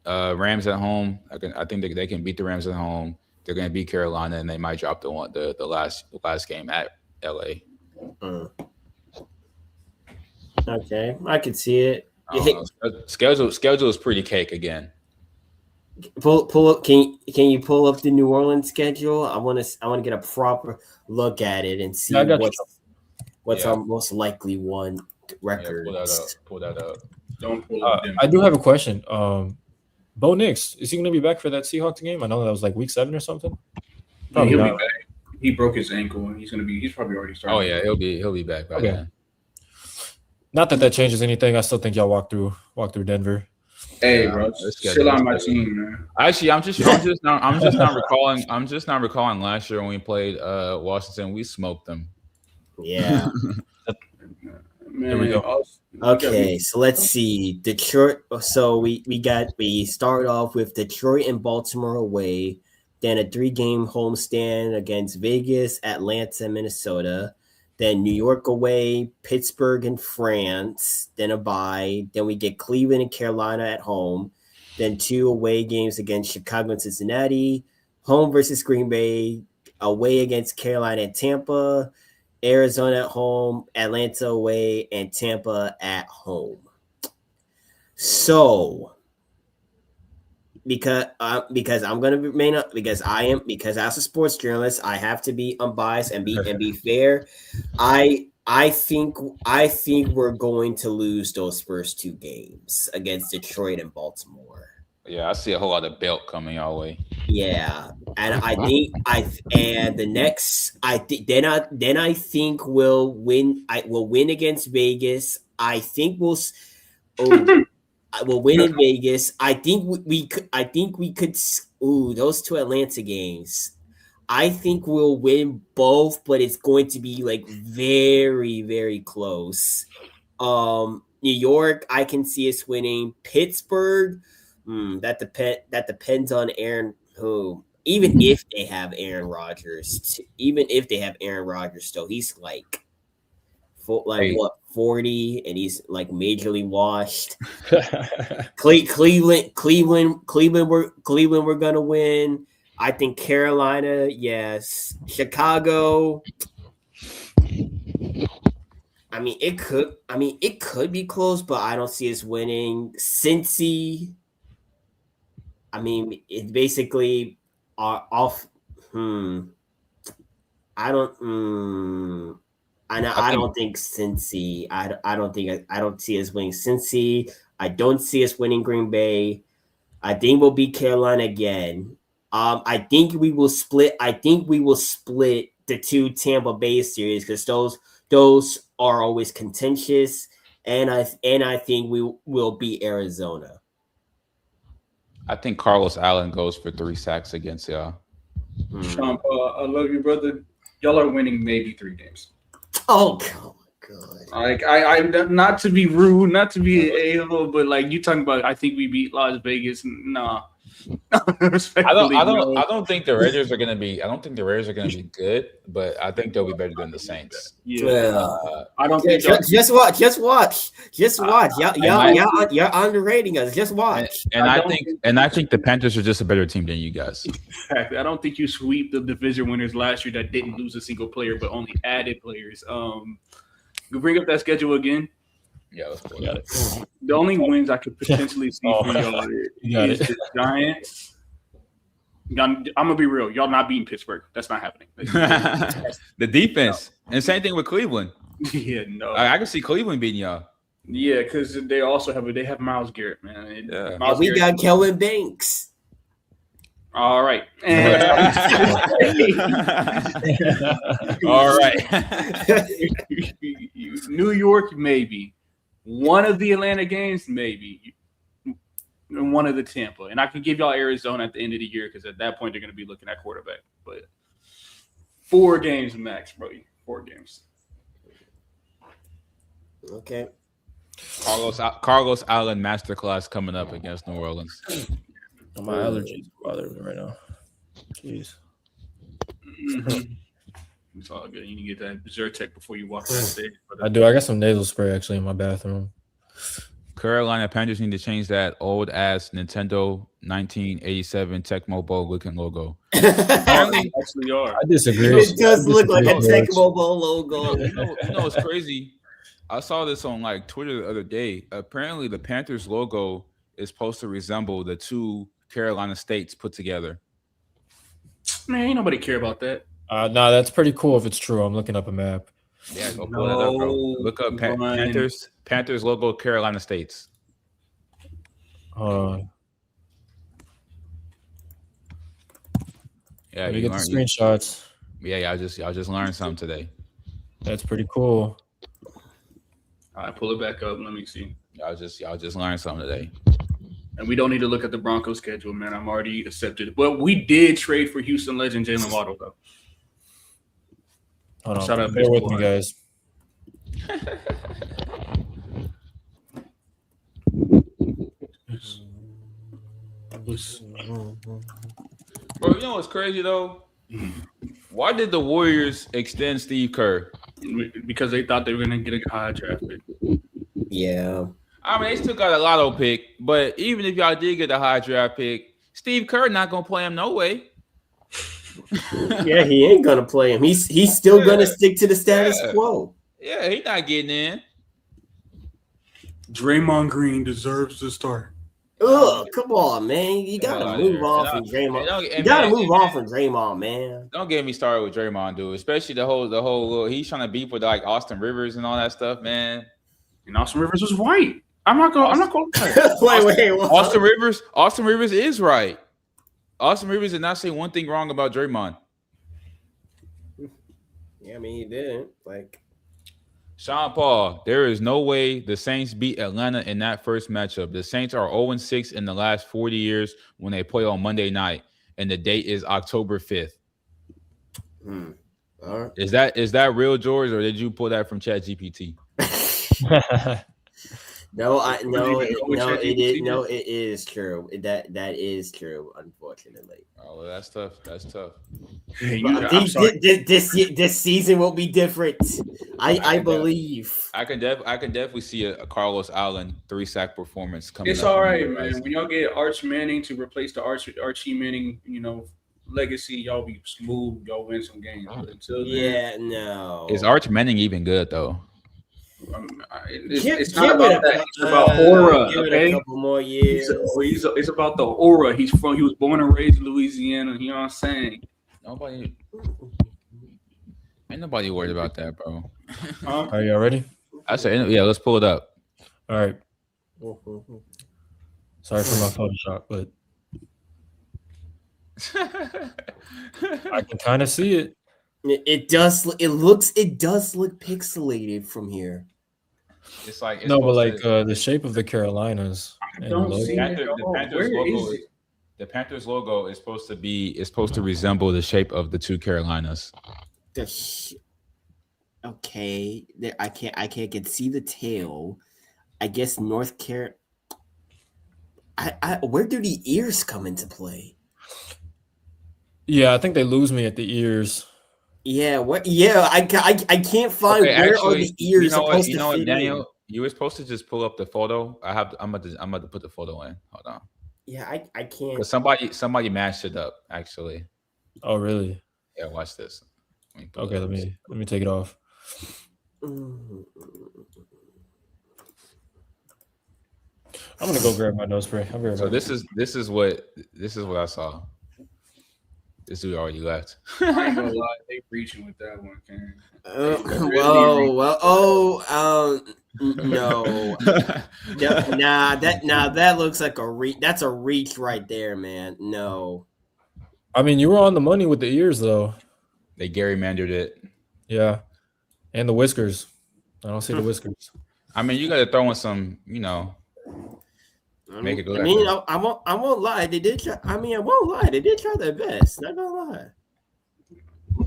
Rams at home, I think they can beat the Rams at home. They're going to beat Carolina, and they might drop the last game at LA. Okay, I can see it. Schedule is pretty cake again. Pull up. Can you pull up the New Orleans schedule? I want to get a proper look at it and see what's our most likely one record. Pull that up. Don't pull up. I do have a question. Bo Nix, is he going to be back for that Seahawks game? I know that was like week 7 or something. Probably he'll be back. He broke his ankle, and he's probably already started. Oh yeah, he'll be back by then. Not that changes anything. I still think y'all walk through Denver. Hey, bro, chill on my team, man. Actually, I'm just not recalling. I'm just not recalling last year when we played Washington. We smoked them. Yeah. Man, there we go. Okay, so let's see. Detroit. So we start off with Detroit and Baltimore away, then a 3-game homestand against Vegas, Atlanta, and Minnesota. Then New York away, Pittsburgh and France, then a bye. Then we get Cleveland and Carolina at home. Then 2 away games against Chicago and Cincinnati. Home versus Green Bay. Away against Carolina and Tampa. Arizona at home. Atlanta away. And Tampa at home. So, because I'm gonna remain up because as a sports journalist I have to be unbiased and be fair. I think we're going to lose those first 2 games against Detroit and Baltimore. Yeah, I see a whole lot of belt coming our way. Yeah, and I think we'll win. We'll win against Vegas. I think we'll win in Vegas. I think we could. Those 2 Atlanta games. I think we'll win both, but it's going to be like very, very close. New York, I can see us winning. Pittsburgh, that depends on Aaron. Even if they have Aaron Rodgers, still he's like 40, and he's like majorly washed. Cleveland, we're gonna win. I think Carolina, yes. Chicago. It could be close, but I don't see us winning. Cincy. It's basically off. I don't. I don't think Cincy. I don't see us winning Cincy. I don't see us winning Green Bay. I think we'll beat Carolina again. I think we will split. I think we will split the two Tampa Bay series because those are always contentious, and I think we will beat Arizona. I think Carlos Allen goes for 3 sacks against y'all. Sean Paul, I love you, brother. Y'all are winning maybe 3 games. Oh God! Like I not to be rude, not to be an a-hole, but like you talking about, I think we beat Las Vegas. Nah. I don't think the Raiders are gonna be. I don't think the Raiders are gonna be good, but I think they'll be better than the Saints. I don't think. Just watch. Y'all underrating us. Just watch. And I think the Panthers are just a better team than you guys. Exactly. I don't think you sweep the division winners last year that didn't lose a single player but only added players. You bring up that schedule again. Yeah, let's pull it. The only wins I could potentially see for y'all is the Giants. I'm gonna be real. Y'all not beating Pittsburgh. That's not happening. The defense, and same thing with Cleveland. Yeah, no. I can see Cleveland beating y'all. Yeah, because they also have Myles Garrett, man. And we got Kelvin Banks. All right. All right. New York, maybe. One of the Atlanta games, maybe. And one of the Tampa. And I can give y'all Arizona at the end of the year because at that point they're going to be looking at quarterback. But 4 games max, bro. 4 games. Okay. Carlos Allen masterclass coming up against New Orleans. My allergies bothering me right now. Jeez. It's all good. You need to get that Zyrtec before you walk on stage. I do. I got some nasal spray actually in my bathroom. Carolina Panthers need to change that old ass Nintendo 1987 Tecmo Bowl looking logo. Actually are. I disagree. It does look like a Tecmo Bowl logo. You know what's crazy? I saw this on like Twitter the other day. Apparently, the Panthers logo is supposed to resemble the 2 Carolina states put together. Man, ain't nobody care about that. No, that's pretty cool if it's true. I'm looking up a map. Yeah, go pull that up, bro. Look up Panthers logo, Carolina states. Yeah, you get the screenshots. Yeah, y'all just learned something today. That's pretty cool. All right, pull it back up. Let me see. Y'all just learned something today. And we don't need to look at the Broncos schedule, man. I'm already accepted. But we did trade for Houston legend Jalen Waddle, though. Hold on. Shout out Bear with me, guys. Bro, you know what's crazy though? Why did the Warriors extend Steve Kerr? Because they thought they were going to get a high draft pick. Yeah. I mean, they still got a lotto pick, but even if y'all did get a high draft pick, Steve Kerr not gonna play him no way. Yeah, he ain't gonna play him. He's still gonna stick to the status quo. Yeah, he's not getting in. Draymond Green deserves to start. Ugh, come on, man. You gotta move on from Draymond. You gotta move on from Draymond, man. Don't get me started with Draymond, dude. Especially the whole little he's trying to beef with like Austin Rivers and all that stuff, man. And Austin Rivers was white. I'm not going. Wait. Austin Rivers is right. Austin Rivers did not say one thing wrong about Draymond. Yeah, I mean he didn't. Like Sean Paul, there is no way the Saints beat Atlanta in that first matchup. The Saints are 0-6 in the last 40 years when they play on Monday night, and the date is October 5th. All right. Is that real, George, or did you pull that from ChatGPT? It is true. That is true, unfortunately. Oh, well, that's tough. Hey, this season will be different. I believe. I can definitely see a Carlos Allen 3-sack performance coming. It's all right, man. When y'all get Arch Manning to replace the Archie Manning, legacy, y'all be smooth, y'all win some games. But until then, Yeah, no. Is Arch Manning even good though? It's not about that. It's about aura. Give it Okay, a couple more years. It's about the aura. He was born and raised in Louisiana. You know what I'm saying? Ain't nobody worried about that, bro. Are you ready? I said, yeah, let's pull it up. All right. Sorry for my Photoshop, but I can kind of see it. It does look pixelated from here. It's like it's no, but like the shape of the Carolinas. I don't see it. The Panthers logo is supposed to resemble the shape of the two Carolinas. Okay, I can see the tail. I guess North Carolina. Where do the ears come into play? Yeah, I think they lose me at the ears. Yeah, what? Yeah, I can't find where are the ears supposed to fit Daniel, in. you were supposed to just pull up the photo. I'm about to put the photo in. Hold on. Yeah, I can't. Because somebody mashed it up actually. Oh, really? Yeah, watch this. Okay, let me take it off. I'm gonna go grab my nose spray. I'll be right So back. this is what I saw. This dude already left. I ain't gonna lie, they reaching with that one, Ken. No. That looks like a reach. That's a reach right there, man. No. I mean, you were on the money with the ears, though. They gerrymandered it. Yeah, and the whiskers. I don't see the whiskers. I mean, you got to throw in some, make it look. I mean, I won't lie. They did try. I mean, I won't lie. They did try their best. Not gonna lie.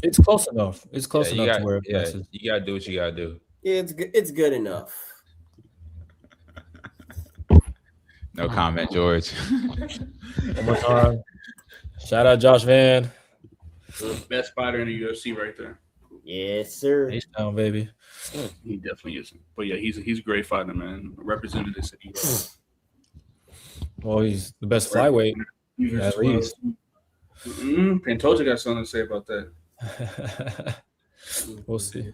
It's close enough. It's close enough to where it passes. You gotta do what you gotta do. Yeah, it's good enough. No comment, George. One more time. Shout out Josh Van. Best fighter in the UFC right there. Yes, sir. H-Town, baby. He definitely is. But yeah, he's a great fighter, man. Represented the city. Well, he's the best flyweight. At least. Pantoja got something to say about that. We'll see.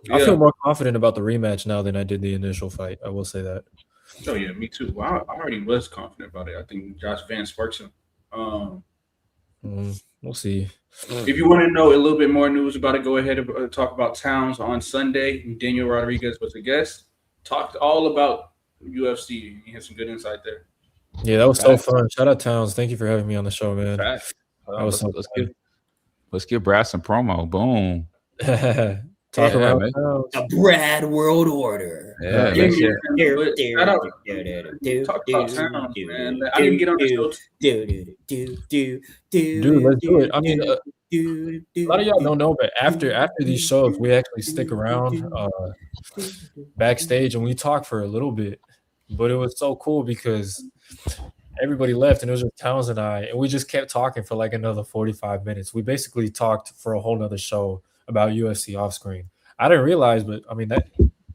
I feel more confident about the rematch now than I did the initial fight. I will say that. Oh yeah, me too. Well, I already was confident about it. I think Josh Van sparks him. We'll see. If you want to know a little bit more news about it, go ahead and talk about Towns on Sunday. Daniel Rodriguez was a guest. Talked all about UFC. He had some good insight there. Yeah, that was so fun. Shout out Towns. Thank you for having me on the show, man. Let's give Brad some promo. Boom. Talk about the Brad World Order. Yeah, talk about Towns, man. I didn't get on the show. Dude, let's do it. I mean, a lot of y'all don't know, but after these shows, we actually stick around backstage and we talk for a little bit. But it was so cool because everybody left and it was just Towns and I, and we just kept talking for like another 45 minutes. We basically talked for a whole nother show about UFC off screen. I didn't realize, but I mean that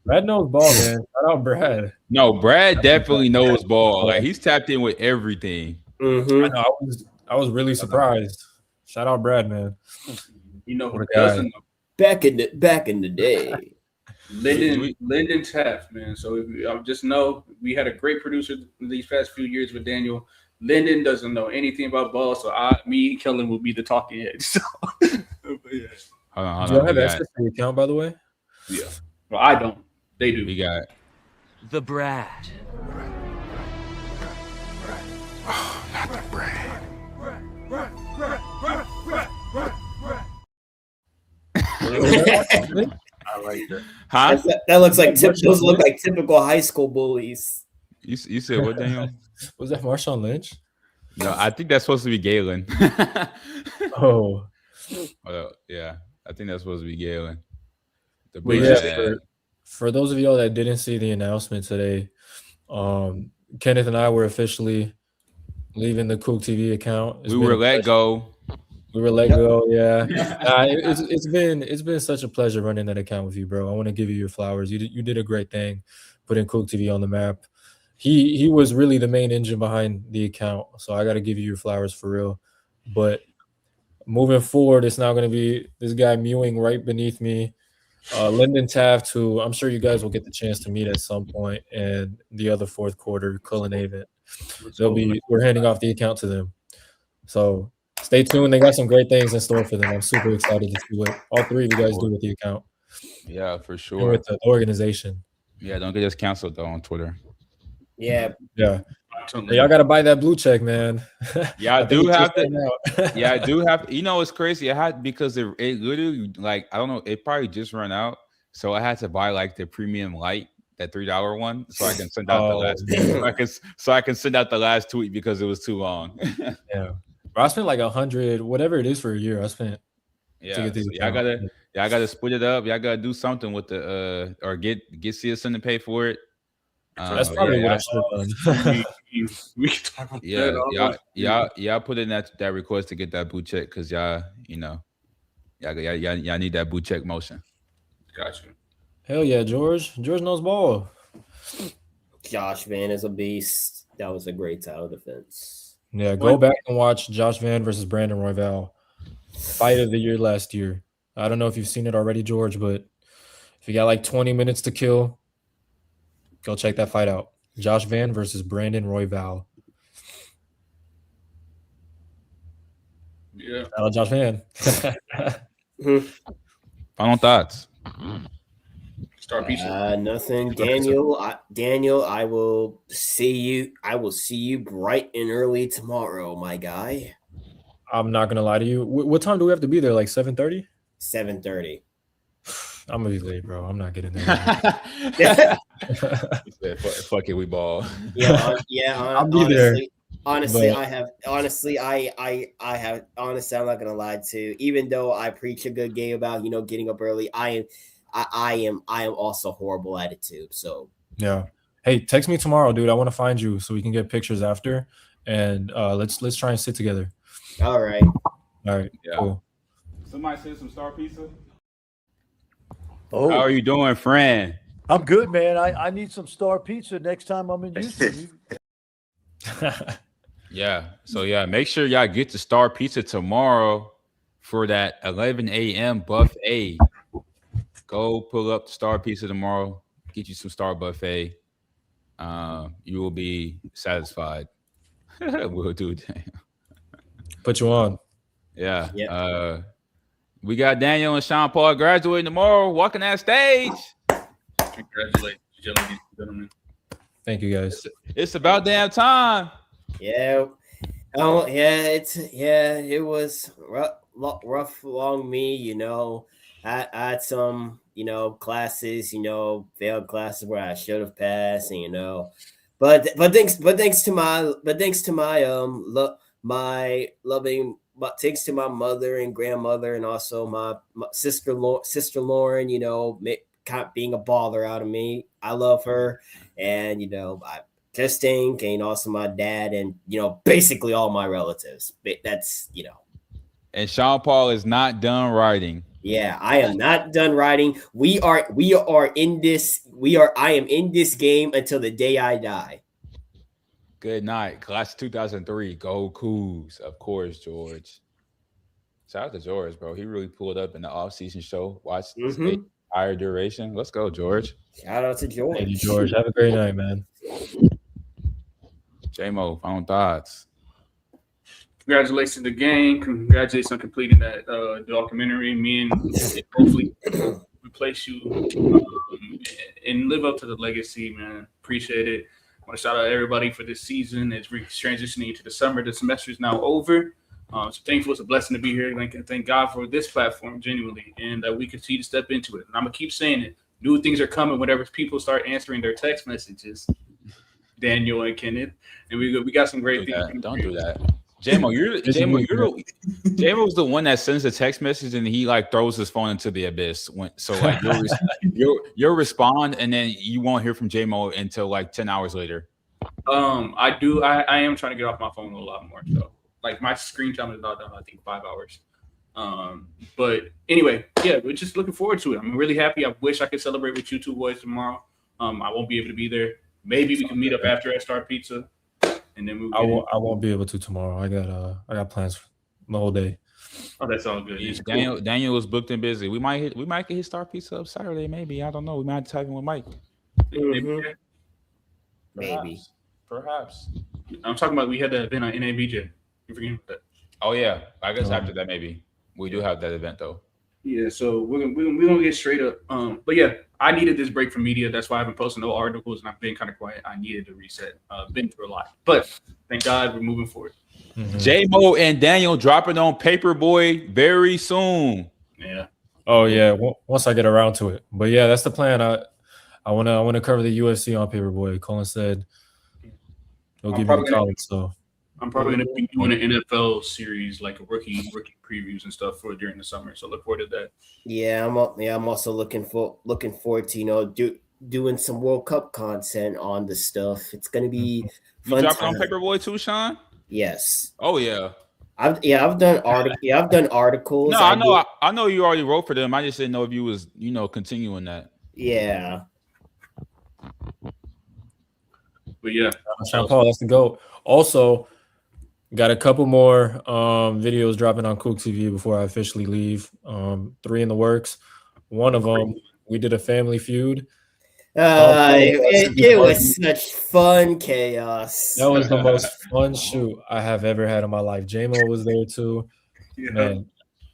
Brad knows ball, man. Shout out Brad. No, Brad definitely knows ball. Like he's tapped in with everything. Mm-hmm. I know, I was really surprised. Shout out Brad, man. You know who doesn't know? Back in the day. Lyndon Taft, man. So I just know we had a great producer these past few years with Daniel. Lyndon doesn't know anything about ball, so me and Kelvin will be the talking head. So, yeah. Hold on, do you have access to the account, by the way? Yeah. Well, I don't. They do. We got the Brad. Oh, not the Brad. I like that. Huh? That looks like those look like typical high school bullies. You said what, Daniel? Was that Marshawn Lynch? No, I think that's supposed to be Galen. Oh, yeah. I think that's supposed to be Galen. For those of y'all that didn't see the announcement today, Kenneth and I were officially leaving the Coog TV account. We were let go. Yeah. It's been such a pleasure running that account with you, bro. I want to give you your flowers. You did a great thing, putting Coog TV on the map. He was really the main engine behind the account, so I got to give you your flowers for real. But moving forward, it's now going to be this guy mewing right beneath me. Lyndon Taft, who I'm sure you guys will get the chance to meet at some point, and the other fourth quarter, Cullen Avent. We're handing off the account to them. So stay tuned. They got some great things in store for them. I'm super excited to see what all three of you guys do with the account. Yeah, for And sure. with the organization. Yeah, don't get us canceled though on Twitter. Yeah. Yeah. Hey, y'all got to buy that blue check, man. Yeah, I do have to. Yeah, I do have. You know, it's crazy. I had because it literally like I don't know. It probably just run out, so I had to buy like the premium light, that $3 one, so I can send out the last. So I can send out the last tweet because it was too long. Yeah, but I spent like 100, whatever it is for a year. I spent. Yeah, so I gotta split it up. Y'all gotta do something with the or get CSN to pay for it. That's probably what I should have done. We can talk about that. Y'all put in that request to get that blue check because y'all need that blue check motion. Gotcha. Hell yeah, George. George knows ball. Josh Van is a beast. That was a great title defense. Yeah, go back and watch Josh Van versus Brandon Royval. Fight of the year last year. I don't know if you've seen it already, George, but if you got like 20 minutes to kill, go check that fight out. Josh Van versus Brandon Royval. Yeah. Josh Van. Final thoughts. Star pizza. Nothing. Daniel, I will see you. I will see you bright and early tomorrow, my guy. I'm not gonna lie to you. What time do we have to be there? Like 7:30? 7:30. I'm gonna be late, bro. I'm not getting there. Fuck it, we ball. Yeah, I'll be there. Honestly, I'm not gonna lie to you. Even though I preach a good game about getting up early, I am also horrible at it too. So yeah. Hey, text me tomorrow, dude. I want to find you so we can get pictures after, and let's try and sit together. All right. Yeah. Cool. Somebody send some star pizza. Oh, how are you doing, friend? I'm good, man. I need some star pizza next time I'm in Houston. Yeah. So make sure y'all get to Star Pizza tomorrow for that 11 a.m. buffet. Go pull up the Star Pizza tomorrow. Get you some Star Buffet. You will be satisfied. We'll do that. Put you on. Yeah. Yep. We got Daniel and Sean Paul graduating tomorrow, walking that stage. Congratulations, gentlemen. Thank you, guys. It's about damn time. Yeah. Oh, yeah. It was rough along me. I had some, classes, failed classes where I should have passed, and but thanks to my thanks to my mother and grandmother, and also my sister Lauren, being a baller out of me. I love her, and I just think, and also my dad, and basically all my relatives. That's And Sean Paul is not done writing. Yeah, I am not done writing. I am in this game until the day I die. Good night. Class 2003. Go Coogs. Of course, George. Shout out to George, bro. He really pulled up in the off-season show. Watched the higher duration. Let's go, George. Shout out to George. Thank you, George. Have a great night, man. J-Mo, final thoughts. Congratulations to the gang. Congratulations on completing that documentary. Me and hopefully replace you and live up to the legacy, man. Appreciate it. I want to shout out everybody for this season. It's transitioning into the summer. The semester is now over. So thankful. It's a blessing to be here. Thank God for this platform, genuinely, and that we continue to step into it. And I'm going to keep saying it. New things are coming whenever people start answering their text messages. Daniel and Kenneth. And we got some great things. Don't do that. J-Mo, J-Mo's the one that sends a text message and he throws his phone into the abyss. You'll respond and then you won't hear from J-Mo until 10 hours later. I am trying to get off my phone a lot more. So my screen time is about done, I think 5 hours. But anyway, yeah, we're just looking forward to it. I'm really happy. I wish I could celebrate with you two boys tomorrow. I won't be able to be there. Maybe we can meet up after at Star Pizza. And then I won't be able to tomorrow. I got plans the whole day. Oh, that's all good. Yeah, Daniel was booked and busy. We might get his star pizza up Saturday, maybe. I don't know. We might have to type in with Mike. Maybe. Perhaps. I'm talking about we had that event on NABJ. You forgetting that? Oh yeah. I guess after that maybe. We do have that event though. Yeah, so we're gonna get straight up. But yeah, I needed this break from media. That's why I've been posting no articles and I've been kind of quiet. I needed to reset. Been through a lot, but thank God we're moving forward. J-Mo and Daniel dropping on Paperboy very soon. Yeah. Oh yeah. Once I get around to it, but yeah, that's the plan. I wanna cover the UFC on Paperboy. Cullen said he'll give me the college. So I'm probably gonna be doing an NFL series, like a rookie previews and stuff for during the summer. So look forward to that. Yeah, I'm also looking forward to doing some World Cup content on the stuff. It's gonna be fun. You dropping on Paperboy too, Sean? Yes. Oh yeah. I've done articles. No, I know you already wrote for them. I just didn't know if you was continuing that. Yeah. But yeah, Sean Paul, that's the GOAT. Also, got a couple more videos dropping on Cook TV before I officially leave. 3 in the works. One of them, we did a Family Feud. It was such fun chaos. That was the most fun shoot I have ever had in my life. J-Mo was there too. Yeah. Man,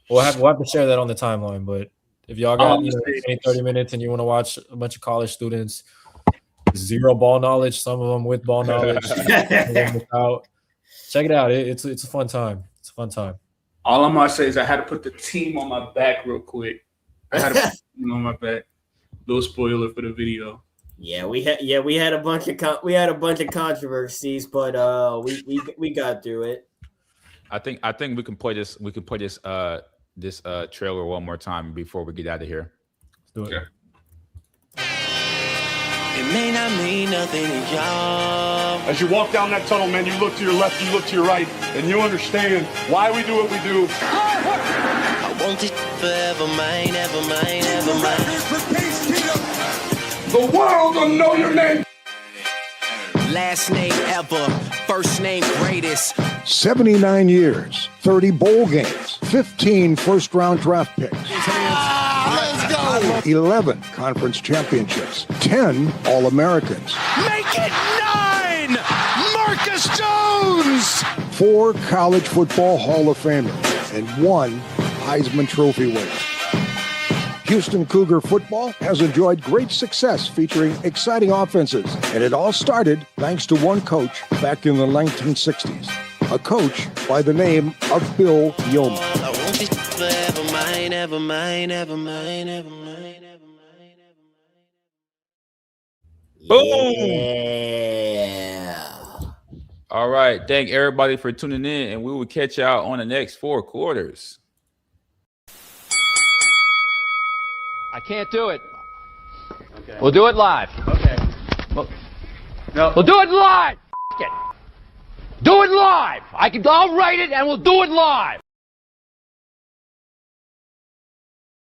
we'll have to share that on the timeline. But if y'all got 20, 30 minutes and you want to watch a bunch of college students, zero ball knowledge, some of them with ball knowledge, without, check it out. It's a fun time. It's a fun time. All I'm gonna say is I had to put the team on my back real quick. I had to put the team on my back. Little spoiler for the video. Yeah, we had a bunch of controversies, but we got through it. I think we can play this. We can play this trailer one more time before we get out of here. Let's do it. It may not mean nothing to y'all. As you walk down that tunnel, man, you look to your left, you look to your right, and you understand why we do what we do. I want this forever mine, ever mine, ever mine. The world will know your name. Last name ever, first name greatest. 79 years, 30 bowl games, 15 first-round draft picks. Let's go. 11 conference championships, 10 All-Americans. Make it 9! Marcus Jones! 4 college football Hall of Famers, and 1 Heisman Trophy winner. Houston Cougar football has enjoyed great success featuring exciting offenses, and it all started thanks to one coach back in the 1960s, a coach by the name of Bill Yeoman. I want this forever mine, ever mine, ever mine, ever mine, ever mine, ever mine. Boom! Yeah. All right. Thank everybody for tuning in, and we will catch y'all on the next 4 quarters. I can't do it. Okay. We'll do it live. Okay. We'll do it live. F it. Do it live. I'll write it and we'll do it live.